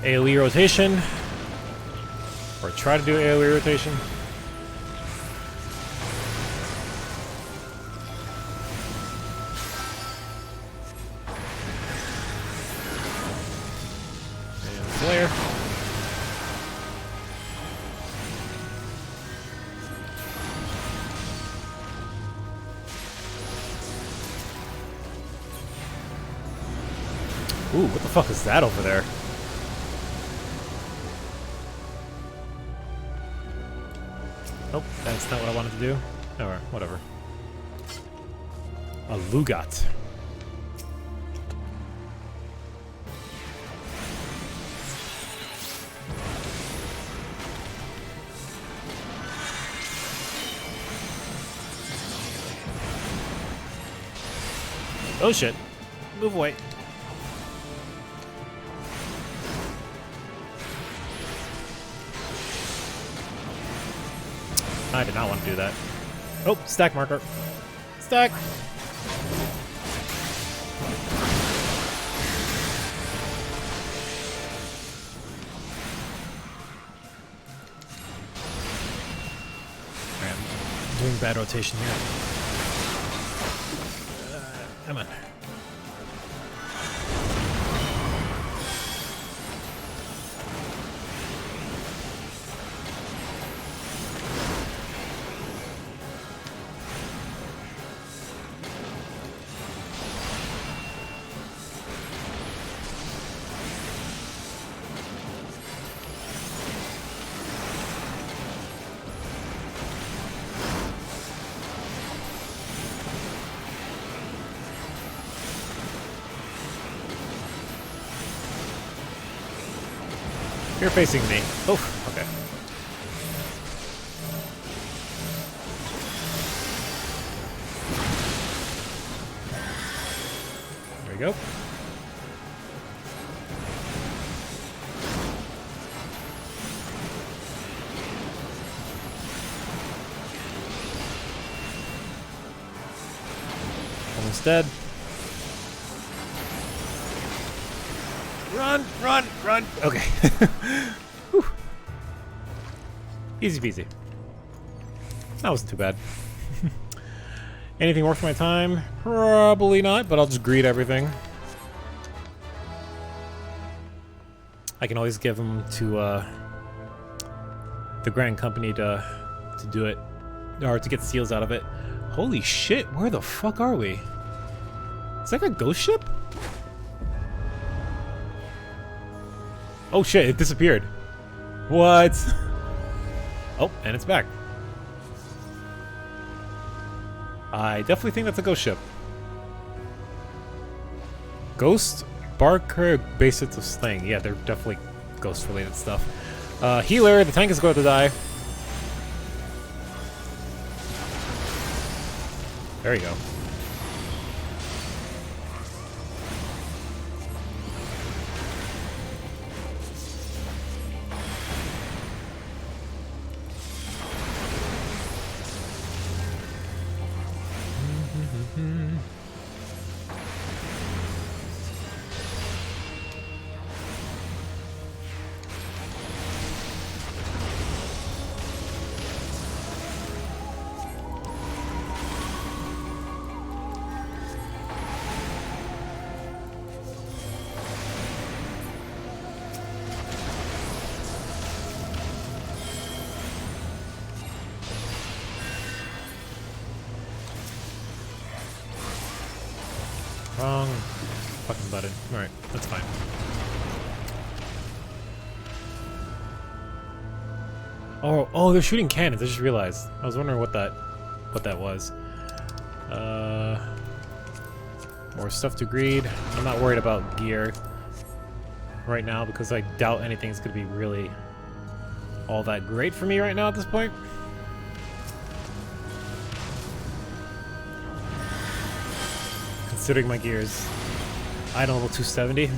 AoE rotation. Or try to do AoE rotation. And flare. Ooh, what the fuck is that over there? Nope, that's not what I wanted to do. Alright, whatever. A Lugat. Oh shit. Move away. I did not want to do that. Oh, stack marker. Stack! Alright, I'm doing bad rotation here. Come on. You're facing me. Oh, okay. There we go. Almost dead. Run, run, run. Okay. Whew. Easy peasy. That wasn't too bad. Anything worth my time? Probably not, but I'll just greet everything. I can always give them to the Grand Company to do it, or to get seals out of it. Holy shit, where the fuck are we? Is that a ghost ship? Oh shit, it disappeared. What? Oh, and it's back. I definitely think that's a ghost ship. Ghost? Barker Basics of Slaying. Yeah, they're definitely ghost related stuff. Healer, the tank is going to die. There you go. Wrong fucking button. Alright, that's fine. Oh, they're shooting cannons. I just realized. I was wondering what that was. More stuff to greed. I'm not worried about gear right now because I doubt anything's going to be really all that great for me right now at this point. Considering my gears. Item level 270.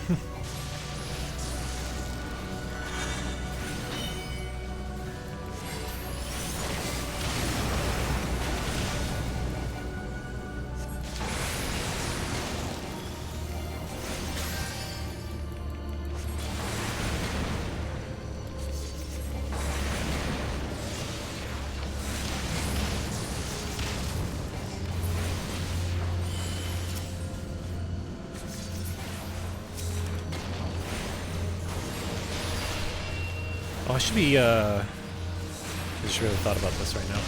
Oh, I should be, I just really thought about this right now.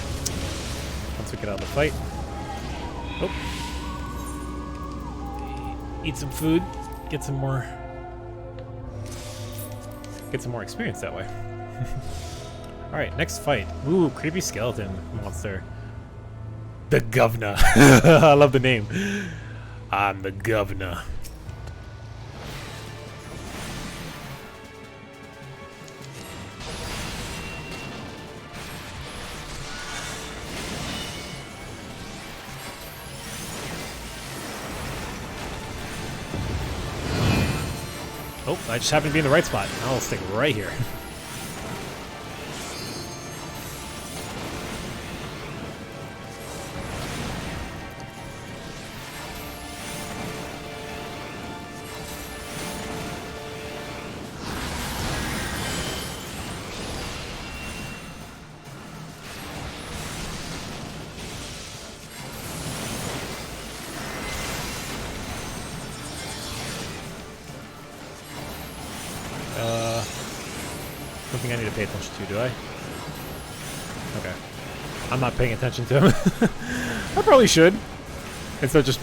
Once we get out of the fight. Oh. Eat some food. Get some more experience that way. Alright, next fight. Ooh, creepy skeleton monster. The Governor. I love the name. I'm the Governor. Oh, I just happen to be in the right spot. I'll stick right here. Something I need to pay attention to, do I? Okay. I'm not paying attention to him. I probably should. Instead of just...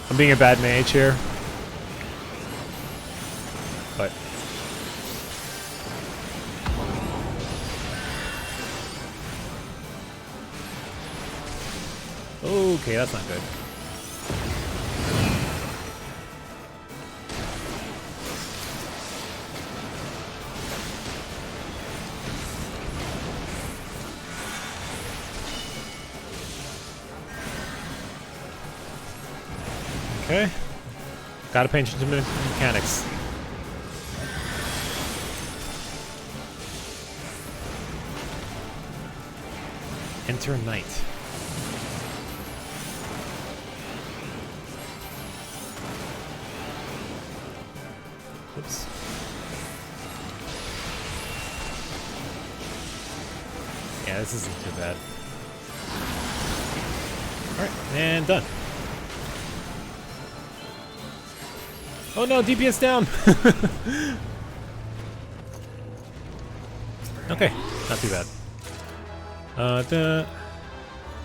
I'm being a bad mage here. But... okay, that's not good. Okay. Gotta pay attention to mechanics. Enter night. Oops. Yeah, this isn't too bad. Alright, and done. Oh no, DPS down! Okay, not too bad.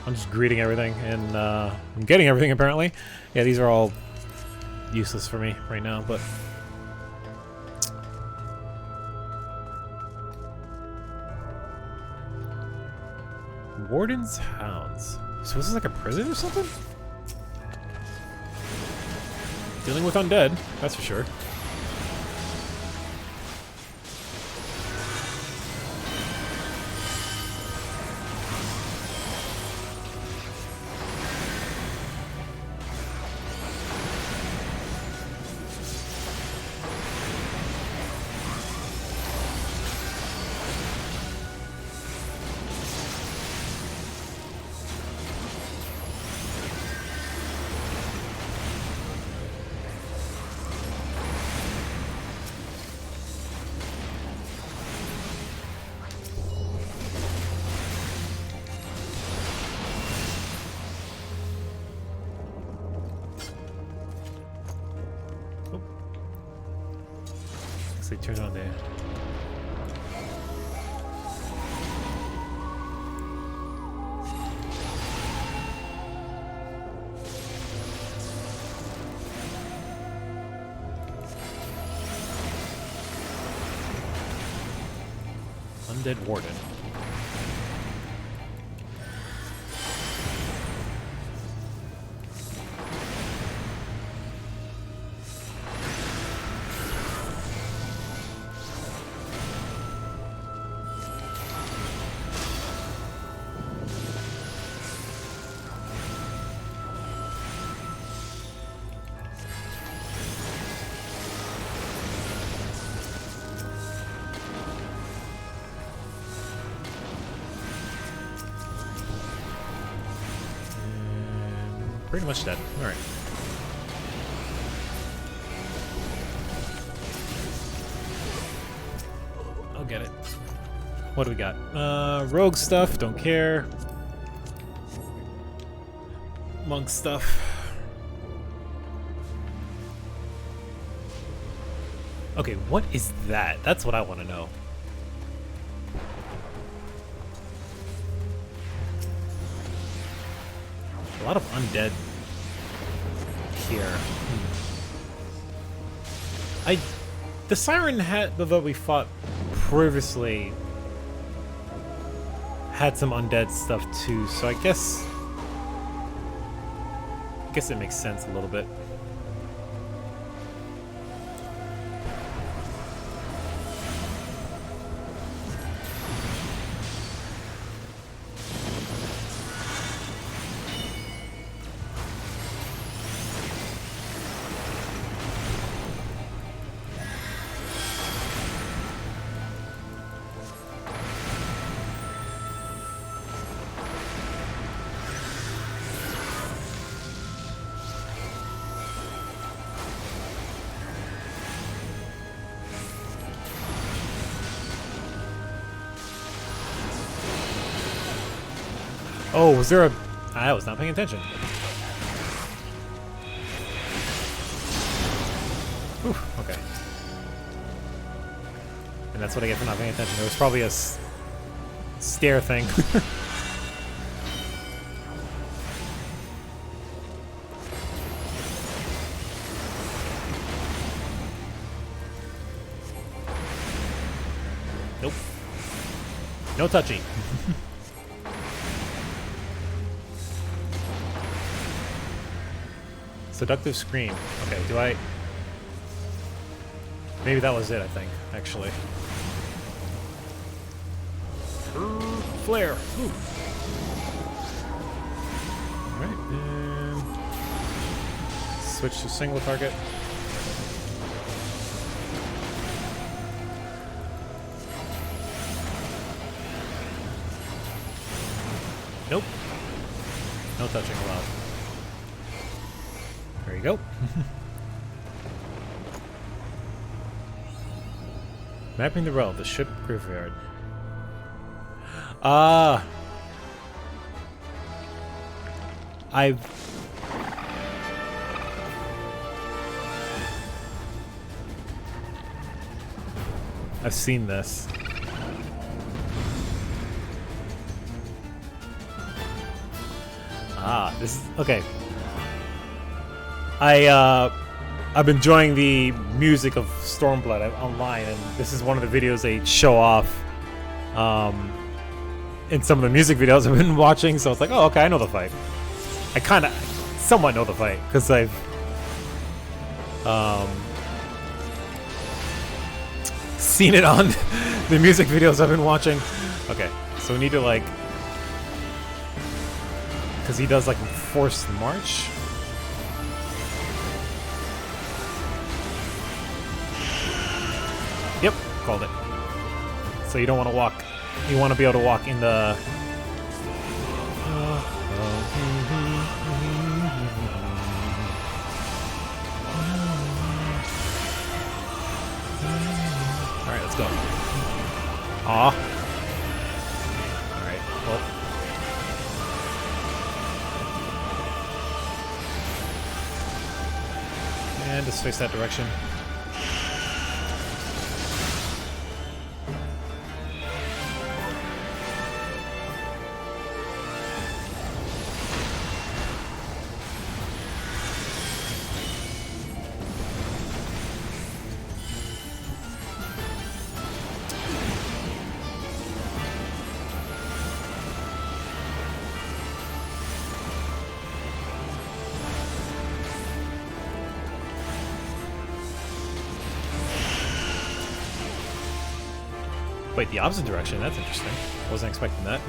I'm just greeting everything, and I'm getting everything apparently. Yeah, these are all useless for me right now, but... Warden's Hounds. So this is like a prison or something? Dealing with undead, that's for sure. They turn on there. Undead Warden. pretty much dead. Alright. I'll get it. What do we got? Rogue stuff, don't care. Monk stuff. Okay, what is that? That's what I want to know. A lot of undead here. The siren that we fought previously had some undead stuff too, so I guess it makes sense a little bit. Oh, was there a... I was not paying attention. Whew, okay. And that's what I get for not paying attention. There was probably a stair thing. Nope. No touchy. Seductive Scream. Okay, do I... Maybe that was it, I think, actually. Flare! Ooh. Alright, and... switch to single target. Nope. No touching allowed. There you go. Mapping the realm, the ship graveyard. Ah. I've seen this. Ah, this is okay. I've been enjoying the music of Stormblood online, and this is one of the videos they show off in some of the music videos I've been watching, so it's like, oh, okay, I know the fight. I kind of somewhat know the fight, because I've seen it on the music videos I've been watching. Okay, so we need to, like, because he does, like, forced march. Yep, called it. So you don't want to walk. You want to be able to walk in the... Alright, let's go. Aw. Alright, well. And just face that direction. Wait, the opposite direction? That's interesting. Wasn't expecting that.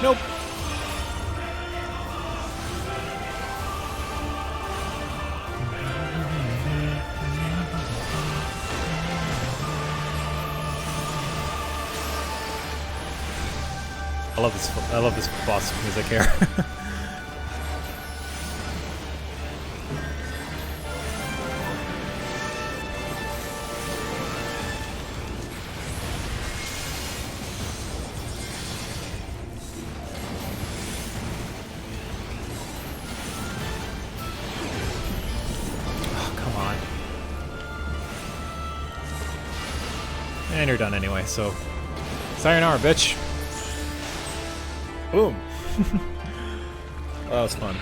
Nope. I love this boss music here. Oh, come on. And you're done anyway, so sayonara, bitch. Boom. Oh, that was fun.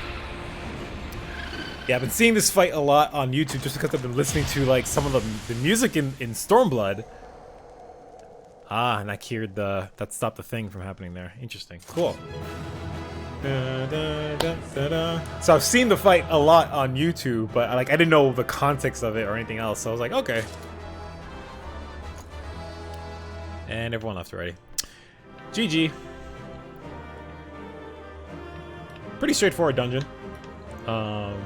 Yeah, I've been seeing this fight a lot on YouTube just because I've been listening to like some of the music in Stormblood. Ah, and that cured that stopped the thing from happening there. Interesting. Cool. Da, da, da, da, da. So I've seen the fight a lot on YouTube, but I didn't know the context of it or anything else. So I was like, okay. And everyone left already. GG. Pretty straightforward dungeon. All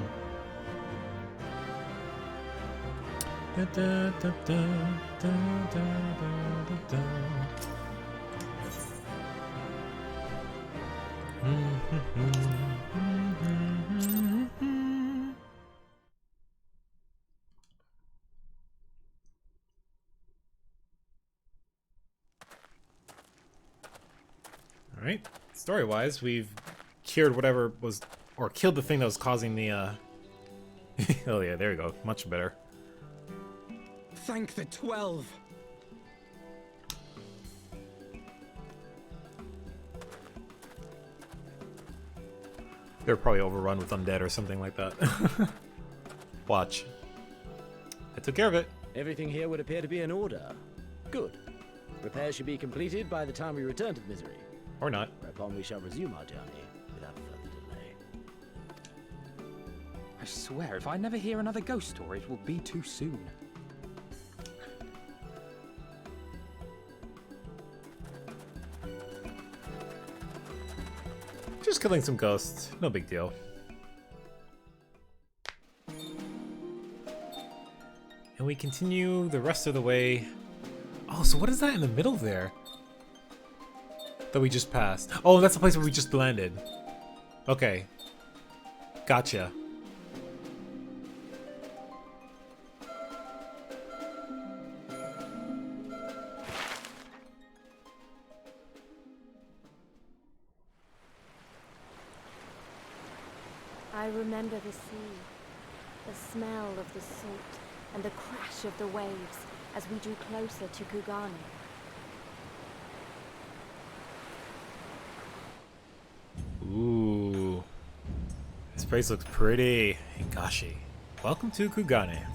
right. Story-wise, we've cured whatever was, or killed the thing that was causing the, oh yeah, there we go. Much better. Thank the 12. They're probably overrun with undead or something like that. Watch. I took care of it. Everything here would appear to be in order. Good. Repairs should be completed by the time we return to the Misery. Or not. Whereupon we shall resume our journey without further delay. I swear, if I never hear another ghost story, it will be too soon. Just killing some ghosts. No big deal. And we continue the rest of the way. Oh, so what is that in the middle there? That we just passed. Oh, that's the place where we just landed. Okay. Gotcha. I remember the sea, the smell of the salt, and the crash of the waves as we drew closer to Kugane. Ooh. This place looks pretty. Hingashi. Welcome to Kugane.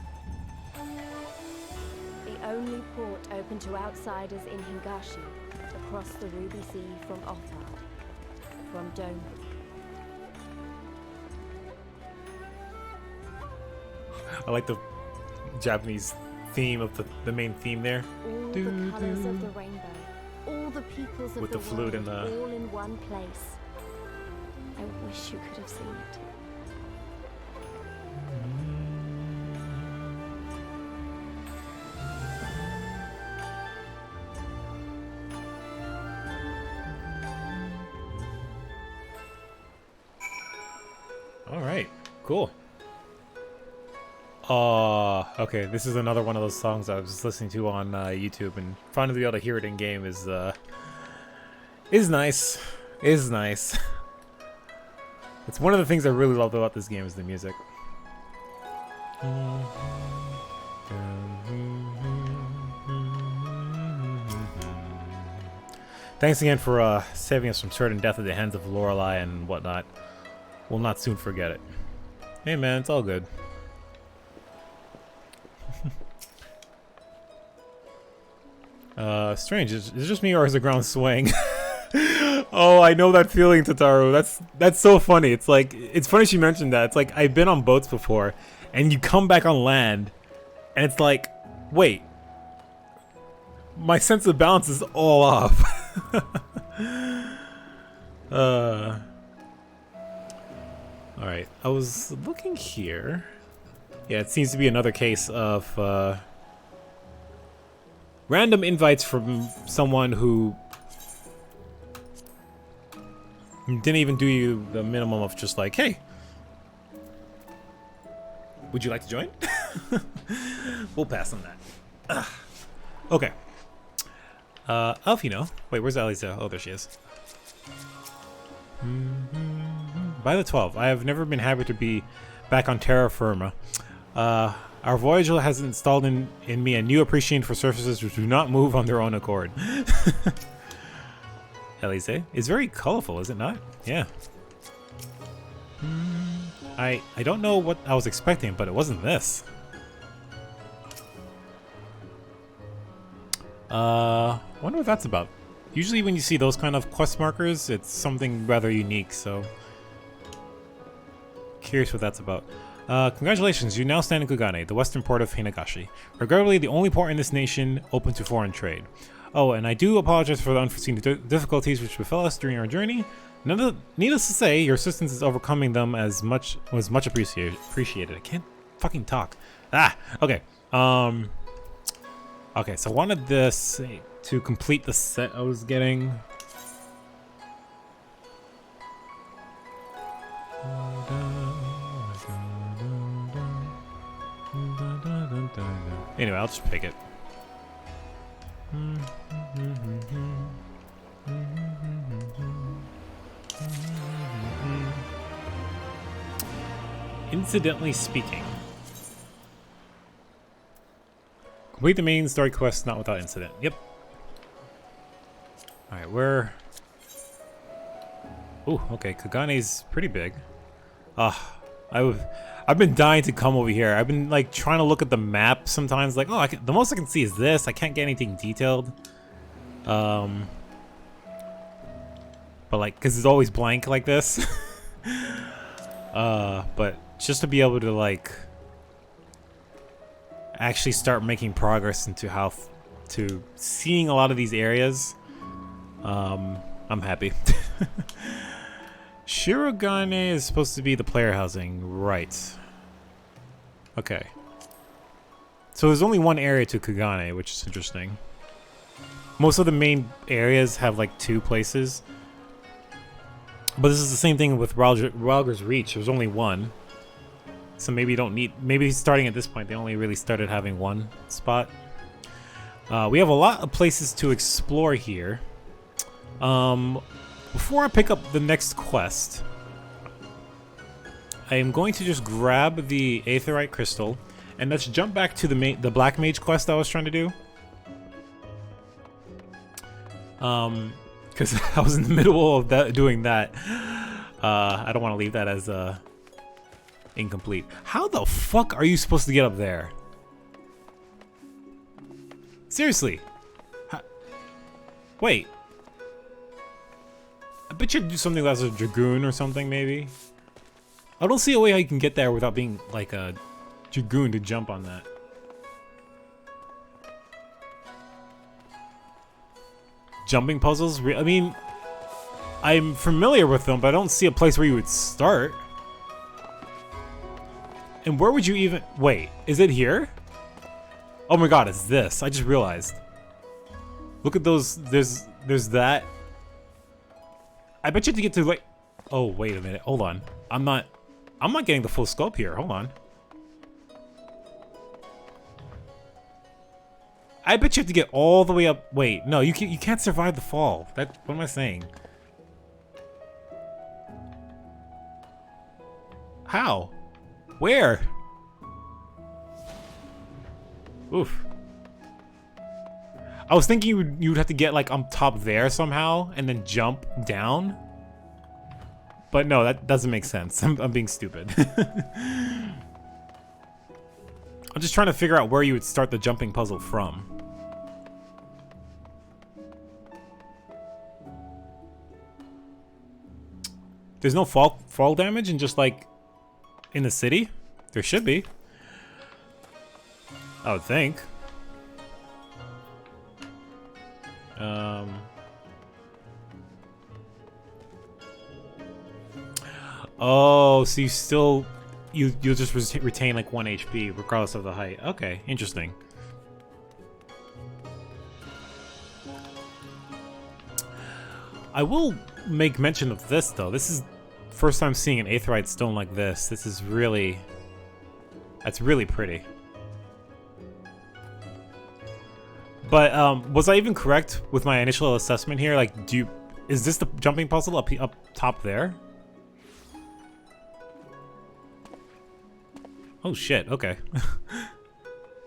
The only port open to outsiders in Hingashi, across the Ruby Sea from Othard, from Doma. I like the Japanese theme of the main theme there. All the colors of the rainbow, all the peoples of with the the flute world, and the all in one place. I wish you could have seen it. All right, cool. Okay, this is another one of those songs I was just listening to on YouTube, and finally be able to hear it in game is nice. Is nice. It's one of the things I really love about this game is the music. Thanks again for saving us from certain death at the hands of Lorelei and whatnot. We'll not soon forget it. Hey man, it's all good. Strange. Is it just me or is the ground swaying? Oh, I know that feeling, Tataru. That's so funny. It's like, it's funny she mentioned that. It's like, I've been on boats before, and you come back on land, and it's like, wait, my sense of balance is all off. Alright, I was looking here. Yeah, it seems to be another case of random invites from someone who didn't even do you the minimum of just like, hey, would you like to join? We'll pass on that. Ugh. Okay. Alfino. Wait, where's Aliza? Oh, there she is. By the 12th, I have never been happy to be back on terra firma. Our Voyager has installed in me a new appreciation for surfaces which do not move on their own accord. Elise, it's very colorful, is it not? Yeah. I don't know what I was expecting, but it wasn't this. Wonder what that's about. Usually when you see those kind of quest markers, it's something rather unique, so curious what that's about. Congratulations, you now stand in Kugane, the western port of Hinagashi. Regrettably, the only port in this nation open to foreign trade. Oh, and I do apologize for the unforeseen difficulties which befell us during our journey. Needless to say, your assistance in overcoming them was much appreciated. I can't fucking talk. Okay. Okay, so I wanted this to complete the set I was getting. Anyway, I'll just pick it. Incidentally speaking. Complete the main story quest not without incident. Yep. Alright, where... Ooh, okay, Kugane's pretty big. I've been dying to come over here. I've been like trying to look at the map sometimes, like, oh, the most I can see is this. I can't get anything detailed. But like, cause it's always blank like this. But just to be able to like actually start making progress into how to seeing a lot of these areas, I'm happy. Shirogane is supposed to be the player housing, right? Okay. So there's only one area to Kugane, which is interesting. Most of the main areas have like 2 places. But this is the same thing with Ralger's Reach. There's only 1. So maybe you don't need... Maybe starting at this point, they only really started having 1 spot. We have a lot of places to explore here. Before I pick up the next quest, I am going to just grab the Aetherite Crystal, and let's jump back to the Black Mage quest I was trying to do. Because I was in the middle of doing that. I don't want to leave that as incomplete. How the fuck are you supposed to get up there? Seriously. Wait. I bet you'd do something as a Dragoon or something, maybe. I don't see a way how you can get there without being like a Dragoon to jump on that. Jumping puzzles? I mean, I'm familiar with them, but I don't see a place where you would start. And where would you even... Wait, is it here? Oh my god, it's this. I just realized. Look at those... There's that. I bet you have to get to like... Oh, wait a minute. Hold on. I'm not getting the full scope here. Hold on. I bet you have to get all the way up. Wait, no, you can't survive the fall. What am I saying? How? Where? Oof. I was thinking you'd have to get like on top there somehow and then jump down. But no, that doesn't make sense. I'm being stupid. I'm just trying to figure out where you would start the jumping puzzle from. There's no fall damage and just like in the city? There should be. I would think. Oh, so you'll just retain like 1 HP regardless of the height. Okay, interesting. I will make mention of this though. This is first time seeing an aetheryte stone like this. This is really, that's really pretty. But was I even correct with my initial assessment here? Like, is this the jumping puzzle up top there? Oh shit, okay.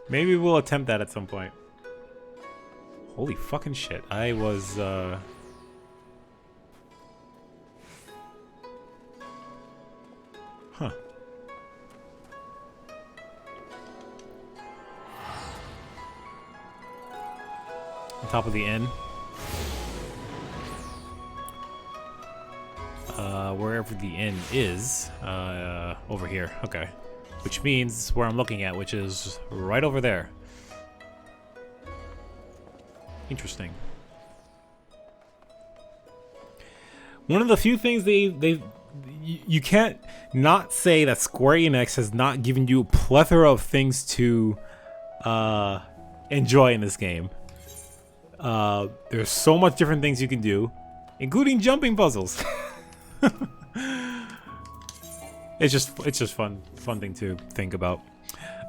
Maybe we'll attempt that at some point. Holy fucking shit. I was Huh. On top of the inn. Wherever the inn is, over here. Okay. Which means where I'm looking at, which is right over there. Interesting. One of the few things you can't not say that Square Enix has not given you a plethora of things to enjoy in this game. There's so much different things you can do, including jumping puzzles. It's just fun thing to think about.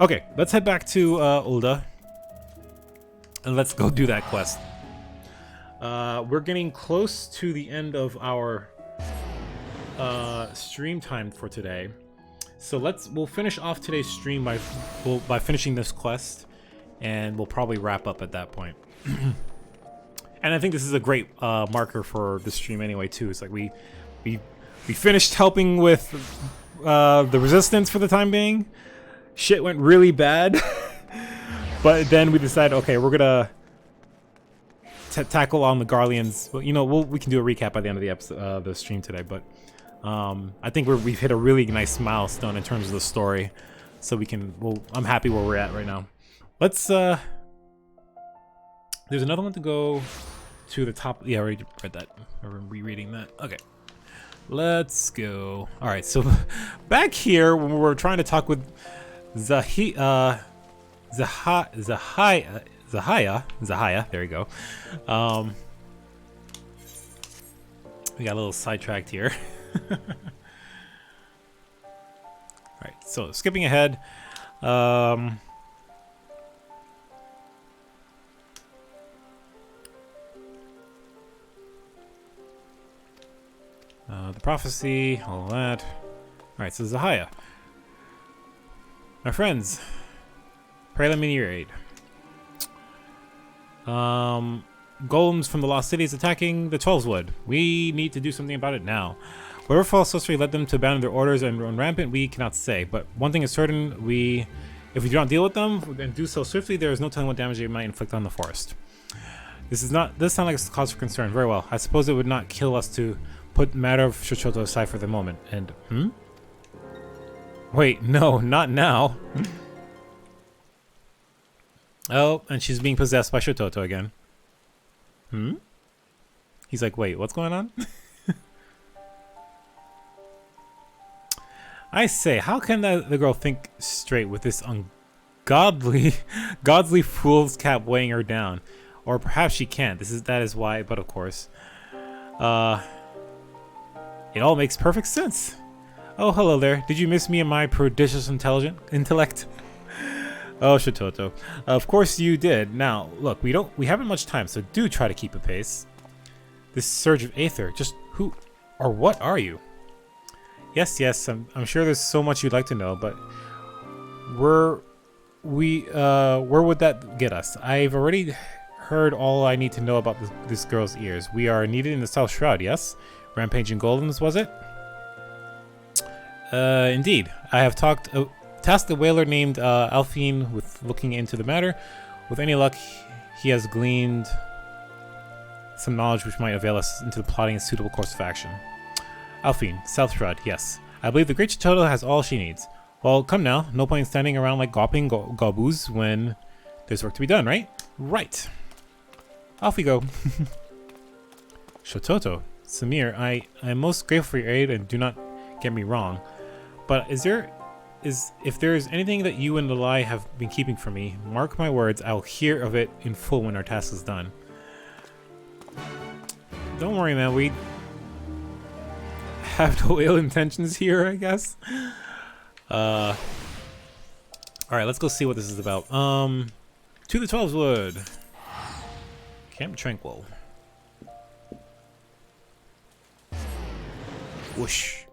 Okay, let's head back to Ulda and let's go do that quest. We're getting close to the end of our stream time for today, so we'll finish off today's stream by finishing this quest, and we'll probably wrap up at that point. And I think this is a great marker for the stream anyway too. It's like we finished helping with the resistance for the time being. Shit went really bad. But then we decided, okay, we're gonna tackle on the Garleans. Well, you know, we can do a recap by the end of the episode, the stream today. But I think we've hit a really nice milestone in terms of the story, so I'm happy where we're at right now. Let's there's another one to go to the top. Yeah, I already read that. I'm rereading that. Okay. Let's go. All right, so back here when we were trying to talk with Zahaya. There you go. We got a little sidetracked here. All right, so skipping ahead. The prophecy, all that. Alright, so Zahaya. My friends, pray lend me your aid. Golems from the Lost City is attacking the Twelveswood. We need to do something about it now. Whatever false sorcery led them to abandon their orders and run rampant, we cannot say. But one thing is certain, if we do not deal with them and do so swiftly, there is no telling what damage they might inflict on the forest. This sounds like a cause for concern. Very well. I suppose it would not kill us to put the matter of Shototo aside for the moment. And, Wait, no, not now. Oh, and she's being possessed by Shototo again. He's like, wait, what's going on? I say, how can the girl think straight with this ungodly fool's cap weighing her down? Or perhaps she can't. That is why, but of course. It all makes perfect sense. Oh, hello there. Did you miss me and my prodigious intellect? Oh, Shototo. Of course you did. Now, look, we haven't much time, so do try to keep a pace. This surge of aether, just who or what are you? Yes, I'm sure there's so much you'd like to know, but where would that get us? I've already heard all I need to know about this girl's ears. We are needed in the South Shroud, yes? Rampaging Golems, was it? Indeed. I have tasked a whaler named Alphine with looking into the matter. With any luck, he has gleaned some knowledge which might avail us into plotting a suitable course of action. Alphine, South Shroud, yes. I believe the Great Shototo has all she needs. Well, come now. No point in standing around like gawping gobus when there's work to be done, right? Right. Off we go. Shototo, Samir, I am most grateful for your aid and do not get me wrong. But if there is anything that you and the lie have been keeping from me, mark my words, I'll hear of it in full when our task is done. Don't worry, man, we have no ill intentions here, I guess. Alright, let's go see what this is about. To the 12's Wood. Camp Tranquil. Whoosh.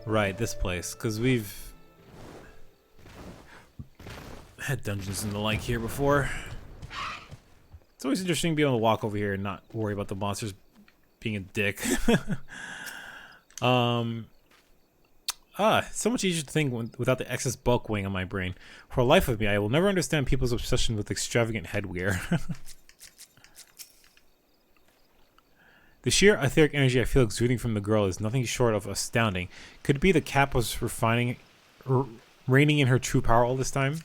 Right, this place, because we've had dungeons and the like here before. It's always interesting to be able to walk over here and not worry about the monsters being a dick. So much easier to think without the excess bulk weighing on my brain. For the life of me, I will never understand people's obsession with extravagant headwear. The sheer etheric energy I feel exuding from the girl is nothing short of astounding. Could it be the Cap was reigning in her true power all this time?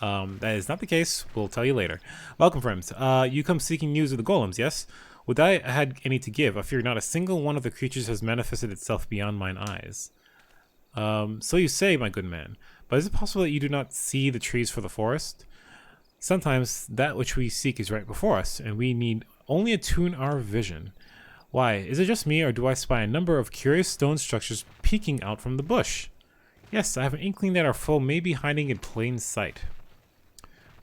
That is not the case. We'll tell you later. Welcome, friends. You come seeking news of the golems, yes? Would I had any to give? I fear not a single one of the creatures has manifested itself beyond mine eyes. So you say, my good man. But is it possible that you do not see the trees for the forest? Sometimes that which we seek is right before us, and we need only attune our vision. Why, is it just me, or do I spy a number of curious stone structures peeking out from the bush? Yes, I have an inkling that our foe may be hiding in plain sight.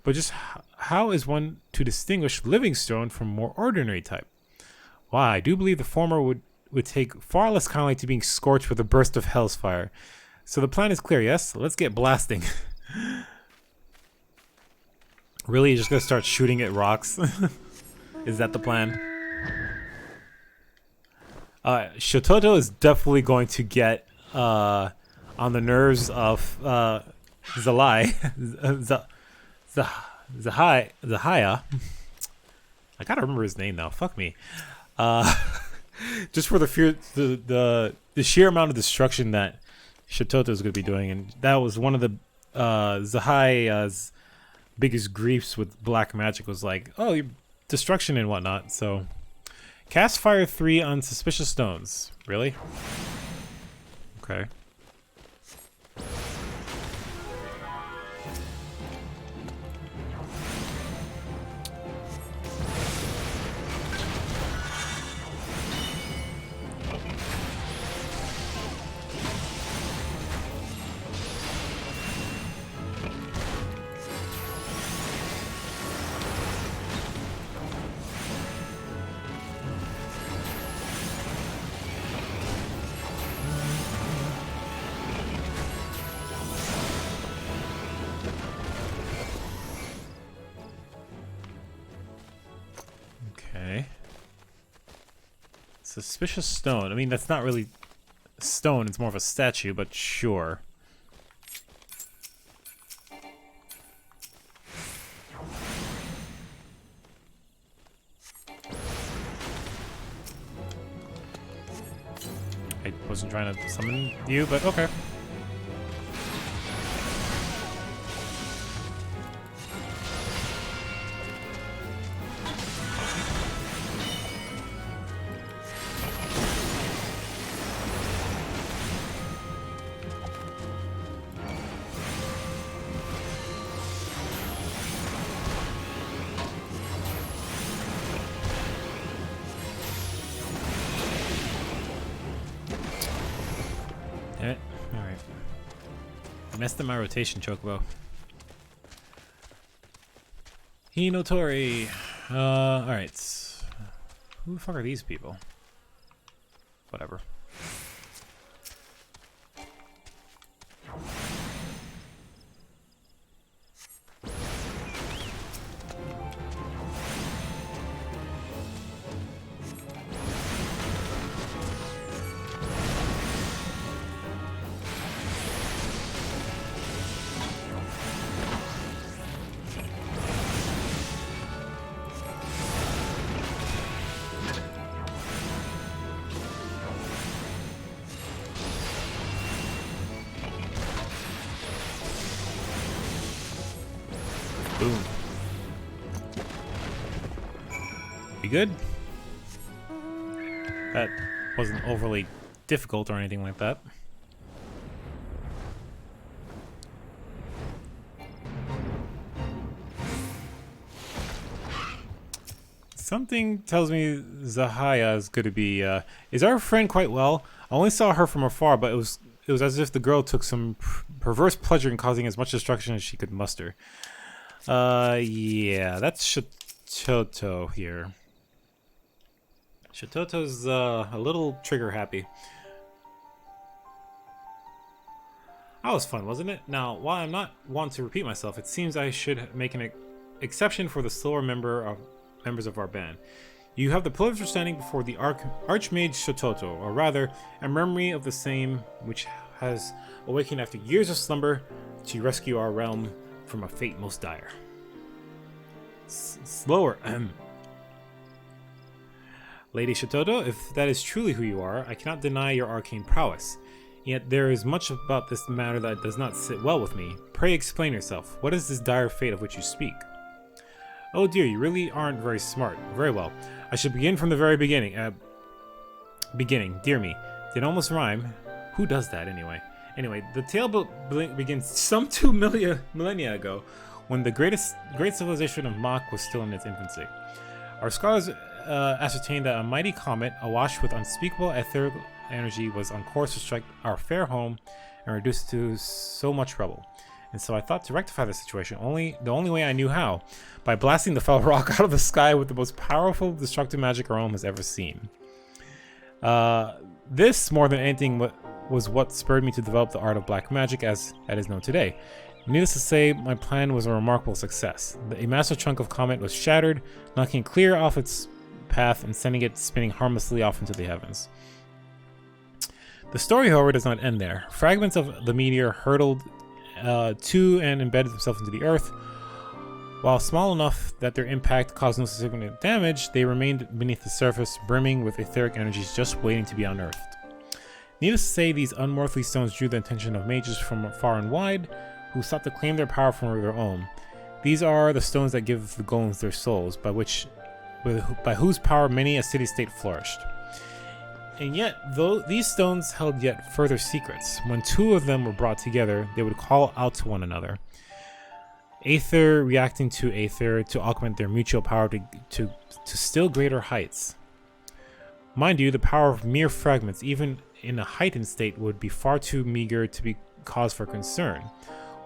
But just how is one to distinguish living stone from more ordinary type? Why, I do believe the former would take far less kindly to being scorched with a burst of hell's fire. So the plan is clear, yes? Let's get blasting. Really, you're just gonna start shooting at rocks? Is that the plan? Shototo is definitely going to get on the nerves of Zalai. Zahaya. I gotta remember his name now. Fuck me. Just for the sheer amount of destruction that Shototo is going to be doing, and that was one of the Zahaya's biggest griefs with black magic, was like, oh, destruction and whatnot. So, cast fire 3 on suspicious stones. Really? Okay. Suspicious stone. I mean, that's not really a stone, it's more of a statue, but sure. I wasn't trying to summon you, but okay. Messed up my rotation, Chocobo. Hinotori. Alright. Who the fuck are these people? Whatever. Boom. You good? That wasn't overly difficult or anything like that. Something tells me Zahaya is going to be. Is our friend quite well? I only saw her from afar, but it was as if the girl took some perverse pleasure in causing as much destruction as she could muster. Yeah, that's Shototo here. Shototo's a little trigger happy. That was fun, wasn't it? Now, while I'm not one to repeat myself, it seems I should make an exception for the slower members of our band. You have the privilege of standing before the Archmage Shototo, or rather, a memory of the same which has awakened after years of slumber to rescue our realm from a fate most dire. Slower, Lady Shototo, if that is truly who you are, I cannot deny your arcane prowess. Yet there is much about this matter that does not sit well with me. Pray explain yourself. What is this dire fate of which you speak? Oh dear, you really aren't very smart. Very well. I should begin from the very beginning. Dear me. Did almost rhyme. Who does that anyway? Anyway, the tale begins some 2 millennia ago, when the great civilization of Mach was still in its infancy. Our scholars ascertained that a mighty comet, awash with unspeakable etherical energy, was on course to strike our fair home and reduce it to so much trouble. And so I thought to rectify the situation, the only way I knew how, by blasting the fell rock out of the sky with the most powerful destructive magic our realm has ever seen. This, more than anything, was what spurred me to develop the art of black magic as it is known today. Needless to say, my plan was a remarkable success. A massive chunk of comet was shattered, knocking it clear off its path and sending it spinning harmlessly off into the heavens. The story, however, does not end there. Fragments of the meteor hurtled to and embedded themselves into the earth. While small enough that their impact caused no significant damage, they remained beneath the surface, brimming with etheric energies just waiting to be unearthed. Needless to say, these unworldly stones drew the attention of mages from far and wide, who sought to claim their power for their own. These are the stones that give the golems their souls, by whose power many a city-state flourished. And yet, though these stones held yet further secrets, when two of them were brought together, they would call out to one another. Aether reacting to Aether to augment their mutual power to still greater heights. Mind you, the power of mere fragments, even in a heightened state, would be far too meager to be cause for concern.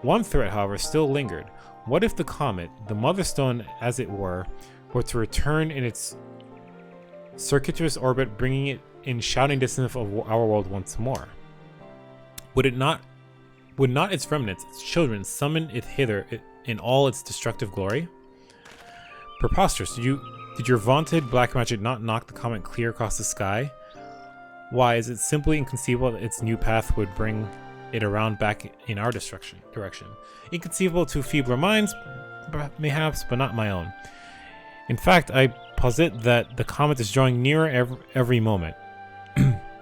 One threat, however, still lingered. What if the comet, the mother stone as it were to return in its circuitous orbit, bringing it in shouting distance of our world once more? Would not its remnants, its children, summon it hither in all its destructive glory? Preposterous! Did your vaunted black magic not knock the comet clear across the sky? Why, is it simply inconceivable that its new path would bring it around back in our direction? Inconceivable to feebler minds, perhaps, but not my own. In fact, I posit that the comet is drawing nearer every moment,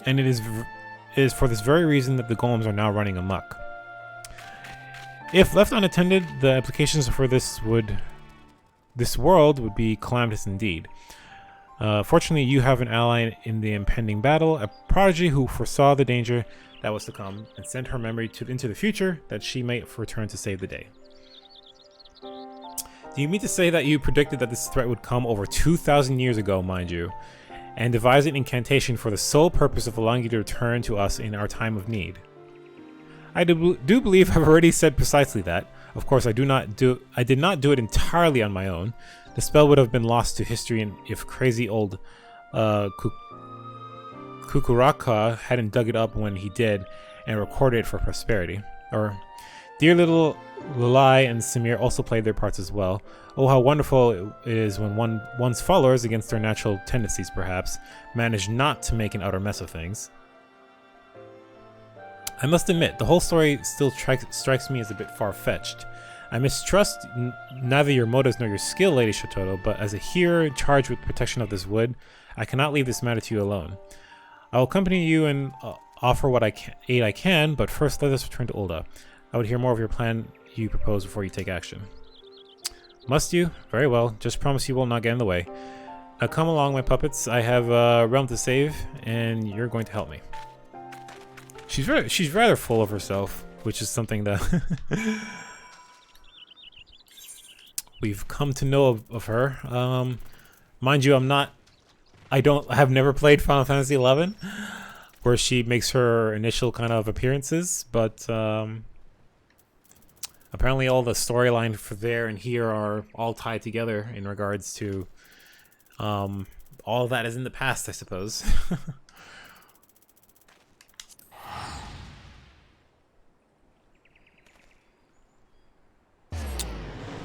and it is for this very reason that the golems are now running amok. If left unattended, the implications for this world would be calamitous indeed. Fortunately, you have an ally in the impending battle, a prodigy who foresaw the danger that was to come and sent her memory into the future that she might return to save the day. Do you mean to say that you predicted that this threat would come over 2,000 years ago, mind you, and devised an incantation for the sole purpose of allowing you to return to us in our time of need? I do believe I've already said precisely that. Of course, I did not do it entirely on my own. The spell would have been lost to history if crazy old Kukuraka hadn't dug it up when he did and recorded it for prosperity. Or dear little Lalai and Samir also played their parts as well. Oh, how wonderful it is when one's followers, against their natural tendencies perhaps, manage not to make an utter mess of things. I must admit, the whole story still strikes me as a bit far-fetched. I mistrust neither your motives nor your skill, Lady Shototo, but as a hearer charged with protection of this wood, I cannot leave this matter to you alone. I will accompany you and offer what aid I can, but first let us return to Ulda. I would hear more of your plan you propose before you take action. Must you? Very well. Just promise you will not get in the way. Now come along, my puppets. I have a realm to save, and you're going to help me. She's rather full of herself, which is something that we've come to know of her. Mind you, I have never played Final Fantasy XI, where she makes her initial kind of appearances, but apparently all the storyline for there and here are all tied together in regards to all that is in the past, I suppose.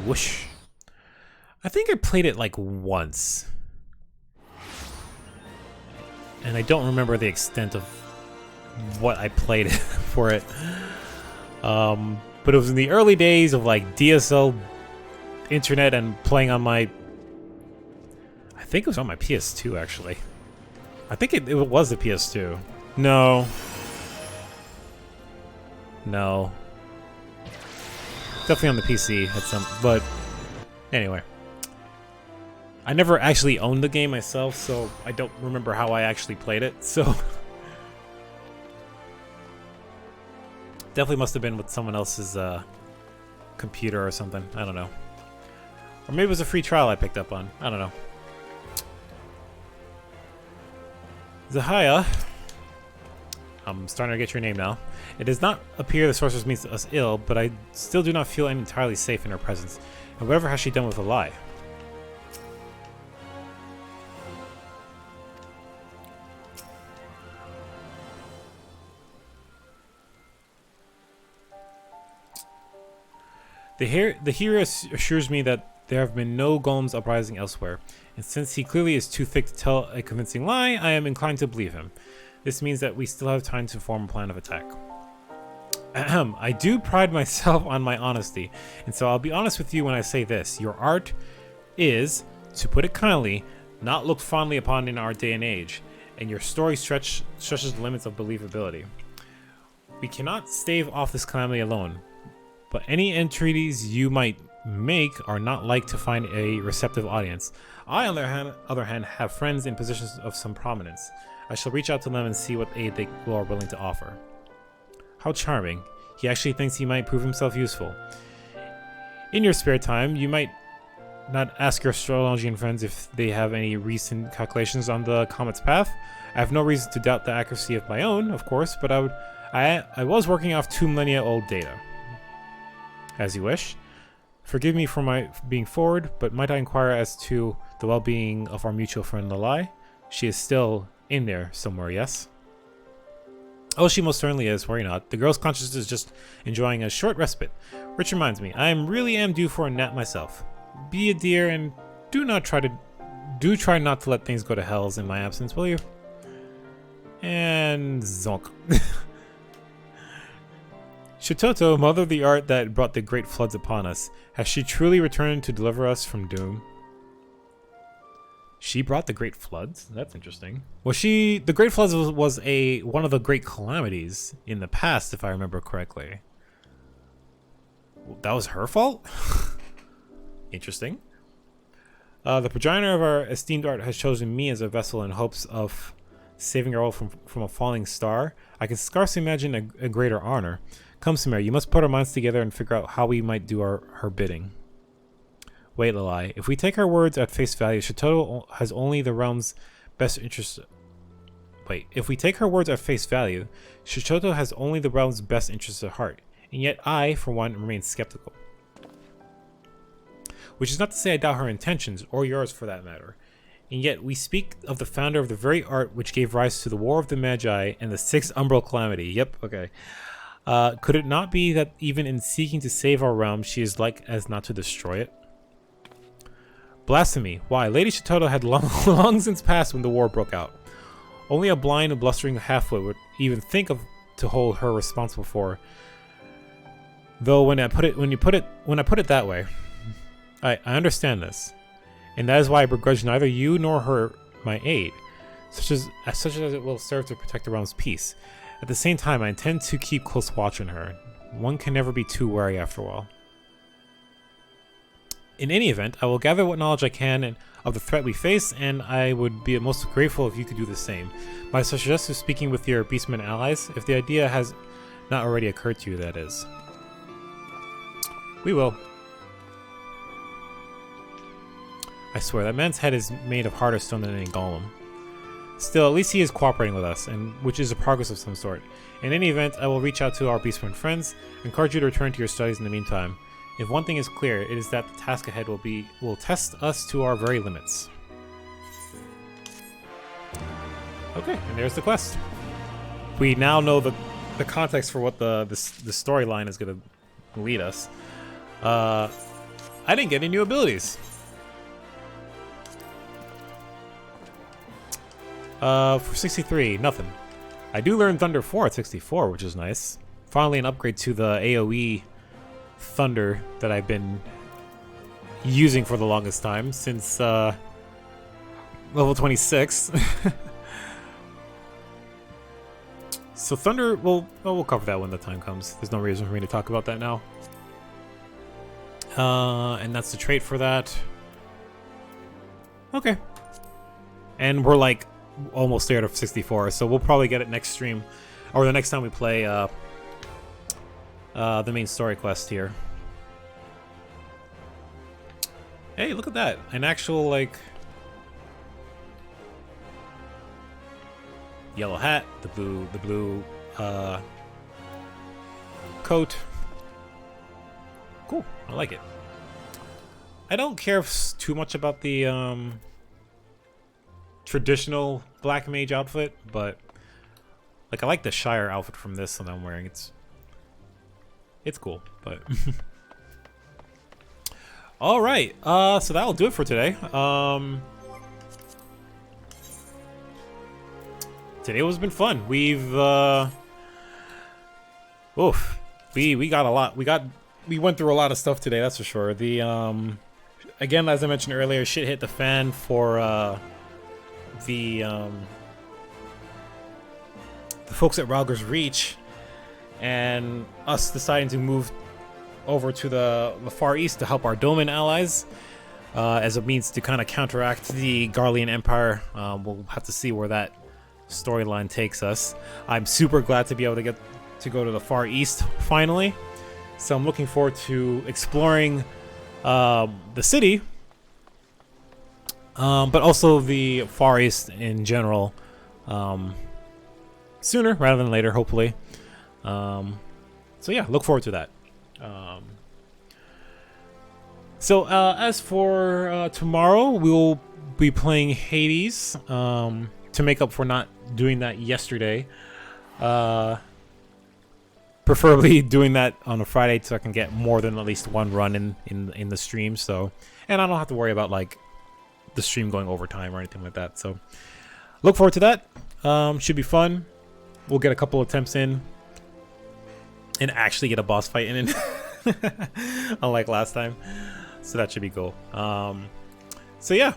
Whoosh. I think I played it like once. And I don't remember the extent of what I played for it. But it was in the early days of like DSL internet and playing on my... I think it was on my PS2 actually. I think it was the PS2. No. No. Definitely on the PC at some... But anyway. I never actually owned the game myself, so I don't remember how I actually played it, so... Definitely must have been with someone else's computer or something. I don't know. Or maybe it was a free trial I picked up on. I don't know. Zahaya. I'm starting to get your name now. It does not appear the sorceress means us ill, but I still do not feel entirely safe in her presence. And whatever has she done with a lie? The hero assures me that there have been no golems uprising elsewhere, and since he clearly is too thick to tell a convincing lie, I am inclined to believe him. This means that we still have time to form a plan of attack. Ahem. I do pride myself on my honesty, and so I'll be honest with you when I say this. Your art is, to put it kindly, not looked fondly upon in our day and age, and your story stretches the limits of believability. We cannot stave off this calamity alone, but any entreaties you might make are not like to find a receptive audience. I, on the other hand, have friends in positions of some prominence. I shall reach out to them and see what aid they are willing to offer. How charming. He actually thinks he might prove himself useful. In your spare time, you might not ask your astrologian friends if they have any recent calculations on the comet's path. I have no reason to doubt the accuracy of my own, of course, but I was working off 2 millennia old data. As you wish. Forgive me for my being forward, but might I inquire as to the well-being of our mutual friend Lalai? She is still in there somewhere, yes? Oh, she most certainly is. Worry not. The girl's consciousness is just enjoying a short respite. Which reminds me, I really am due for a nap myself. Be a dear and do try not to let things go to hells in my absence, will you? And zonk. Shitoto, mother of the art that brought the great floods upon us, has she truly returned to deliver us from doom? She brought the great floods? That's interesting. The great floods was one of the great calamities in the past, if I remember correctly. That was her fault? Interesting. The progenitor of our esteemed art has chosen me as a vessel in hopes of saving our world from a falling star. I can scarcely imagine a greater honor. Come, Samir, you must put our minds together and figure out how we might do her bidding. Wait, Lalai. If we take her words at face value, Shitoto has only the realm's best interest... Wait. If we take her words at face value, Shitoto has only the realm's best interests at heart. And yet I, for one, remain skeptical. Which is not to say I doubt her intentions, or yours for that matter. And yet we speak of the founder of the very art which gave rise to the War of the Magi and the 6th Umbral Calamity. Yep, okay. Could it not be that even in seeking to save our realm, she is like as not to destroy it? Blasphemy. Why, Lady Shitoto had long since passed when the war broke out. Only a blind and blustering halfwit would even think of to hold her responsible for. Though when I put it that way, I understand this, and that is why I begrudge neither you nor her my aid, such as it will serve to protect the realm's peace. At the same time, I intend to keep close watch on her. One can never be too wary after a while. In any event, I will gather what knowledge I can of the threat we face, and I would be most grateful if you could do the same. My suggestion is speaking with your beastmen allies, if the idea has not already occurred to you, that is. We will. I swear, that man's head is made of harder stone than any golem. Still, at least he is cooperating with us, and which is a progress of some sort. In any event, I will reach out to our beastmen friends, and encourage you to return to your studies in the meantime. If one thing is clear, it is that the task ahead will test us to our very limits. Okay, and there's the quest. We now know the context for what the storyline is going to lead us. I didn't get any new abilities. For 63, nothing. I do learn Thunder 4 at 64, which is nice. Finally an upgrade to the AoE Thunder that I've been using for the longest time, since level 26. So Thunder, we'll cover that when the time comes. There's no reason for me to talk about that now. And that's the trait for that. Okay. And we're like almost there to 64, so we'll probably get it next stream, or the next time we play the main story quest here. Hey, look at that. An actual, like, yellow hat, the blue coat. Cool, I like it. I don't care too much about the traditional black mage outfit, but like I like the Shire outfit from this that I'm wearing. It's cool, but all right. So that'll do it for today. Today has been fun. We've we got a lot. We went through a lot of stuff today, that's for sure. The again, as I mentioned earlier, shit hit the fan for the folks at Rauger's Reach, and us deciding to move over to the Far East to help our Doman allies as a means to kind of counteract the Garlean Empire. We'll have to see where that storyline takes us. I'm super glad to be able to get to go to the Far East finally, so I'm looking forward to exploring the city, but also the Far East in general, sooner rather than later, hopefully. So yeah, look forward to that. So as for tomorrow, we'll be playing Hades to make up for not doing that yesterday. Preferably doing that on a Friday so I can get more than at least one run in the stream. So, and I don't have to worry about like the stream going overtime or anything like that. So look forward to that. Should be fun. We'll get a couple attempts in and actually get a boss fight in unlike last time. So that should be cool. So yeah,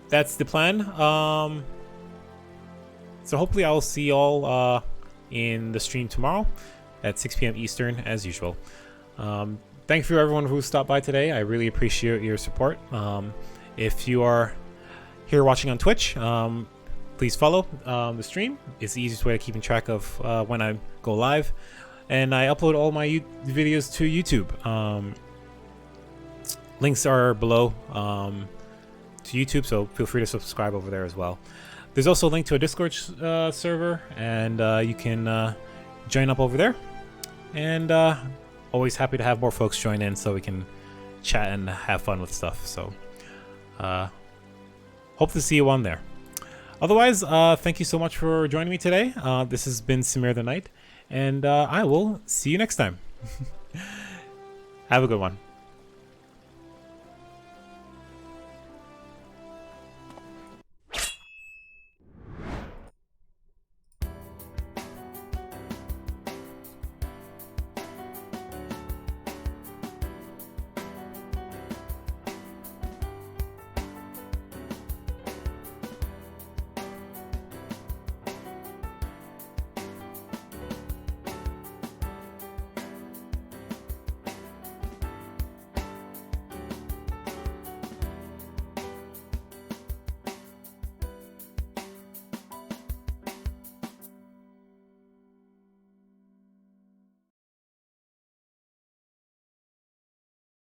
that's the plan. So hopefully I'll see y'all in the stream tomorrow at 6 p.m. Eastern as usual. Thank you for everyone who stopped by today. I really appreciate your support. If you are here watching on Twitch, please follow the stream. It's the easiest way of keeping track of when I go live. And I upload all my videos to YouTube. Links are below to YouTube, so feel free to subscribe over there as well. There's also a link to a Discord server, and you can join up over there. And always happy to have more folks join in so we can chat and have fun with stuff. So hope to see you on there. Otherwise, thank you so much for joining me today. This has been Samir the Knight, and I will see you next time. Have a good one.